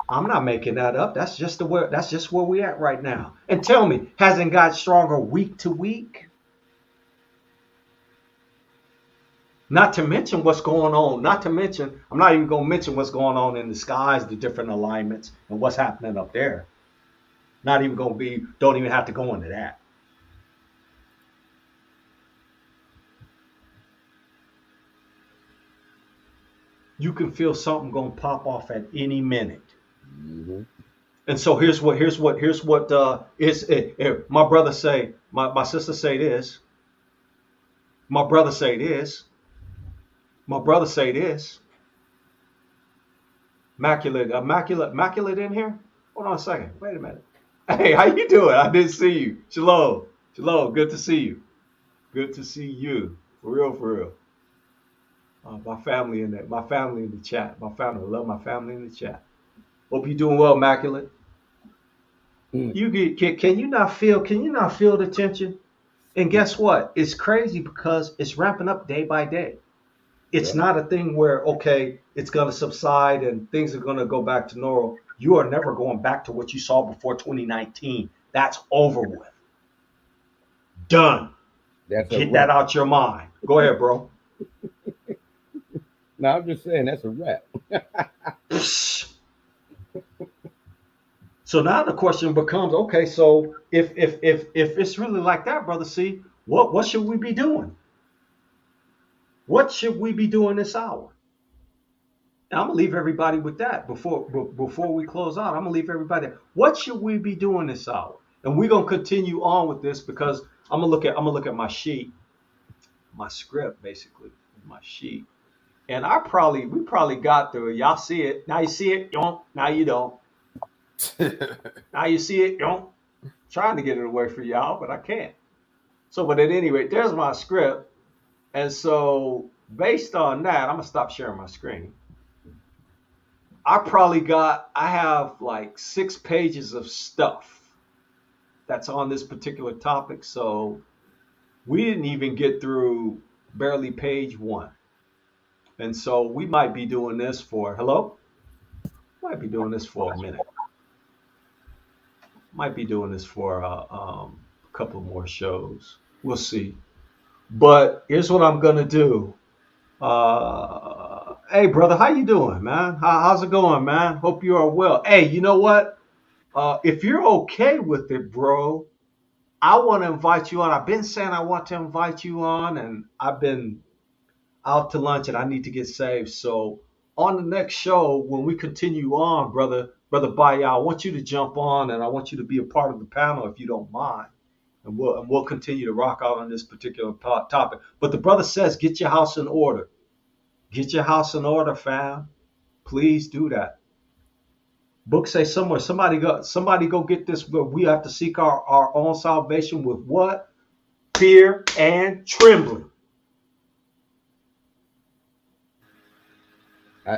[SPEAKER 2] I'm not making that up. That's just where we at right now. And tell me, hasn't got stronger week to week? Not to mention what's going on. Not to mention, I'm not even going to mention what's going on in the skies, the different alignments, and what's happening up there. Not even going to be, don't even have to go into that. You can feel something going to pop off at any minute.
[SPEAKER 4] Mm-hmm.
[SPEAKER 2] And so here's what my brother say, my sister say this. My brother say this. My brother say this. Immaculate in here? Hold on a second. Wait a minute. Hey, how you doing? I didn't see you. Shalom. Shalom. Good to see you. Good to see you. For real, for real. My family in there. My family in the chat. My family. I love my family in the chat. Hope you're doing well, Immaculate. Can you not feel the tension? And guess what? It's crazy because it's ramping up day by day. It's not a thing where, okay, it's going to subside and things are going to go back to normal. You are never going back to what you saw before 2019. That's over with. Done. Get that out your mind. Go ahead, bro.
[SPEAKER 4] No, I'm just saying that's a wrap.
[SPEAKER 2] So now the question becomes, okay, so if it's really like that, brother, see, what should we be doing? What should we be doing this hour? And I'm gonna leave everybody with that before we close out. I'm gonna leave everybody there. What should we be doing this hour? And we're gonna continue on with this because I'm gonna look at my sheet, my script basically, my sheet. And we probably got through it. Y'all see it. Now you see it, don't. Now you don't. Now you see it, don't. Trying to get it away from y'all, but I can't. So, but at any rate, there's my script. And so based on that, I'm gonna stop sharing my screen. I have like 6 pages of stuff that's on this particular topic. So we didn't even get through barely page 1. And so we might be doing this for, might be doing this for a minute. Might be doing this for a couple more shows. We'll see. But here's what I'm gonna do. Hey, brother, how you doing, man? How's it going, man? Hope you are well. Hey, you know what? If you're okay with it, bro, I want to invite you on. I've been saying I want to invite you on, and I've been out to lunch, and I need to get saved. So on the next show, when we continue on, brother, Brother Baya, I want you to jump on, and I want you to be a part of the panel if you don't mind. And we'll continue to rock out on this particular topic. But the brother says, get your house in order. Get your house in order, fam. Please do that. Book say somewhere, somebody go get this. We have to seek our own salvation with what? Fear and trembling.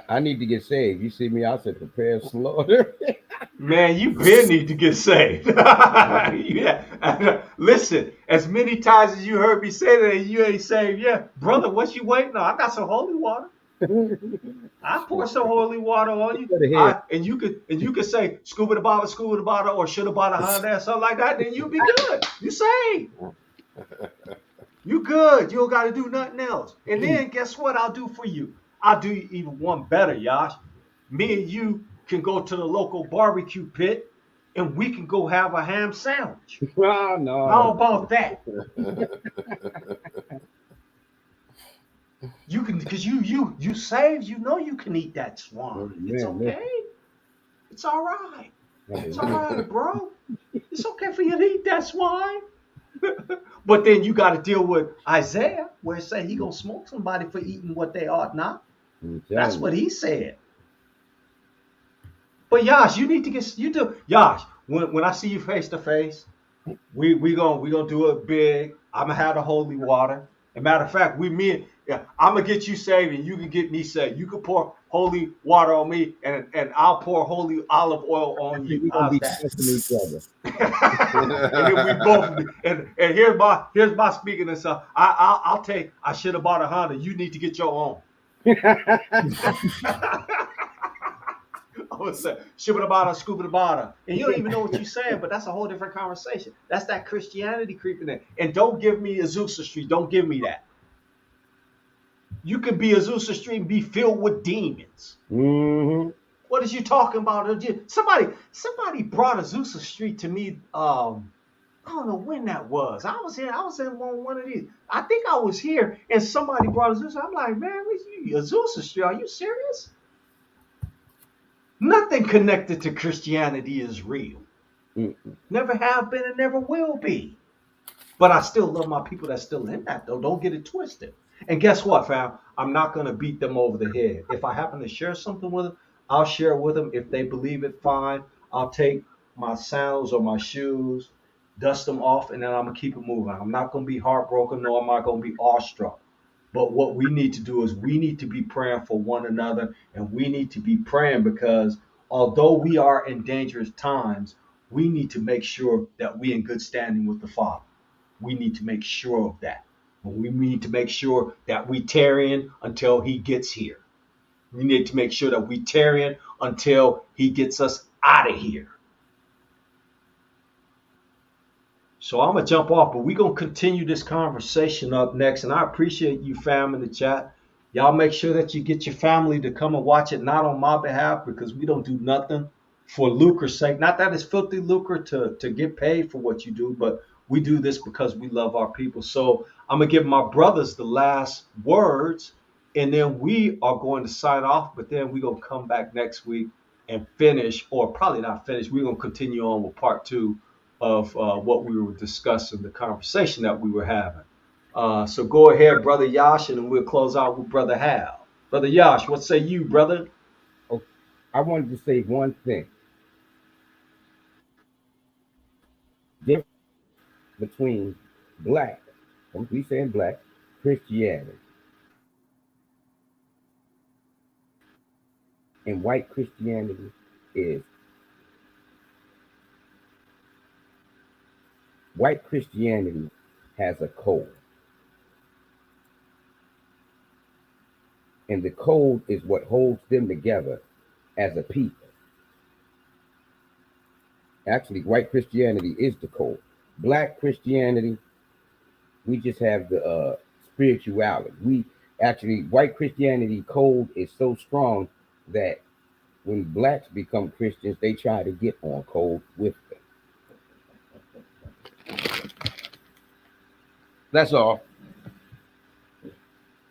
[SPEAKER 4] I need to get saved. You see me, I said prepare slaughter.
[SPEAKER 2] Man, you been need to get saved. Yeah. Listen, as many times as you heard me say that and you ain't saved yet, brother, what you waiting on? I got some holy water. I pour some holy water on you. And you could say scuba the bottle, or should have bought a Honda, something like that. Then you be good. You saved. You good. You don't got to do nothing else. And then guess what I'll do for you? I'll do you even one better, Yash. Me and you can go to the local barbecue pit and we can go have a ham sandwich.
[SPEAKER 4] Oh, no.
[SPEAKER 2] How about that? You can, because you saved, you know you can eat that swine. It's okay. It's all right. It's all right, bro. It's okay for you to eat that swine. But then you got to deal with Isaiah, where it say he gonna smoke somebody for eating what they ought not. That's what he said. But Yash, you need to get Yash. When I see you face to face, we gonna do it big. I'm gonna have the holy water. As a matter of fact, I'm gonna get you saved and you can get me saved. You can pour holy water on me and I'll pour holy olive oil on you. How's that? And then we both and here's my speaking and stuff. I should have bought a Honda. You need to get your own. I would say scuba the bottom. And you don't even know what you're saying, but that's a whole different conversation. That's that Christianity creeping in. And don't give me Azusa Street. Don't give me that. You can be Azusa Street and be filled with demons.
[SPEAKER 4] Mm-hmm.
[SPEAKER 2] What is you talking about? Somebody brought Azusa Street to me. I don't know when that was. I was in one of these. I think I was here, and somebody brought Azusa. I'm like, man, Azusa Street? Are you serious? Nothing connected to Christianity is real.
[SPEAKER 4] Mm-mm.
[SPEAKER 2] Never have been and never will be. But I still love my people that's still in that, though. Don't get it twisted. And guess what, fam? I'm not going to beat them over the head. If I happen to share something with them, I'll share it with them. If they believe it, fine. I'll take my sandals or my shoes, dust them off, and then I'm going to keep it moving. I'm not going to be heartbroken, nor am I going to be awestruck. But what we need to do is we need to be praying for one another, and we need to be praying because although we are in dangerous times, we need to make sure that we're in good standing with the Father. We need to make sure of that. And we need to make sure that we tarrying until he gets here. We need to make sure that we tarrying until he gets us out of here. So I'm going to jump off, but we're going to continue this conversation up next. And I appreciate you, fam, in the chat. Y'all make sure that you get your family to come and watch it, not on my behalf, because we don't do nothing for lucre's sake. Not that it's filthy lucre to get paid for what you do, but we do this because we love our people. So I'm going to give my brothers the last words, and then we are going to sign off. But then we're going to come back next week and finish, or probably not finish. We're going to continue on with part 2 of what we were discussing, the conversation that we were having. So go ahead, Brother Yash, and we'll close out with Brother Hal. Brother Yash, what say you, brother?
[SPEAKER 4] Oh, I wanted to say one thing. Difference between black, we saying black, Christianity and white Christianity is white Christianity has a code. And the code is what holds them together as a people. Actually, white Christianity is the code. Black Christianity, we just have the spirituality. White Christianity code is so strong that when blacks become Christians, they try to get on code with them. That's all.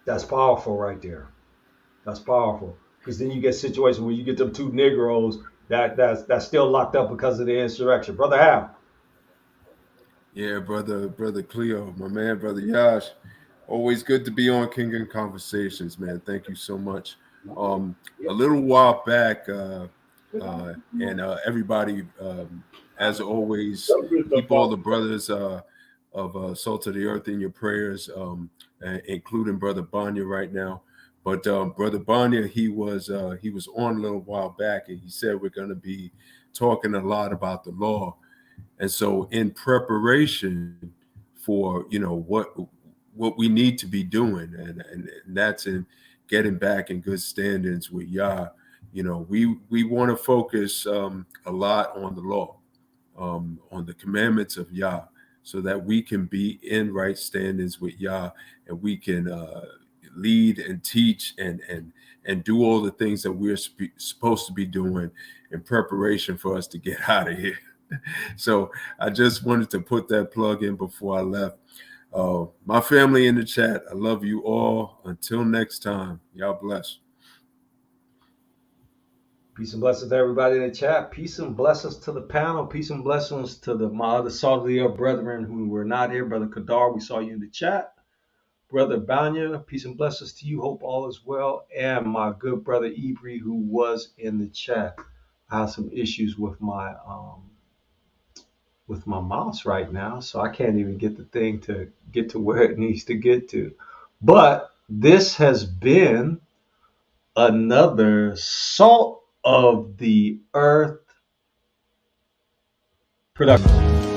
[SPEAKER 2] That's powerful right there. That's powerful. Because then you get situations where you get them two Negroes that's still locked up because of the insurrection. Brother Hal.
[SPEAKER 3] Yeah, brother Cleo, my man, brother Yash. Always good to be on Kingdom Conversations, man. Thank you so much. A little while back, and everybody, as always, keep all the brothers of Salt of the Earth in your prayers, including Brother Banya right now. But Brother Banya, he was on a little while back, and he said we're going to be talking a lot about the law. And so, in preparation for what we need to be doing, and that's in getting back in good standings with Yah. We want to focus a lot on the law, on the commandments of Yah, so that we can be in right standings with Yah, and we can lead and teach and do all the things that we're supposed to be doing in preparation for us to get out of here. So I just wanted to put that plug in before I left. My family in the chat, I love you all. Until next time, y'all bless.
[SPEAKER 2] Peace and blessings to everybody in the chat. Peace and blessings to the panel. Peace and blessings to my other Salt of the Earth brethren who were not here. Brother Kadar, we saw you in the chat. Brother Banya, peace and blessings to you. Hope all is well. And my good brother Ibri, who was in the chat. I have some issues with my mouse right now, so I can't even get the thing to get to where it needs to get to. But this has been another Salt of the Earth production.